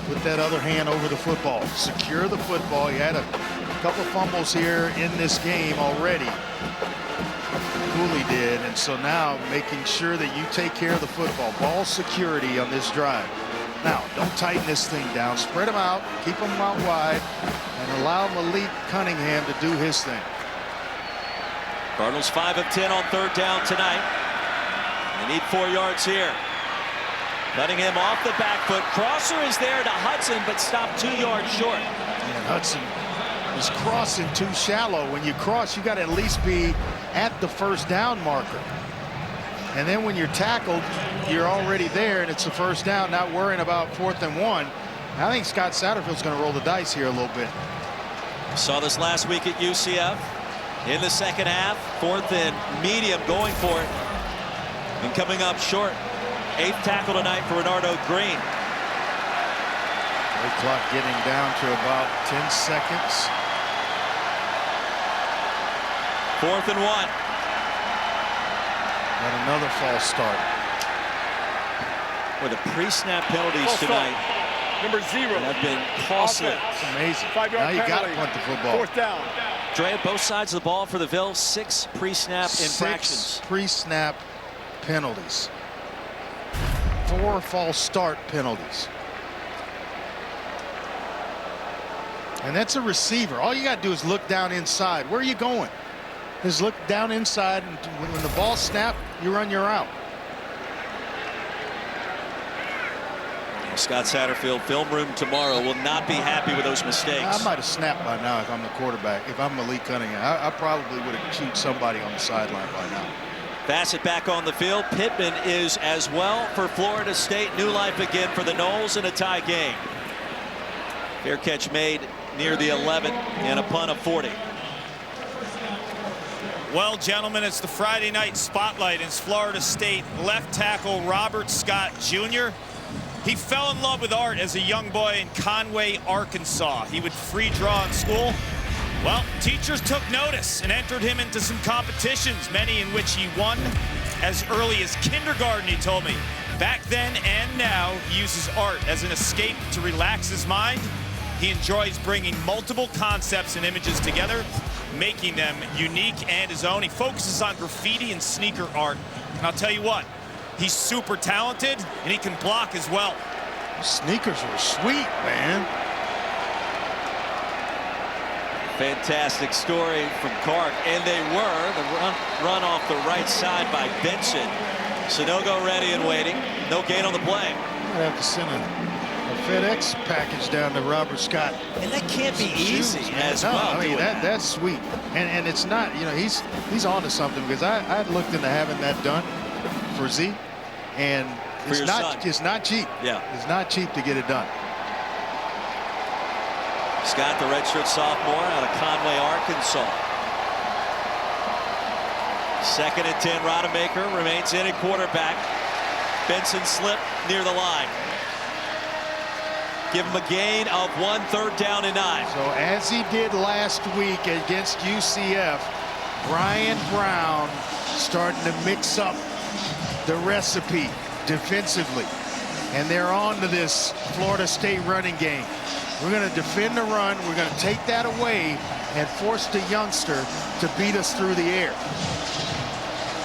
S4: put that other hand over the football, secure the football. He had a couple fumbles here in this game already. Cooley did, and so now making sure that you take care of the football. Ball security on this drive. Now, don't tighten this thing down. Spread them out, keep them out wide, and allow Malik Cunningham to do his thing.
S1: Cardinals 5 of 10 on third down tonight. They need 4 yards here. Cunningham off the back foot. Crosser is there to Hudson, but stopped 2 yards short.
S4: And Hudson is crossing too shallow. When you cross, you got to at least be at the first down marker. And then when you're tackled, you're already there, and it's the first down, not worrying about 4th and 1. I think Scott Satterfield's going to roll the dice here a little bit.
S1: Saw this last week at UCF. In the second half, 4th and medium, going for it. And coming up short. 8th tackle tonight for Renardo Green.
S4: The clock getting down to about 10 seconds.
S1: 4th and 1.
S4: And another false start.
S1: With the pre-snap penalties
S5: False
S1: tonight
S5: start. Number 0.
S1: have been costly.
S4: It's amazing.
S5: 5-yard
S4: Now you got to
S5: penalty.
S4: punt the football.
S5: 4th down.
S1: Dre, both sides of the ball for the Ville, 6 pre-snap
S4: 6
S1: infractions.
S4: pre-snap penalties. 4 false start penalties. And that's a receiver. All you got to do is look down inside. Where are you going? Just look down inside, and when the ball snaps, you run your route.
S1: Scott Satterfield, film room tomorrow, will not be happy with those mistakes.
S4: I might have snapped by now if I'm the quarterback. If I'm Malik Cunningham, I probably would have chewed somebody on the sideline by now.
S1: Bassett back on the field. Pittman is as well for Florida State. New life again for the Noles in a tie game. Fair catch made near the 11 and a punt of 40.
S8: Well, gentlemen, it's the Friday night spotlight. It's Florida State left tackle Robert Scott Jr. He fell in love with art as a young boy in Conway, Arkansas. He would free draw in school. Well, teachers took notice and entered him into some competitions, many in which he won as early as kindergarten, he told me. Back then and now, he uses art as an escape to relax his mind. He enjoys bringing multiple concepts and images together, making them unique and his own. He focuses on graffiti and sneaker art. And I'll tell you what, he's super talented and he can block as well.
S4: Sneakers were sweet, man.
S1: Fantastic story from Clark, and they were. The run off the right side by Benson. Sunogo ready and waiting. No gain on the play.
S4: I'd have to send a FedEx package down to Robert Scott.
S1: And that can't be easy as
S4: no,
S1: well.
S4: I mean, that's sweet. And it's not, you know, he's on to something, because I looked into having that done for Z, and it's not cheap.
S1: Yeah.
S4: It's not cheap to get it done.
S1: Scott, the redshirt sophomore out of Conway, Arkansas. 2nd and 10. Rodemaker remains in at quarterback. Benson slipped near the line. Give him a gain of 1, 3rd down and 9.
S4: So as he did last week against UCF, Brian Brown starting to mix up the recipe defensively. And they're on to this Florida State running game. We're going to defend the run. We're going to take that away and force the youngster to beat us through the air.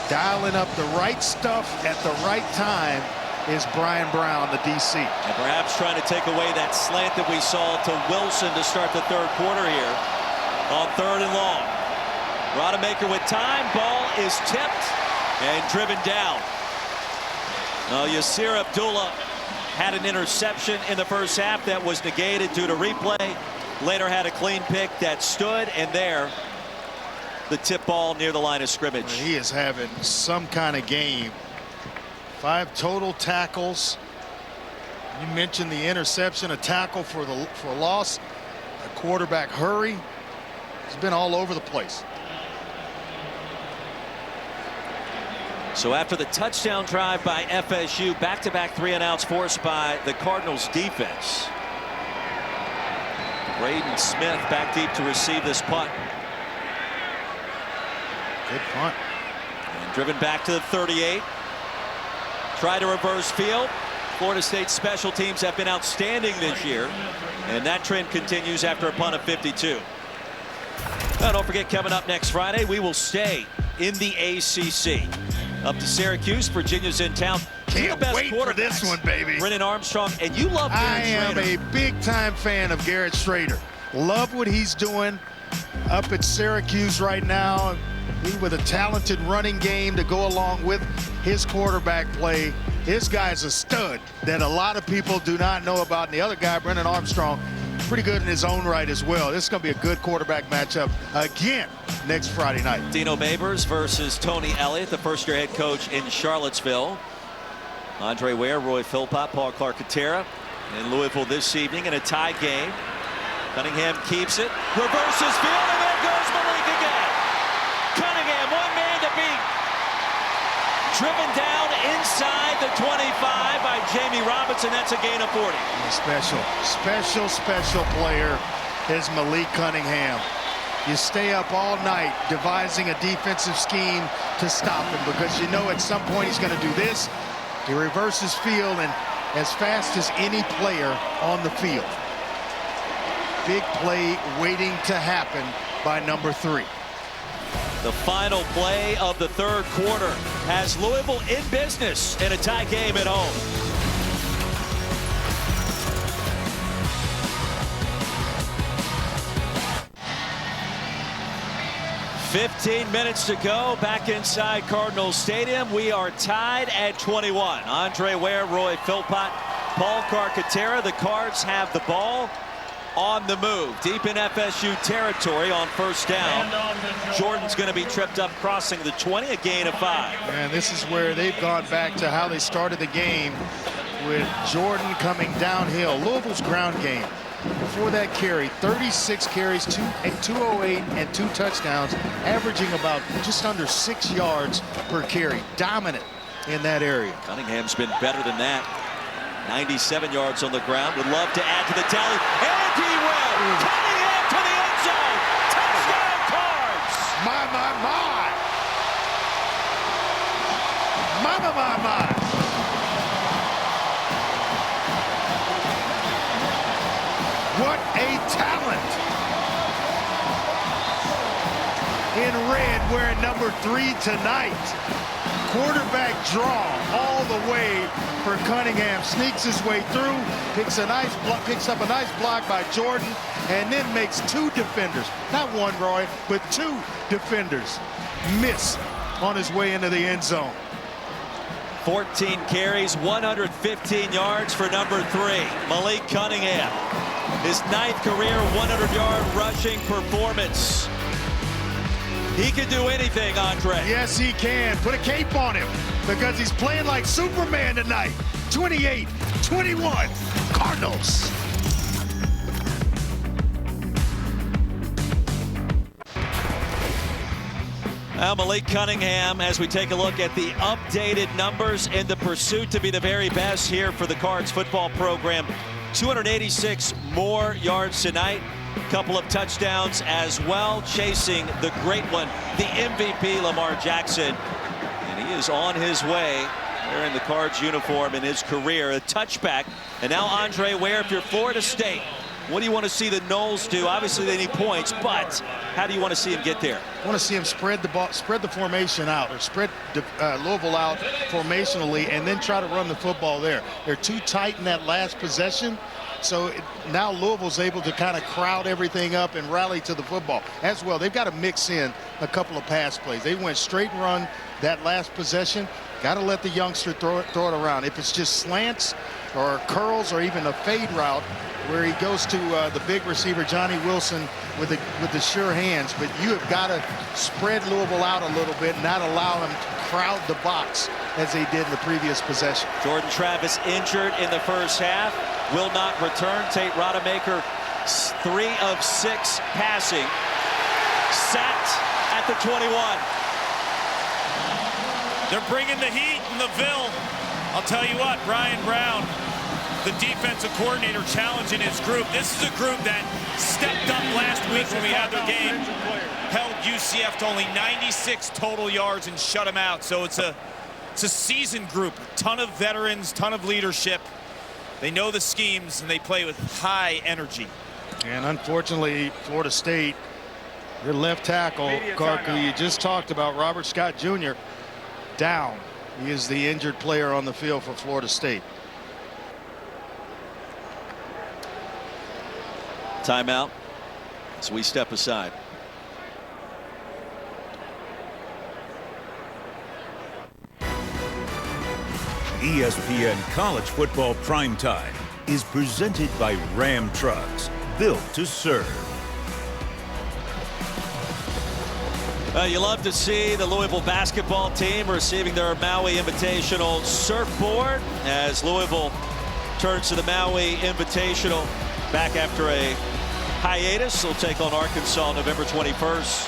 S4: Dialing up the right stuff at the right time is Brian Brown, the DC.
S1: And perhaps trying to take away that slant that we saw to Wilson to start the 3rd quarter here on 3rd and long. Rodemaker with time. Ball is tipped and driven down. Now, Yasir Abdullah had an interception in the first half that was negated due to replay. Later had a clean pick that stood, and there the tip ball near the line of scrimmage.
S4: He is having some kind of game. 5 total tackles. You mentioned the interception, a tackle for a loss, a quarterback hurry. He's been all over the place.
S1: So after the touchdown drive by FSU, back-to-back 3-and-outs forced by the Cardinals defense. Braden Smith back deep to receive this punt.
S4: Good punt.
S1: And driven back to the 38. Try to reverse field. Florida State special teams have been outstanding this year, and that trend continues after a punt of 52. Now, don't forget, coming up next Friday, we will stay in the ACC. Up to Syracuse. Virginia's in town.
S4: Can't wait for this one, baby.
S1: Brennan Armstrong, and you love Garrett
S4: Schrader. I am a big-time fan of Garrett Schrader. Love what he's doing up at Syracuse right now. He with a talented running game to go along with his quarterback play. This guy's a stud that a lot of people do not know about. And the other guy, Brennan Armstrong, pretty good in his own right as well. This is going to be a good quarterback matchup again next Friday night.
S1: Dino Babers versus Tony Elliott, the first-year head coach in Charlottesville. Andre Ware, Roy Philpott, Paul Carcaterra in Louisville this evening in a tie game. Cunningham keeps it, reverses field, and there goes Malik again. Cunningham, one man to beat. Driven down inside the 25 by Jamie Robinson. That's a gain of 40.
S4: Special player is Malik Cunningham. you stay up all night devising a defensive scheme to stop him, because you know at some point he's going to do this. He reverses field and as fast as any player on the field. Big play waiting to happen by number 3.
S1: The final play of the third quarter has Louisville in business in a tie game at home. 15 minutes to go back inside Cardinals Stadium. We are tied at 21. Andre Ware, Roy Philpott, Paul Carcaterra. The Cards have the ball on the move. Deep in FSU territory on first down. Jordan's going to be tripped up crossing the 20, a gain of 5.
S4: And this is where they've gone back to how they started the game with Jordan coming downhill. Louisville's ground game. Before that carry, 36 carries, 208 and 2 touchdowns, averaging about just under 6 yards per carry. Dominant in that area.
S1: Cunningham's been better than that. 97 yards on the ground. Would love to add to the tally. And he will. Cunningham to the end zone. Touchdown Cards.
S4: My. My. What a talent. In red, wearing number 3 tonight. Quarterback draw all the way for Cunningham. Sneaks his way through, picks up a nice block by Jordan, and then makes 2 defenders. Not one, Roy, but 2 defenders miss on his way into the end zone.
S1: 14 carries, 115 yards for number 3, Malik Cunningham. His 9th career 100-yard rushing performance. He can do anything, Andre.
S4: Yes, he can. Put a cape on him because he's playing like Superman tonight. 28-21, Cardinals.
S1: Now Malik Cunningham, as we take a look at the updated numbers in the pursuit to be the very best here for the Cards football program. 286 more yards tonight. Couple of touchdowns as well, chasing the great one, the MVP Lamar Jackson. And he is on his way wearing the Cards uniform in his career. A touchback. And now Andre Ware, if you're Florida State, what do you want to see the Noles do? Obviously they need points, but how do you want to see him get there?
S4: I want to see him spread the ball, spread the formation out, or spread Louisville out formationally, and then try to run the football there. They're too tight in that last possession. So now Louisville's able to kind of crowd everything up and rally to the football as well. They've got to mix in a couple of pass plays. They went straight and run that last possession. Got to let the youngster throw it around. If it's just slants or curls or even a fade route where he goes to the big receiver Johnny Wilson with the sure hands, but you have got to spread Louisville out a little bit and not allow them to crowd the box as they did in the previous possession.
S1: Jordan Travis injured in the first half, will not return. Tate Rodemaker 3 of 6 passing, sacked at the 21.
S8: They're bringing the heat in the Ville. I'll tell you what, Brian Brown, the defensive coordinator, challenging his group. This is a group that stepped up last week when we had their game, held UCF to only 96 total yards and shut them out. So it's a seasoned group, a ton of veterans, ton of leadership. They know the schemes and they play with high energy.
S4: And unfortunately, Florida State, your left tackle, Carter, you just talked about, Robert Scott Jr., down. He is the injured player on the field for Florida State.
S1: Timeout as we step aside.
S6: ESPN College Football Primetime is presented by Ram Trucks, built to serve.
S1: You love to see the Louisville basketball team receiving their Maui Invitational surfboard as Louisville turns to the Maui Invitational back after a hiatus. They'll take on Arkansas November 21st.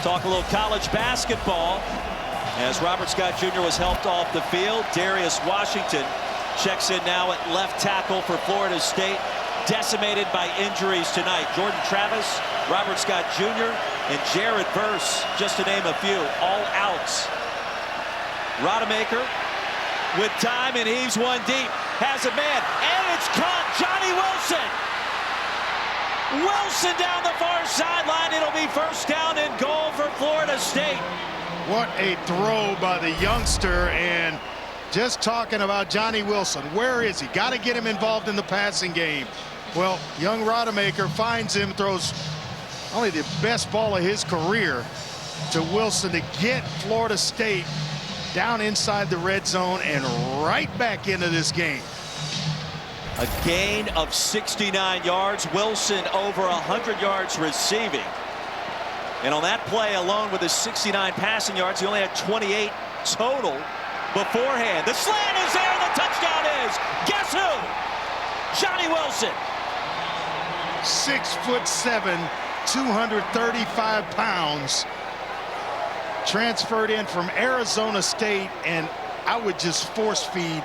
S1: Talk a little college basketball as Robert Scott Jr. was helped off the field. Darius Washington checks in now at left tackle for Florida State. decimated by injuries tonight. Jordan Travis, Robert Scott Jr., and Jared Verse, just to name a few, all outs. Rodemaker with time, and he's one deep. Has a man, and it's caught. Johnny Wilson. Wilson down the far sideline. It'll be first down and goal for Florida State.
S4: What a throw by the youngster. And just talking about Johnny Wilson, where is he? Got to get him involved in the passing game. Well, young Rodemaker finds him, throws only the best ball of his career to Wilson to get Florida State down inside the red zone and right back into this game.
S1: A gain of 69 yards. Wilson over 100 yards receiving. And on that play alone with his 69 passing yards, he only had 28 total beforehand. The slant is there, and the touchdown is, guess who? Johnny Wilson.
S4: 6'7", 235 pounds. Transferred in from Arizona State, and I would just force feed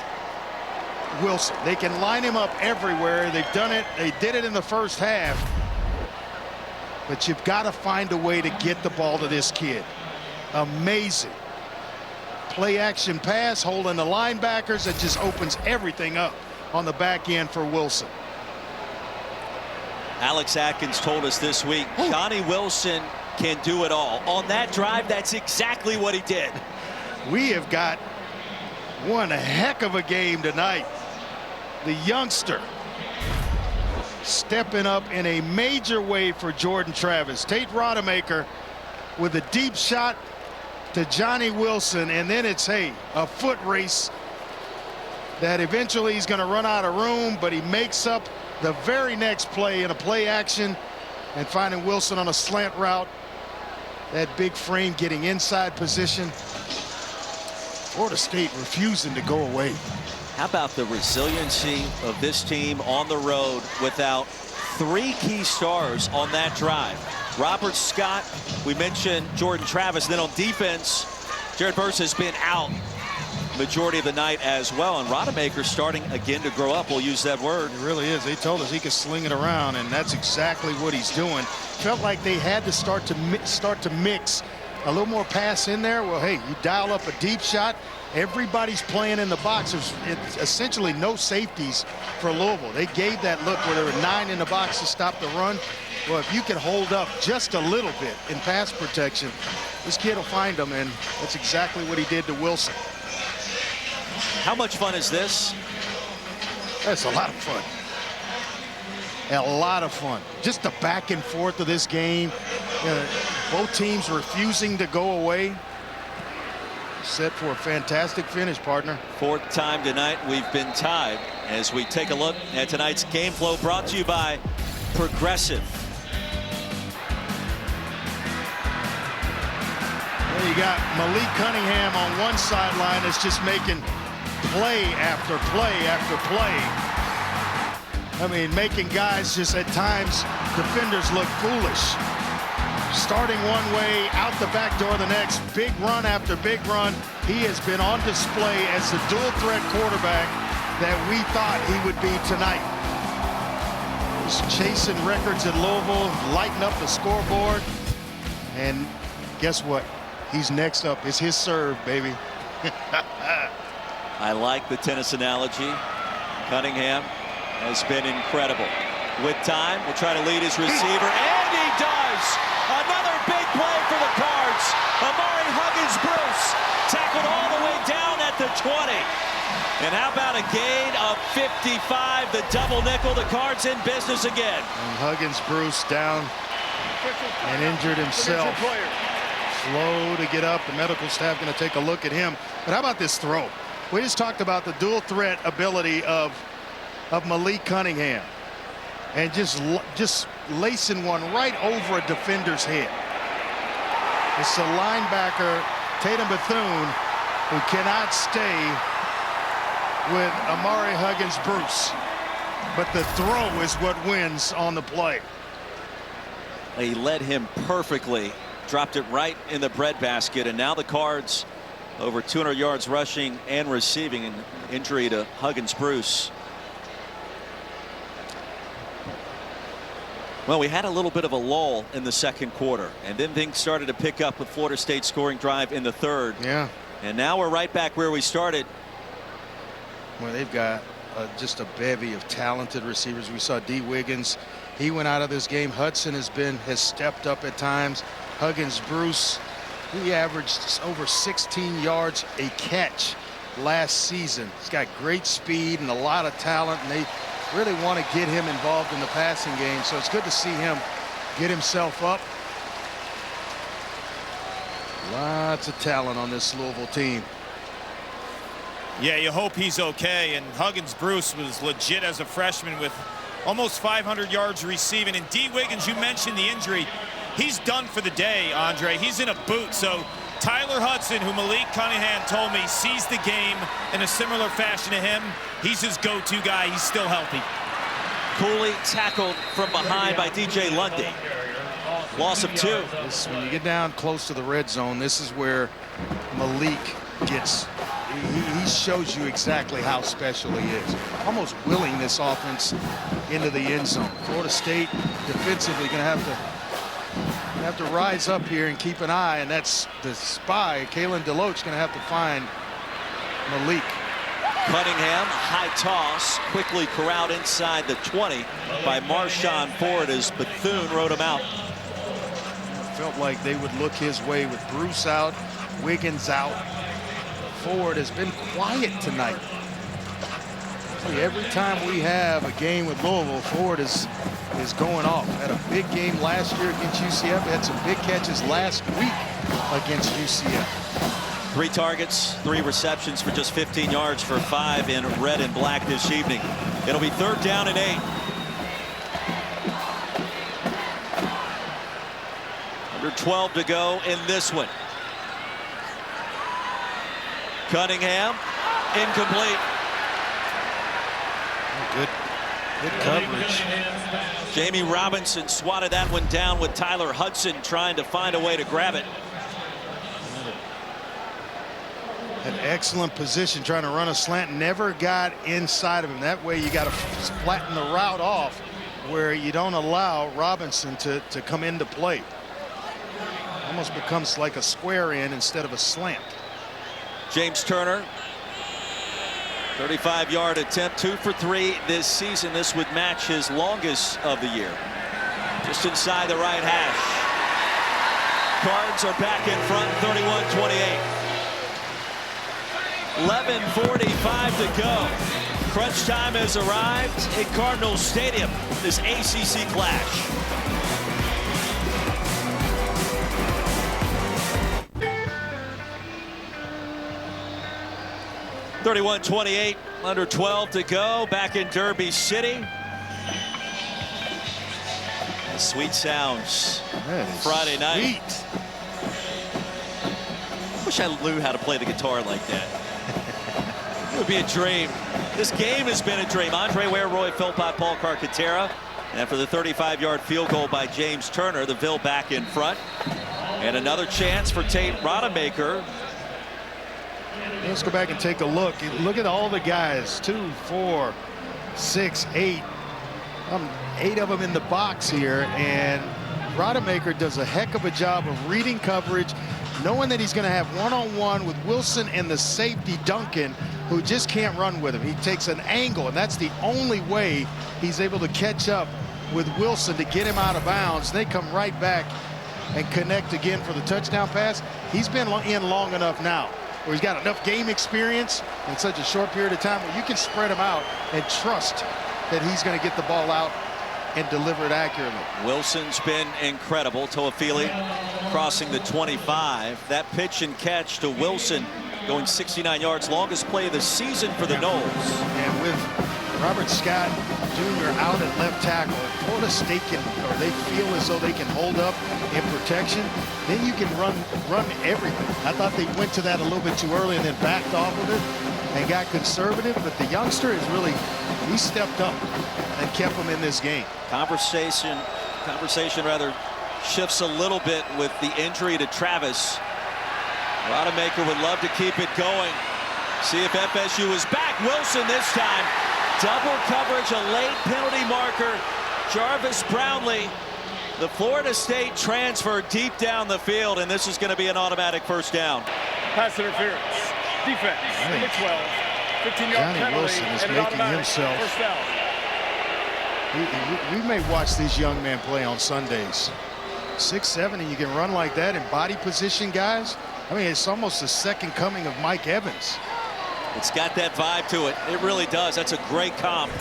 S4: Wilson. They can line him up everywhere. They've done it. They did it in the first half. But you've got to find a way to get the ball to this kid. Amazing. Play action pass, holding the linebackers. It just opens everything up on the back end for Wilson.
S1: Alex Atkins told us this week, Johnny Wilson can do it all. On that drive, that's exactly what he did.
S4: We have got one heck of a game tonight. The youngster stepping up in a major way for Jordan Travis. Tate Rodemaker with a deep shot to Johnny Wilson, and then it's, hey, a foot race that eventually he's going to run out of room, but he makes up the very next play in a play action and finding Wilson on a slant route. That big frame getting inside position. Florida State refusing to go away.
S1: How about the resiliency of this team on the road without three key stars on that drive? Robert Scott, we mentioned Jordan Travis. Then on defense, Jared Verse has been out majority of the night as well, and Rodemaker starting again to grow up. We'll use that word.
S4: It really is. They told us he could sling it around, and that's exactly what he's doing. Felt like they had to start to mix a little more pass in there. Well, hey, you dial up a deep shot. Everybody's playing in the box. There's essentially no safeties for Louisville. They gave that look where there were 9 in the box to stop the run. Well, if you can hold up just a little bit in pass protection, this kid will find them, and that's exactly what he did to Wilson.
S1: How much fun is this?
S4: That's a lot of fun. A lot of fun. Just the back and forth of this game. Both teams refusing to go away. Set for a fantastic finish, partner.
S1: Fourth time tonight we've been tied as we take a look at tonight's game flow, brought to you by Progressive.
S4: Well, you got Malik Cunningham on one sideline that's just making play after play after play. I mean, making guys just at times, defenders look foolish. Starting one way, out the back door the next, big run after big run. He has been on display as the dual threat quarterback that we thought he would be tonight. He's chasing records at Louisville, lighting up the scoreboard. And guess what? He's next up. It's his serve, baby.
S1: I like the tennis analogy. Cunningham has been incredible. With time, will try to lead his receiver, and he does! Another big play for the Cards. Amari Huggins-Bruce tackled all the way down at the 20. And how about a gain of 55, the double nickel, the Cards in business again.
S4: And Huggins-Bruce down and injured himself. Slow to get up. The medical staff going to take a look at him. But how about this throw? We just talked about the dual threat ability of Malik Cunningham. And just lacing one right over a defender's head. It's the linebacker, Tatum Bethune, who cannot stay with Amari Huggins-Bruce. But the throw is what wins on the play.
S1: He led him perfectly, dropped it right in the breadbasket, and now the Cards over 200 yards rushing and receiving. An injury to Huggins-Bruce. Well, we had a little bit of a lull in the second quarter, and then things started to pick up with Florida State scoring drive in the third.
S4: Yeah.
S1: And now we're right back where we started.
S4: Well, they've got just a bevy of talented receivers. We saw D. Wiggins. He went out of this game. Hudson has stepped up at times. Huggins Bruce, he averaged over 16 yards a catch last season. He's got great speed and a lot of talent, and they really want to get him involved in the passing game. So it's good to see him get himself up. Lots of talent on this Louisville team.
S8: Yeah, you hope he's okay. And Huggins Bruce was legit as a freshman with almost 500 yards receiving. And D. Wiggins, you mentioned the injury. He's done for the day, Andre. He's in a boot. So Tyler Hudson, who Malik Cunningham told me sees the game in a similar fashion to him, he's his go-to guy. He's still healthy.
S1: Cooley tackled from behind by DJ Lundy. Loss of 2.
S4: When you get down close to the red zone, this is where Malik gets, he shows you exactly how special he is. Almost willing this offense into the end zone. Florida State defensively going to have to rise up here and keep an eye, and that's the spy, Kalen DeLoach, going to have to find Malik.
S1: Cunningham, high toss, quickly corralled inside the 20 by Marshawn Ford as Bethune rode him out.
S4: Felt like they would look his way with Bruce out, Wiggins out. Ford has been quiet tonight. Every time we have a game with Louisville, Ford is going off. Had a big game last year against UCF. Had some big catches last week against UCF.
S1: 3 targets, 3 receptions for just 15 yards for 5 in red and black this evening. It'll be 3rd down and 8. Under 12 to go in this one. Cunningham, incomplete.
S4: Good coverage.
S1: Jamie Robinson swatted that one down with Tyler Hudson trying to find a way to grab it.
S4: An excellent position trying to run a slant, never got inside of him. That way you got to flatten the route off where you don't allow Robinson to come into play. Almost becomes like a square in instead of a slant.
S1: James Turner, 35-yard attempt, 2 for 3 this season. This would match his longest of the year. Just inside the right hash. Cards are back in front, 31-28. 11:45 to go. Crunch time has arrived at Cardinals Stadium, this ACC clash. (31-28), under 12 to go, back in Derby City. The sweet sounds Friday night. Wish I knew how to play the guitar like that. It would be a dream. This game has been a dream. Andre Ware, Roy Philpott, Paul Carcaterra. And after the 35-yard field goal by James Turner, the Ville back in front. And another chance for Tate Rodemaker.
S4: Let's go back and take a look. Look at all the guys. 2, 4, 6, 8. 8 of them in the box here. And Rodemaker does a heck of a job of reading coverage, knowing that he's going to have one-on-one with Wilson and the safety Duncan, who just can't run with him. He takes an angle, and that's the only way he's able to catch up with Wilson to get him out of bounds. They come right back and connect again for the touchdown pass. He's been in long enough now where he's got enough game experience in such a short period of time where you can spread him out and trust that he's going to get the ball out and deliver it accurately.
S1: Wilson's been incredible. Toafili crossing the 25. That pitch and catch to Wilson going 69 yards, longest play of the season for the Noles.
S4: And with Robert Scott Jr. out at left tackle, Florida State they feel as though they can hold up in protection, then you can run everything. I thought they went to that a little bit too early and then backed off of it and got conservative, but the youngster is really, he stepped up and kept him in this game.
S1: Conversation rather shifts a little bit with the injury to Travis. Rodemaker would love to keep it going. See if FSU is back. Wilson this time. Double coverage, a late penalty marker. Jarvis Brownlee The Florida State transfer deep down the field, and this is going to be an automatic first down.
S5: Pass interference. Defense. Number 12. 15-yard
S4: Johnny
S5: penalty.
S4: Wilson is
S5: and
S4: making
S5: an
S4: himself.
S5: First down.
S4: We may watch these young men play on Sundays. 6'7", and you can run like that in body position, guys. I mean, it's almost the second coming of Mike Evans.
S1: It's got that vibe to it. It really does. That's a great comp.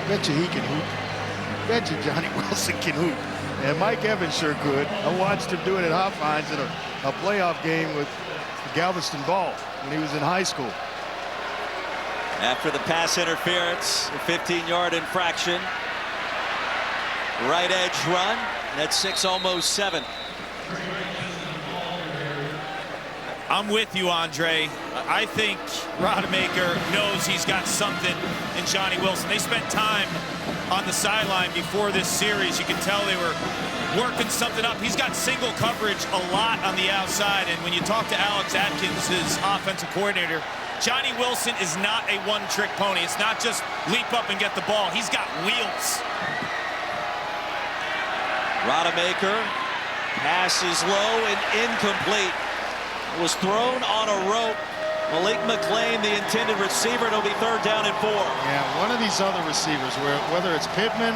S4: Bet you he can hoop. Bet you Johnny Wilson can hoop. And Mike Evans sure could. I watched him do it at Hopkins in a playoff game with Galveston Ball when he was in high school.
S1: After the pass interference, a 15-yard infraction. Right edge run. That's 6, almost 7.
S8: I'm with you, Andre. I think Rodemaker knows he's got something in Johnny Wilson. They spent time on the sideline before this series. You can tell they were working something up. He's got single coverage a lot on the outside, and when you talk to Alex Atkins, his offensive coordinator, Johnny Wilson is not a one-trick pony. It's not just leap up and get the ball. He's got wheels.
S1: Rodemaker, pass is low and incomplete. It was thrown on a rope. Malik McClain, the intended receiver. It'll be 3rd down and 4.
S4: Yeah, one of these other receivers, whether it's Pittman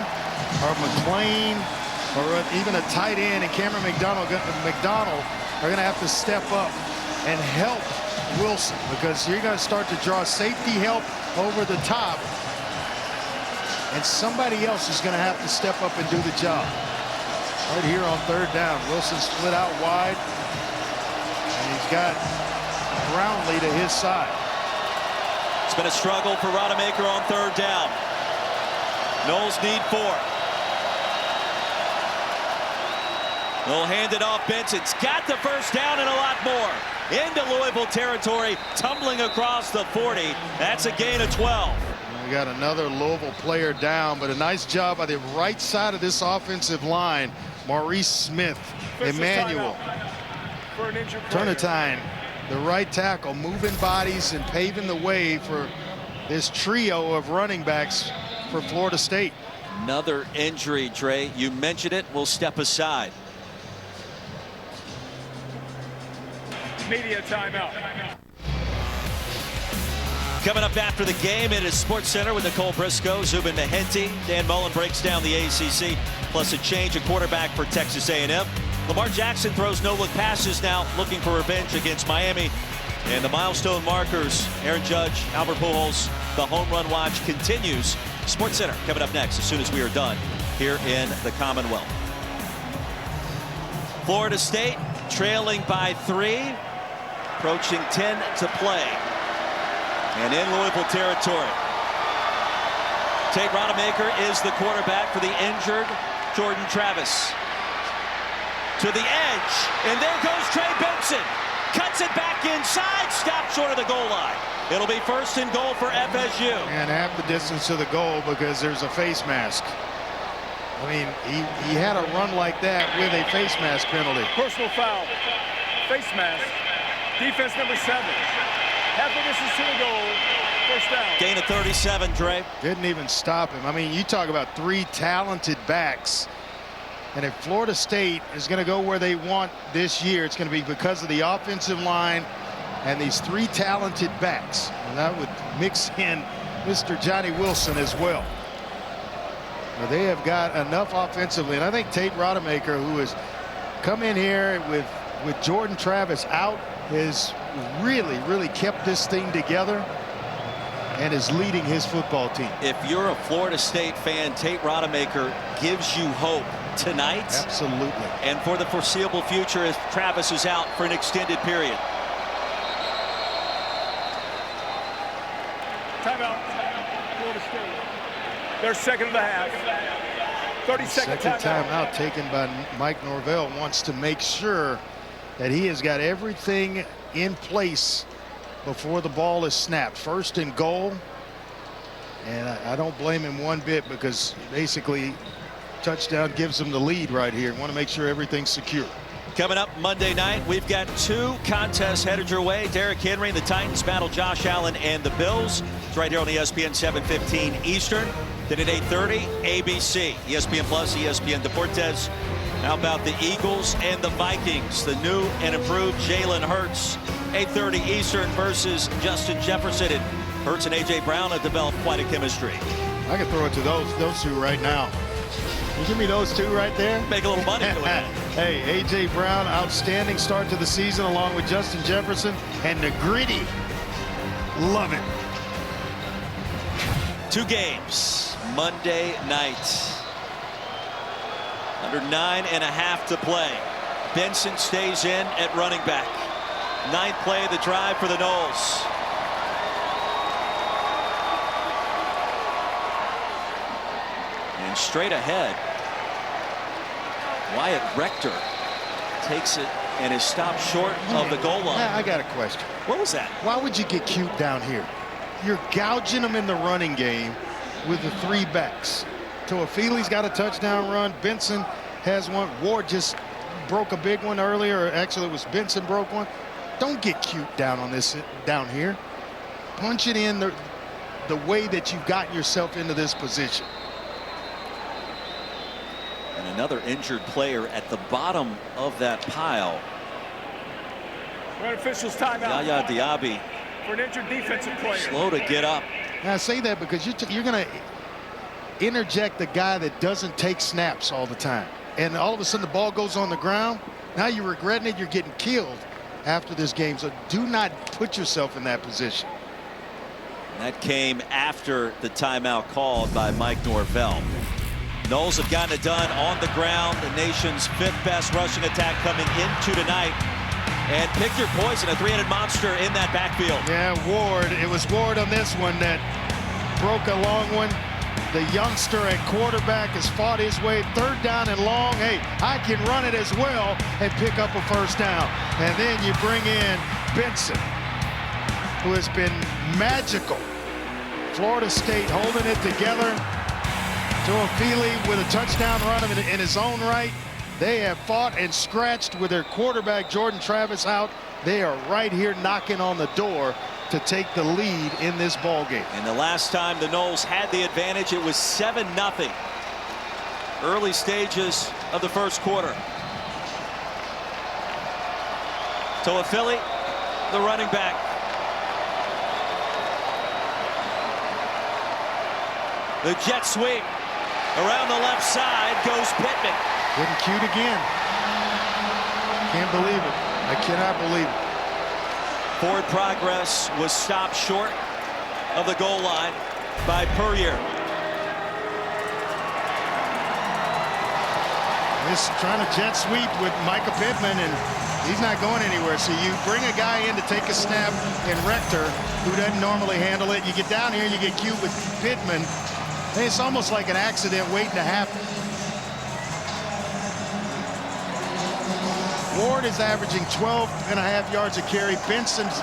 S4: or McClain or even a tight end and Cameron McDonald are going to have to step up and help Wilson, because you're going to start to draw safety help over the top, and somebody else is going to have to step up and do the job. Right here on 3rd down, Wilson split out wide, and he's got Brownlee to his side.
S1: It's been a struggle for Rodemaker on 3rd down. Noles need 4. They'll hand it off. Benson's got the first down and a lot more. Into Louisville territory, tumbling across the 40. That's a gain of 12.
S4: We got another Louisville player down, but a nice job by the right side of this offensive line. Maurice Smith, Emmanuel, Turnitine, the right tackle, moving bodies and paving the way for this trio of running backs for Florida State.
S1: Another injury, Trey. You mentioned it. We'll step aside.
S5: Media timeout.
S1: Coming up after the game, it is Sports Center with Nicole Briscoe, Zubin Mehenti. Dan Mullen breaks down the ACC, plus a change of quarterback for Texas A&M. Lamar Jackson throws no-look passes now, looking for revenge against Miami. And the milestone markers, Aaron Judge, Albert Pujols, the home run watch continues. Sports Center coming up next as soon as we are done here in the Commonwealth. Florida State trailing by 3, approaching 10 to play. And in Louisville territory, Tate Rodemaker is the quarterback for the injured Jordan Travis. To the edge, and there goes Trey Benson. Cuts it back inside, stopped short of the goal line. It'll be 1st and goal for FSU.
S4: And half the distance to the goal because there's a face mask. I mean, he had a run like that with a face mask penalty.
S5: Personal foul. Face mask. Defense number 7. Half the distance to the goal. First down.
S1: Gain of 37, Dre.
S4: Didn't even stop him. I mean, you talk about 3 talented backs. And if Florida State is going to go where they want this year, it's going to be because of the offensive line and these 3 talented backs. And that would mix in Mr. Johnny Wilson as well. Now, they have got enough offensively. And I think Tate Rodemaker, who has come in here with Jordan Travis out, has really kept this thing together and is leading his football team.
S1: If you're a Florida State fan, Tate Rodemaker gives you hope tonight.
S4: Absolutely.
S1: And for the foreseeable future if Travis is out for an extended period.
S5: Timeout. Florida State. Their second of the half. 30-second
S4: timeout taken by Mike Norvell. Wants to make sure that he has got everything in place before the ball is snapped. 1st and goal. And I don't blame him one bit, because basically touchdown gives him the lead right here. Want to make sure everything's secure.
S1: Coming up Monday night, we've got 2 contests headed your way. Derrick Henry and the Titans battle Josh Allen and the Bills. It's right here on ESPN 7:15 Eastern. Then at 8:30, ABC, ESPN Plus, ESPN Deportes. How about the Eagles and the Vikings? The new and improved Jalen Hurts. 8:30 Eastern versus Justin Jefferson. And Hurts and A.J. Brown have developed quite a chemistry.
S4: I can throw it to those 2 right now. You give me those 2 right there.
S1: Make a little money doing that.
S4: Hey, A.J. Brown, outstanding start to the season along with Justin Jefferson. And the gritty. Love it.
S1: 2 games Monday night. Under 9.5 to play. Benson stays in at running back. 9th play of the drive for the Noles. And straight ahead, Wyatt Rector takes it and is stopped short of the goal line.
S4: I got a question.
S1: What was that?
S4: Why would you get cute down here? You're gouging them in the running game with the 3 backs. Toafili's got a touchdown run. Benson has one. Ward just broke a big one earlier. Or actually, it was Benson broke one. Don't get cute down on this down here. Punch it in the way that you've gotten yourself into this position.
S1: And another injured player at the bottom of that pile.
S5: Red officials timeout.
S1: Yaya Diaby.
S5: For an injured defensive player.
S1: Slow to get up.
S4: And I say that because you're going to interject the guy that doesn't take snaps all the time. And all of a sudden the ball goes on the ground. Now you're regretting it. You're getting killed after this game. So do not put yourself in that position.
S1: And that came after the timeout called by Mike Norvell. Noles have gotten it done on the ground. The nation's 5th best rushing attack coming into tonight. And pick your poison, a 3-headed monster in that backfield.
S4: Yeah, Ward. It was Ward on this one that broke a long one. The youngster at quarterback has fought his way 3rd down and long. Hey, I can run it as well and pick up a 1st down. And then you bring in Benson, who has been magical. Florida State holding it together. Toafili with a touchdown run in his own right. They have fought and scratched with their quarterback, Jordan Travis, out. They are right here knocking on the door to take the lead in this ball game.
S1: And the last time the Noles had the advantage, it was 7-0. Early stages of the 1st quarter. Toafili, the running back. The jet sweep. Around the left side goes Pittman.
S4: Getting cute again. Can't believe it. I cannot believe it.
S1: Forward progress was stopped short of the goal line by Puryear.
S4: Just trying to jet sweep with Micah Pittman, and he's not going anywhere. So you bring a guy in to take a snap in Rector, who doesn't normally handle it. You get down here, you get cute with Pittman. And it's almost like an accident waiting to happen. Ward is averaging 12.5 yards a carry. Benson's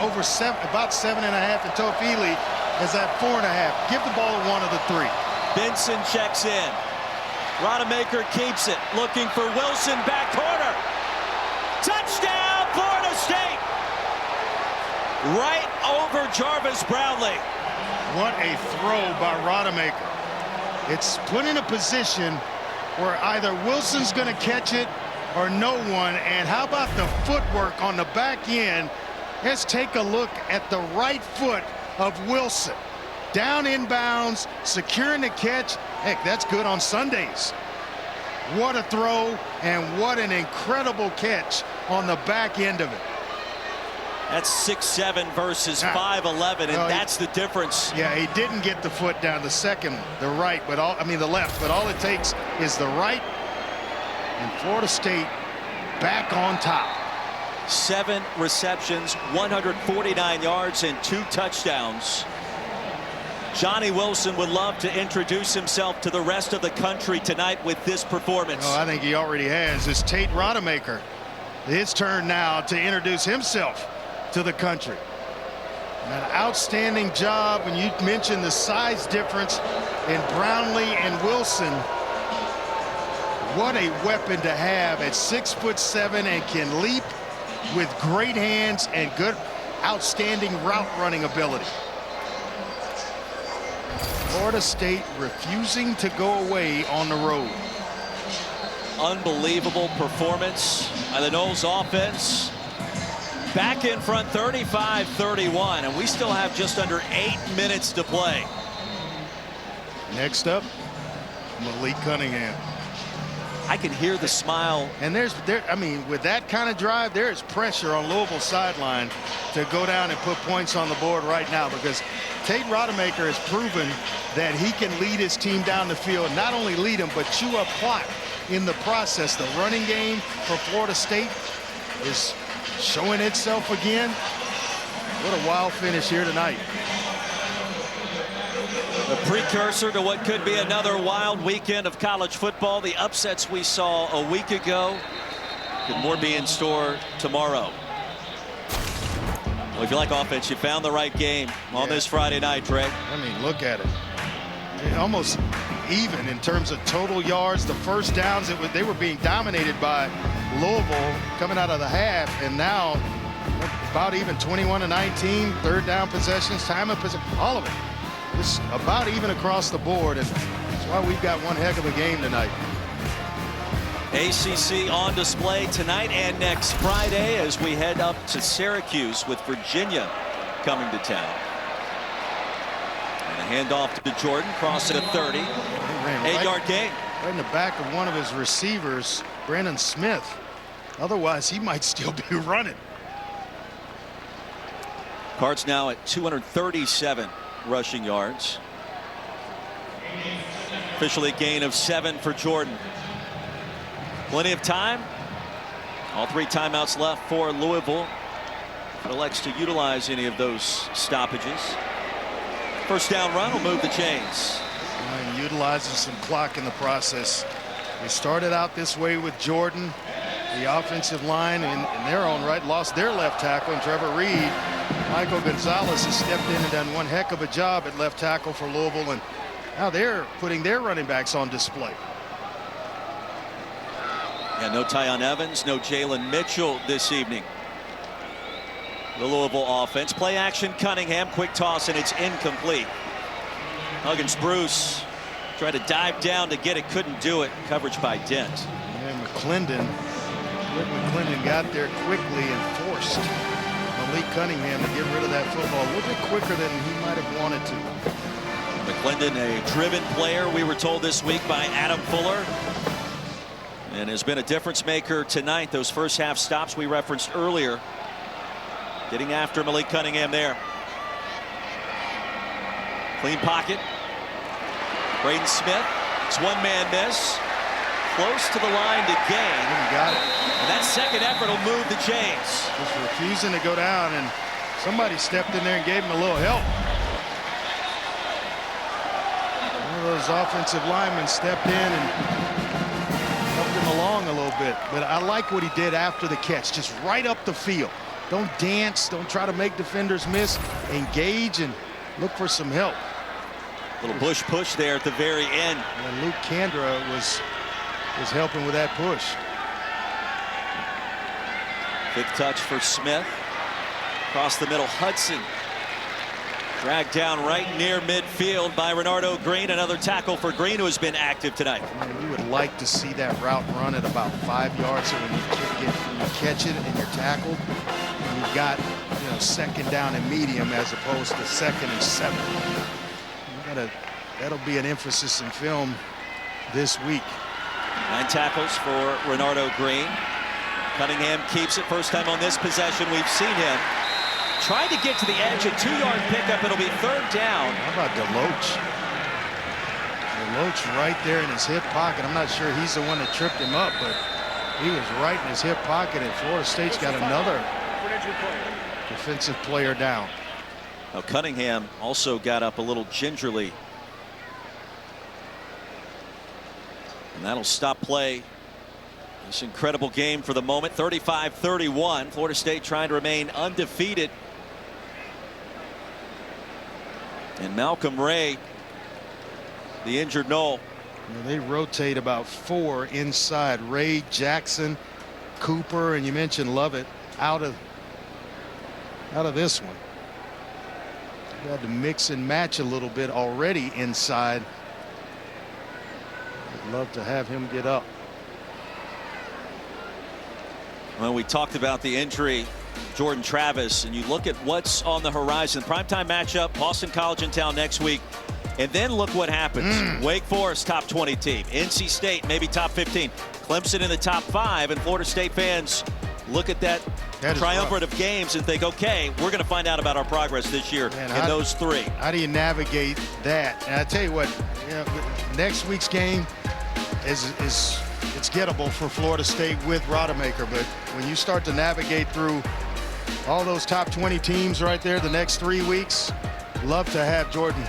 S4: over about 7.5, and Toafili is at 4.5. Give the ball to one of the 3.
S1: Benson checks in. Rodemaker keeps it, looking for Wilson, back corner. Touchdown, Florida State! Right over Jarvis Brownlee.
S4: What a throw by Rodemaker. It's put in a position where either Wilson's going to catch it or no one. And how about the footwork on the back end? Let's take a look at the right foot of Wilson. Down inbounds, securing the catch. Heck, that's good on Sundays. What a throw, and what an incredible catch on the back end of it.
S1: That's 6'7" versus 5'11", and that's the difference.
S4: Yeah, he didn't get the foot down, the second, the right, but the left, but all it takes is the right, and Florida State back on top.
S1: 7 receptions, 149 yards, and 2 touchdowns. Johnny Wilson would love to introduce himself to the rest of the country tonight with this performance.
S4: Oh, I think he already has. It's Tate Rodemaker. His turn now to introduce himself to the country. An outstanding job. When you mentioned the size difference in Brownlee and Wilson, What a weapon to have at 6'7" and can leap with great hands and good, outstanding route running ability. Florida State refusing to go away on the road.
S1: Unbelievable performance by the Noles offense. Back in front 35-31, and we still have just under 8 minutes to play.
S4: Next up, Malik Cunningham.
S1: I can hear the smile.
S4: And I mean, with that kind of drive, there is pressure on Louisville's sideline to go down and put points on the board right now, because Tate Rodemaker has proven that he can lead his team down the field, not only lead them, but chew up clock in the process. The running game for Florida State is showing itself again. What a wild finish here tonight.
S1: A precursor to what could be another wild weekend of college football. The upsets we saw a week ago. Could more be in store tomorrow. Well, if you like offense, you found the right game on this Friday night, Trey.
S4: I mean, look at it. Almost even in terms of total yards. The first downs, they were being dominated by Louisville coming out of the half, and now about even 21-19. Third down possessions, time of possession, all of it. Just about even across the board, and that's why we've got one heck of a game tonight.
S1: ACC on display tonight and next Friday as we head up to Syracuse with Virginia coming to town. And a handoff to Jordan, cross at a 30. 8-yard gain.
S4: Right in the back of one of his receivers, Brandon Smith. Otherwise, he might still be running.
S1: Cards now at 237 rushing yards. Officially a gain of 7 for Jordan. Plenty of time. All 3 timeouts left for Louisville. It elects to utilize any of those stoppages. First down run will move the chains.
S4: And utilizing some clock in the process. They started out this way with Jordan. The offensive line in their own right lost their left tackle, and Trevor Reed. Michael Gonzalez has stepped in and done one heck of a job at left tackle for Louisville, and now they're putting their running backs on display.
S1: Yeah, no Tyon Evans, no Jalen Mitchell this evening. The Louisville offense. Play action, Cunningham, quick toss, and it's incomplete. Huggins Bruce tried to dive down to get it, couldn't do it. Coverage by Dent.
S4: And Rick McClendon got there quickly and forced Malik Cunningham to get rid of that football a little bit quicker than he might have wanted to.
S1: McClendon, a driven player, we were told this week by Adam Fuller, and has been a difference maker tonight. Those first half stops we referenced earlier, getting after Malik Cunningham there. Clean pocket. Braden Smith. It's one-man miss. Close to the line to gain.
S4: Got it.
S1: And that second effort will move the chains.
S4: Just refusing to go down, and somebody stepped in there and gave him a little help. One of those offensive linemen stepped in and helped him along a little bit. But I like what he did after the catch, just right up the field. Don't dance, don't try to make defenders miss. Engage and look for some help.
S1: Little Bush push there at the very end.
S4: And Luke Kandra was helping with that push.
S1: 5th touch for Smith. Across the middle, Hudson. Dragged down right near midfield by Renardo Green. Another tackle for Green, who has been active tonight.
S4: Man, we would like to see that route run at about 5 yards. So when you catch it and you're tackled, you've got, you know, 2nd down and medium as opposed to 2nd and 7. That'll be an emphasis in film this week.
S1: 9 tackles for Renardo Green. Cunningham keeps it. First time on this possession we've seen him. Tried to get to the edge, a 2-yard pickup. It'll be 3rd down.
S4: How about DeLoach? DeLoach right there in his hip pocket. I'm not sure he's the one that tripped him up, but he was right in his hip pocket, and Florida State's got another defensive player down.
S1: Now Cunningham also got up a little gingerly. And that'll stop play. This incredible game for the moment. 35-31. Florida State trying to remain undefeated. And Malcolm Ray, the injured Nole,
S4: They rotate about 4 inside. Ray, Jackson, Cooper, and you mentioned Lovett out of this one. You had to mix and match a little bit already inside. I'd love to have him get up.
S1: Well, we talked about the injury, Jordan Travis, and you look at what's on the horizon. Primetime matchup, Boston College in town next week. And then look what happens. Wake Forest, top 20 team. NC State, maybe top 15. Clemson in the top 5. And Florida State fans look at that triumvirate of games and think, okay, we're going to find out about our progress this year in those 3.
S4: How do you navigate that? And I tell you what, next week's game it's gettable for Florida State with Rodemaker. But when you start to navigate through all those top 20 teams right there the next 3 weeks, love to have Jordan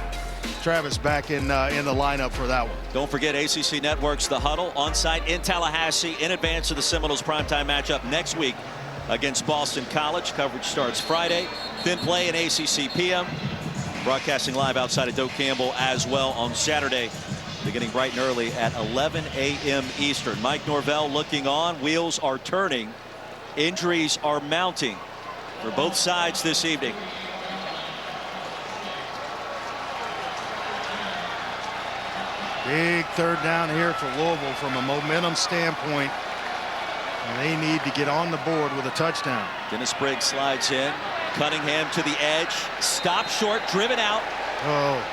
S4: Travis back in the lineup for that one.
S1: Don't forget ACC Network's The Huddle on site in Tallahassee in advance of the Seminoles primetime matchup next week against Boston College. Coverage starts Friday. Then play in ACC PM. Broadcasting live outside of Doak Campbell as well on Saturday, beginning bright and early at 11 a.m. Eastern. Mike Norvell looking on. Wheels are turning. Injuries are mounting for both sides this evening.
S4: Big third down here for Louisville from a momentum standpoint. And they need to get on the board with a touchdown.
S1: Dennis Briggs slides in. Cunningham to the edge. Stop short, driven out.
S4: Oh,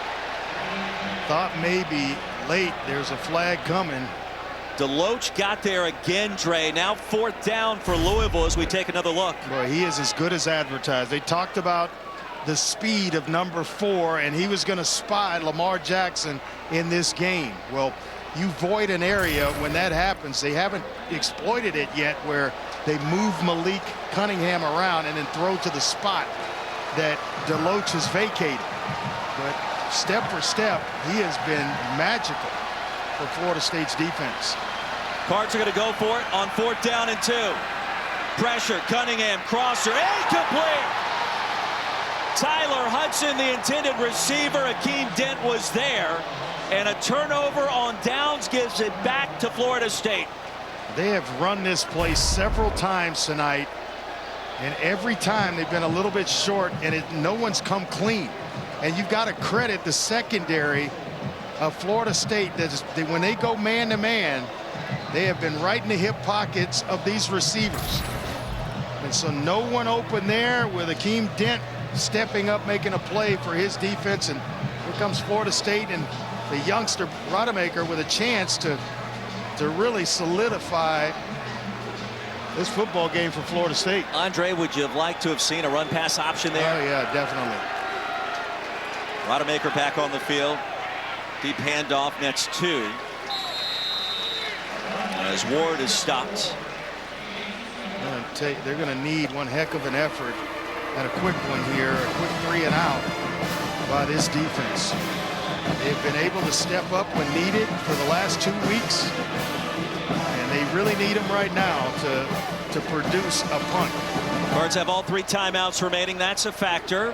S4: thought maybe late. There's a flag coming.
S1: DeLoach got there again, Dre. Now 4th down for Louisville as we take another look.
S4: Boy, he is as good as advertised. They talked about the speed of number 4, and he was going to spy Lamar Jackson in this game. Well, you void an area when that happens. They haven't exploited it yet, where they move Malik Cunningham around and then throw to the spot that DeLoach has vacated. But step for step, he has been magical for Florida State's defense.
S1: Cards are going to go for it on 4th down and 2. Pressure, Cunningham, crosser, incomplete. Tyler Hudson, the intended receiver. Akeem Dent was there. And a turnover on downs gives it back to Florida State.
S4: They have run this play several times tonight. And every time they've been a little bit short, and no one's come clean. And you've got to credit the secondary of Florida State. When they go man-to-man, they have been right in the hip pockets of these receivers. And so no one open there, with Akeem Dent stepping up, making a play for his defense. And here comes Florida State and the youngster Rodemaker with a chance to really solidify this football game for Florida State.
S1: Andre, would you have liked to have seen a run pass option there?
S4: Oh yeah, definitely.
S1: Rodemaker back on the field. Deep handoff, nets 2. As Ward is stopped.
S4: They're going to need one heck of an effort and a quick one here, a quick 3 and out by this defense. They've been able to step up when needed for the last 2 weeks, and they really need them right now to produce a punt.
S1: Cards have all 3 timeouts remaining. That's a factor.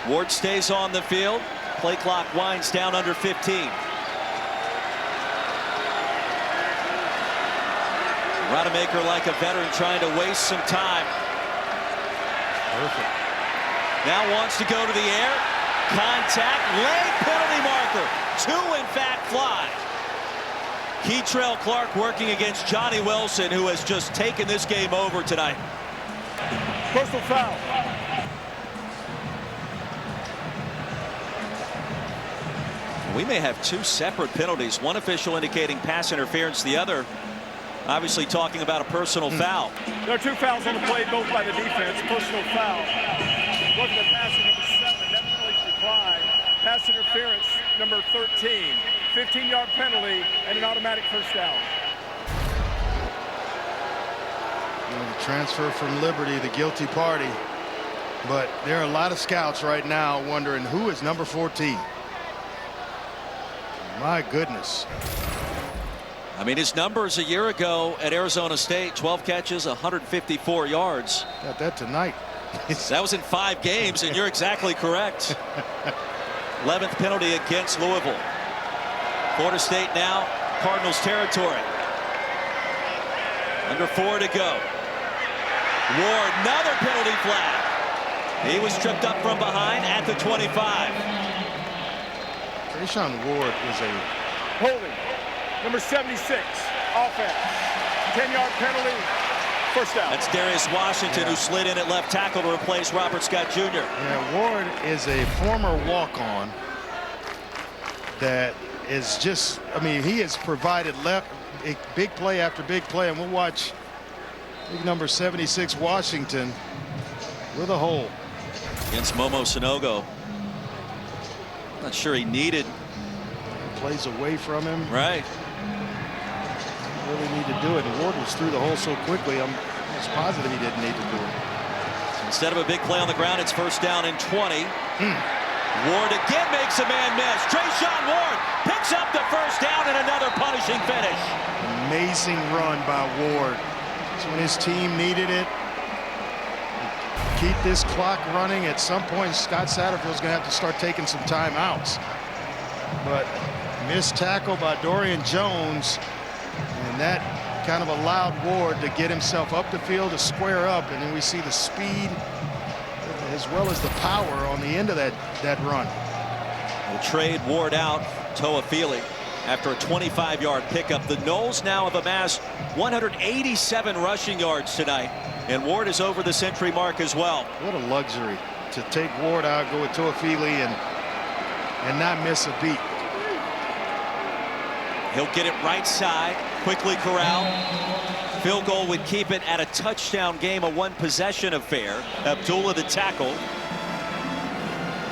S1: Ward stays on the field. Play clock winds down under 15. Rodemaker, like a veteran, trying to waste some time.
S4: Perfect.
S1: Now wants to go to the air. Contact, late penalty marker. 2, in fact, fly. Keytrell Clark working against Johnny Wilson, who has just taken this game over tonight.
S5: Personal foul.
S1: We may have 2 separate penalties. One official indicating pass interference, the other obviously talking about a personal foul.
S5: There are 2 fouls on the play, both by the defense. Personal foul. Wasn't a pass number 7. That penalty declined. Pass interference number 13. 15-yard penalty and an automatic first down.
S4: The transfer from Liberty, the guilty party. But there are a lot of scouts right now wondering who is number 14. My goodness.
S1: I mean, his numbers a year ago at Arizona State, 12 catches, 154 yards.
S4: Got that tonight.
S1: That was in 5 games, and you're exactly correct. 11th penalty against Louisville. Florida State now Cardinals territory. Under 4 to go. Ward, another penalty flag. He was tripped up from behind at the 25.
S4: Trayshawn Ward is a
S5: Holding. Number 76. Offense. 10-yard penalty. First down.
S1: That's Darius Washington, who slid in at left tackle to replace Robert Scott Jr.
S4: Yeah, Ward is a former walk-on that is just, I mean, he has provided big play after big play, and we'll watch big number 76 Washington with a hole.
S1: Against Momo Sanogo. Not sure he needed.
S4: Plays away from him.
S1: Right.
S4: Really need to do it, and Ward was through the hole so quickly, I'm almost positive he didn't need to do it.
S1: So instead of a big play on the ground, it's first down and 20. Ward again makes a man miss. Trayshawn Ward picks up the first down and another punishing finish.
S4: Amazing run by Ward. So when his team needed it, keep this clock running. At some point, Scott Satterfield's going to have to start taking some timeouts. But missed tackle by Dorian Jones, and that kind of allowed Ward to get himself up the field to square up, and then we see the speed as well as the power on the end of that run.
S1: We'll trade Ward out. Toafili after a 25-yard pickup. The Noles now have amassed 187 rushing yards tonight, and Ward is over the century mark as well.
S4: What a luxury to take Ward out, go with Toafili, and not miss a beat.
S1: He'll get it right side, quickly corralled. Field goal would keep it at a touchdown game, a one-possession affair. Abdullah the tackle.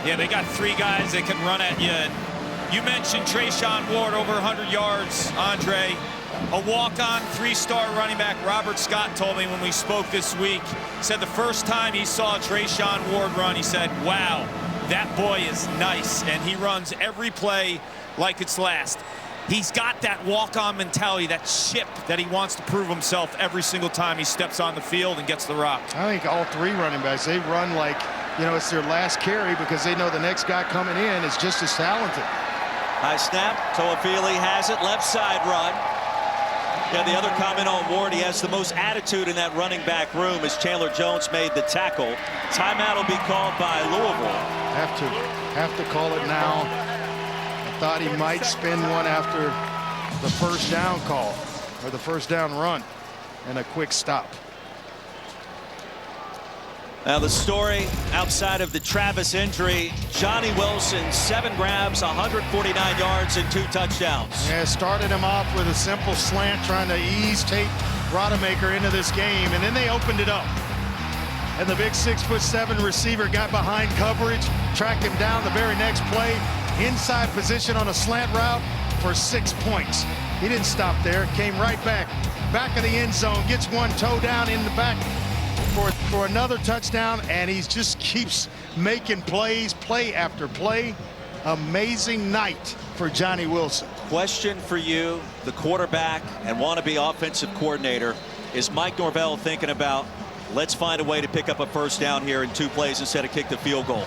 S8: Yeah, they got 3 guys that can run at you. And you mentioned Trayshawn Ward, over 100 yards, Andre. A walk-on 3-star running back, Robert Scott, told me when we spoke this week, said the first time he saw Trayshawn Ward run, he said, wow, that boy is nice, and he runs every play like it's last. He's got that walk-on mentality, that chip that he wants to prove himself every single time he steps on the field and gets the rock.
S4: I think all 3 running backs, they run like, you know, it's their last carry because they know the next guy coming in is just as talented.
S1: High snap. Toafili has it. Left side run. Yeah, the other comment on Ward, he has the most attitude in that running back room as Chandler Jones made the tackle. Timeout will be called by Louisville.
S4: Have to call it now. I thought he might spin one after the first down call or the first down run and a quick stop.
S1: Now the story outside of the Travis injury, Johnny Wilson, 7 grabs, 149 yards and 2 touchdowns.
S4: Yeah, started him off with a simple slant trying to ease Tate Rodemaker into this game, and then they opened it up. And the big 6'7" receiver got behind coverage, tracked him down the very next play, inside position on a slant route for 6 points. He didn't stop there, came right back of the end zone, gets one toe down in the back for another touchdown, and he just keeps making plays, play after play. Amazing night for Johnny Wilson.
S1: Question for you, the quarterback and wannabe offensive coordinator. Is Mike Norvell thinking about, let's find a way to pick up a first down here in 2 plays instead of kick the field goal?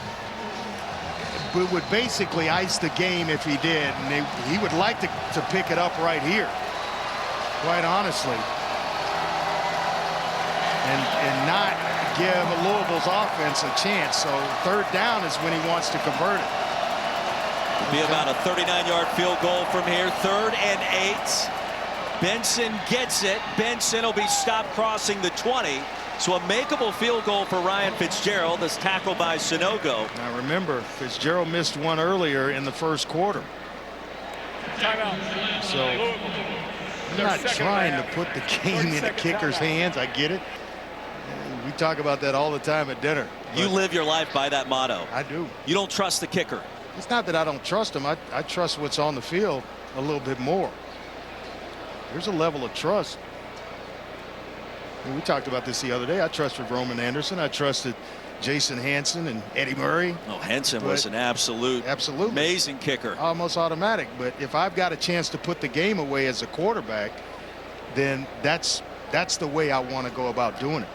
S4: It would basically ice the game if he did, and he would like to pick it up right here, quite honestly, and not give Louisville's offense a chance. So 3rd down is when he wants to convert it.
S1: It'll be about a 39-yard field goal from here. 3rd and 8. Benson gets it. Benson will be stopped crossing the 20. So a makeable field goal for Ryan Fitzgerald, as tackled by Sanogo.
S4: Now remember, Fitzgerald missed one earlier in the first quarter.
S5: Timeout.
S4: So I'm not trying to put the game in a kicker's hands. I get it. We talk about that all the time at dinner.
S1: You live your life by that motto.
S4: I do.
S1: You don't trust the kicker.
S4: It's not that I don't trust him. I trust what's on the field a little bit more. There's a level of trust. I mean, we talked about this the other day. I trusted Roman Anderson. I trusted Jason Hanson and Eddie Murray.
S1: Oh, Hanson was an absolutely amazing kicker.
S4: Almost automatic. But if I've got a chance to put the game away as a quarterback, then that's the way I want to go about doing it.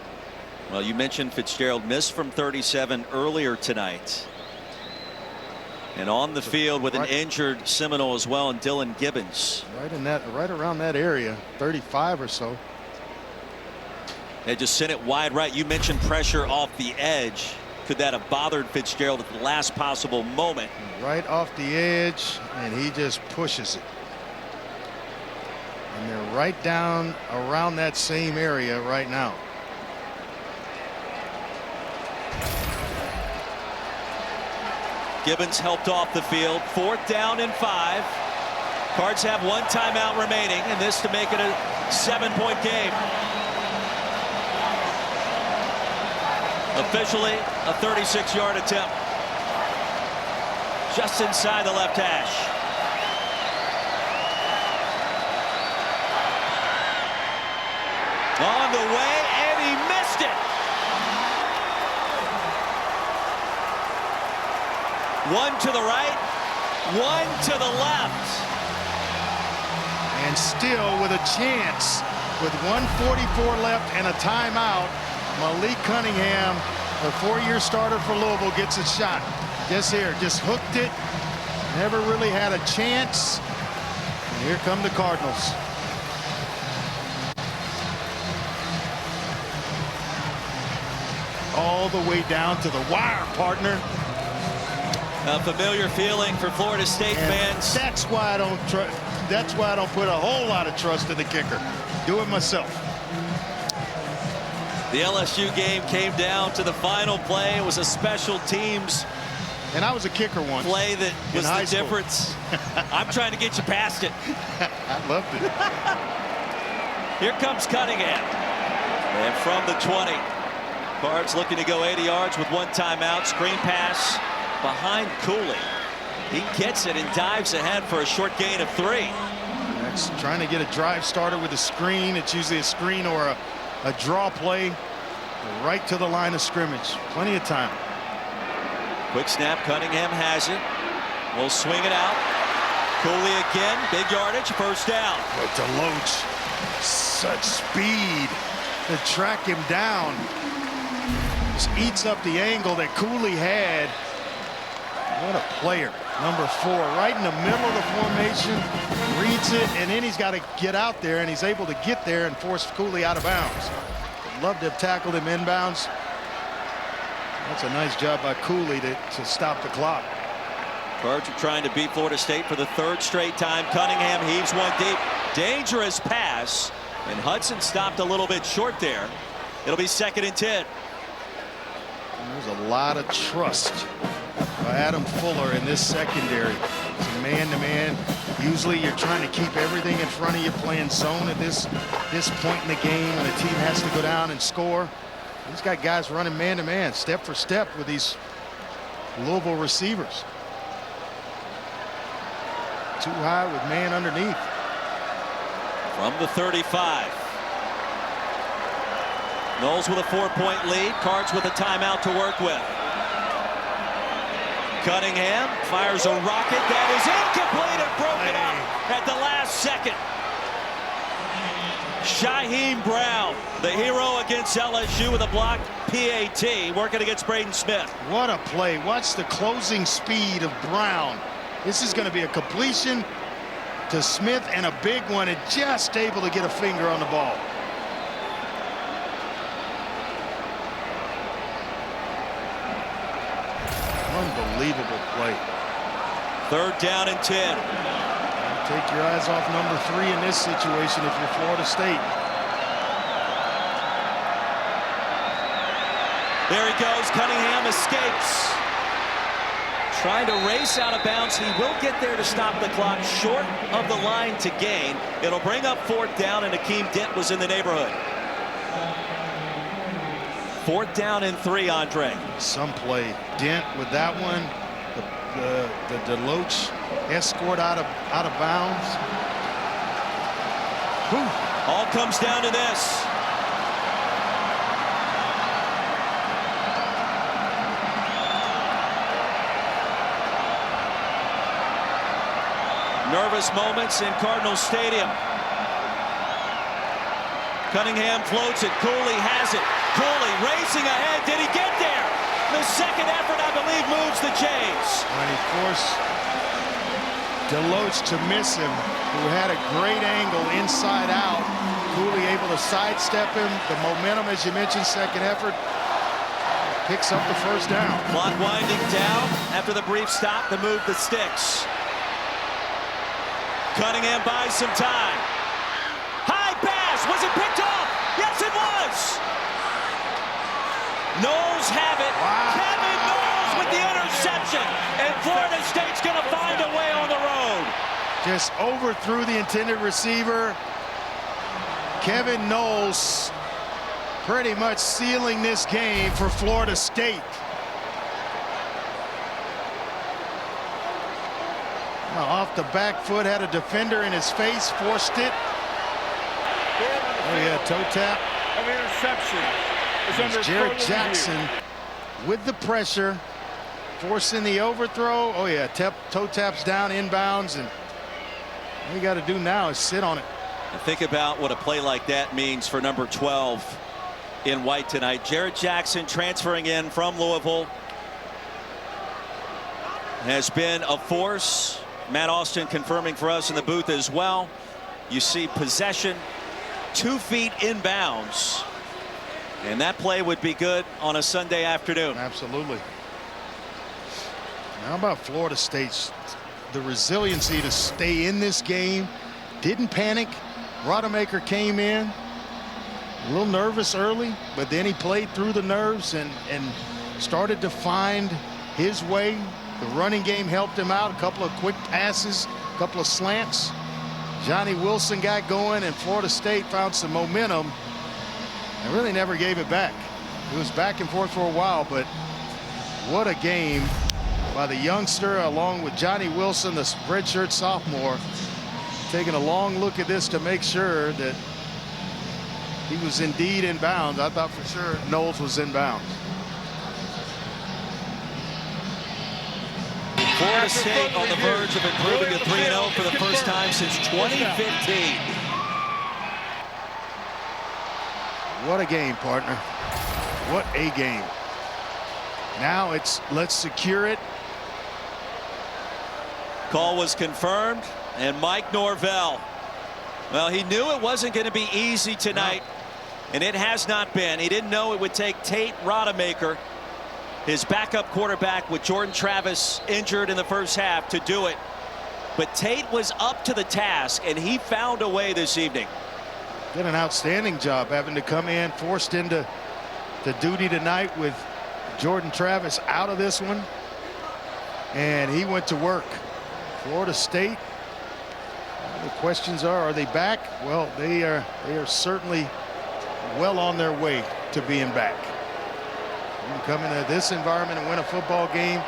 S1: Well, you mentioned Fitzgerald missed from 37 earlier tonight. And on the field with an injured Seminole as well, and Dylan Gibbons.
S4: Right around that area, 35 or so.
S1: They just sent it wide right. You mentioned pressure off the edge. Could that have bothered Fitzgerald at the last possible moment?
S4: Right off the edge, and he just pushes it. And they're right down around that same area right now.
S1: Gibbons helped off the field. 4th down and 5. Cards have 1 timeout remaining, and this to make it a 7-point game. Officially a 36-yard attempt. Just inside the left hash. On the way, and he missed it. One to the right, one to the left.
S4: And still with a chance, with 1:44 left and a timeout, Malik Cunningham, the 4-year starter for Louisville, gets a shot. Just hooked it. Never really had a chance. And here come the Cardinals. All the way down to the wire, partner.
S1: A familiar feeling for Florida State fans.
S4: That's why I don't put a whole lot of trust in the kicker. Do it myself.
S1: The LSU game came down to the final play. It was a special teams.
S4: And I was a kicker once.
S1: Play that was the difference. I'm trying to get you past it.
S4: I loved it.
S1: Here comes Cunningham. And from the 20. Cards looking to go 80 yards with 1 timeout. Screen pass behind Cooley. He gets it and dives ahead for a short gain of 3.
S4: That's trying to get a drive started with a screen. It's usually a screen or a draw play right to the line of scrimmage. Plenty of time.
S1: Quick snap. Cunningham has it. Will swing it out. Cooley again. Big yardage. 1st down.
S4: But Deloach, such speed to track him down. Just eats up the angle that Cooley had. What a player. Number 4, right in the middle of the formation, reads it, and then he's got to get out there, and he's able to get there and force Cooley out of bounds. Love to have tackled him inbounds. That's a nice job by Cooley to stop the clock.
S1: Cards are trying to beat Florida State for the 3rd straight time. Cunningham heaves one deep. Dangerous pass, and Hudson stopped a little bit short there. It'll be 2nd and 10.
S4: There's a lot of trust by Adam Fuller in this secondary. It's a man-to-man. Usually you're trying to keep everything in front of you, playing zone at this point in the game, and the team has to go down and score. He's got guys running man-to-man, step for step with these Louisville receivers. Too high with man underneath.
S1: From the 35. Knowles with a 4-point lead. Cards with a timeout to work with. Cunningham fires a rocket that is incomplete and broken up at the last second. Shaheem Brown, the hero against LSU with a blocked PAT, working against Braden Smith.
S4: What a play. Watch the closing speed of Brown. This is going to be a completion to Smith and a big one, and just able to get a finger on the ball. Unbelievable play.
S1: 3rd down and 10.
S4: Take your eyes off number 3 in this situation if you're Florida State.
S1: There he goes. Cunningham escapes. Trying to race out of bounds. He will get there to stop the clock short of the line to gain. It'll bring up 4th down, and Akeem Dent was in the neighborhood. 4th down and 3, Andre.
S4: Some play. Dent with that one. The Deloach escort out of bounds. Whew.
S1: All comes down to this. Nervous moments in Cardinals Stadium. Cunningham floats it. Cooley has it. Cooley racing ahead. Did he get there? The second effort, I believe, moves the chains.
S4: And he forced Deloach to miss him, who had a great angle inside out. Cooley able to sidestep him. The momentum, as you mentioned, second effort, picks up the first down.
S1: Clock winding down after the brief stop to move the sticks. Cunningham buys some time. High pass. Was it picked off? Yes, it was. Knowles have it.
S4: Wow.
S1: Kevin Knowles with the interception. And Florida State's going to find a way on the road.
S4: Just overthrew the intended receiver. Kevin Knowles pretty much sealing this game for Florida State. Now, off the back foot, had a defender in his face, forced it. Oh yeah, toe tap.
S5: An interception.
S4: It's Jared Jackson with the pressure, forcing the overthrow. Oh yeah, toe taps down inbounds, and all you got to do now is sit on it.
S1: And think about what a play like that means for number 12 in white tonight. Jared Jackson transferring in from Louisville has been a force. Matt Austin confirming for us in the booth as well. You see possession 2 feet inbounds, and that play would be good on a Sunday afternoon.
S4: Absolutely. How about Florida State's the resiliency to stay in this game? Didn't panic. Rodemaker came in a little nervous early, but then he played through the nerves and started to find his way. The running game helped him out. A couple of quick passes, a couple of slants. Johnny Wilson got going, and Florida State found some momentum and really never gave it back. It was back and forth for a while, but what a game by the youngster along with Johnny Wilson, the redshirt sophomore, taking a long look at this to make sure that he was indeed in bounds. I thought for sure Knowles was in bounds.
S1: Florida State on the verge of improving to 3-0 for the first time since 2015.
S4: What a game, partner. What a game. Now it's let's secure it.
S1: Call was confirmed, and Mike Norvell, well, he knew it wasn't going to be easy tonight, and it has not been. He didn't know it would take Tate Rodemaker, his backup quarterback with Jordan Travis injured in the first half, to do it. But Tate was up to the task, and he found a way this evening.
S4: Did an outstanding job having to come in, forced into the duty tonight with Jordan Travis out of this one. And he went to work. Florida State, the questions are they back? Well, they are certainly well on their way to being back. You can come into this environment and win a football game,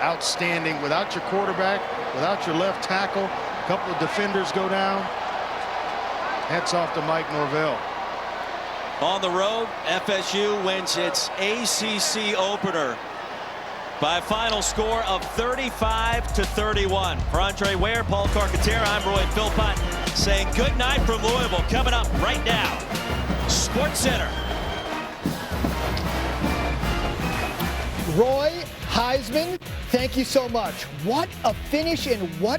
S4: outstanding, without your quarterback, without your left tackle, a couple of defenders go down. Hats off to Mike Norvell.
S1: On the road, FSU wins its ACC opener by a final score of 35-31. For Andre Ware, Paul Carcaterra, I'm Roy Philpott saying good night from Louisville. Coming up right now, Sports Center.
S12: Roy, Heisman, thank you so much. What a finish and what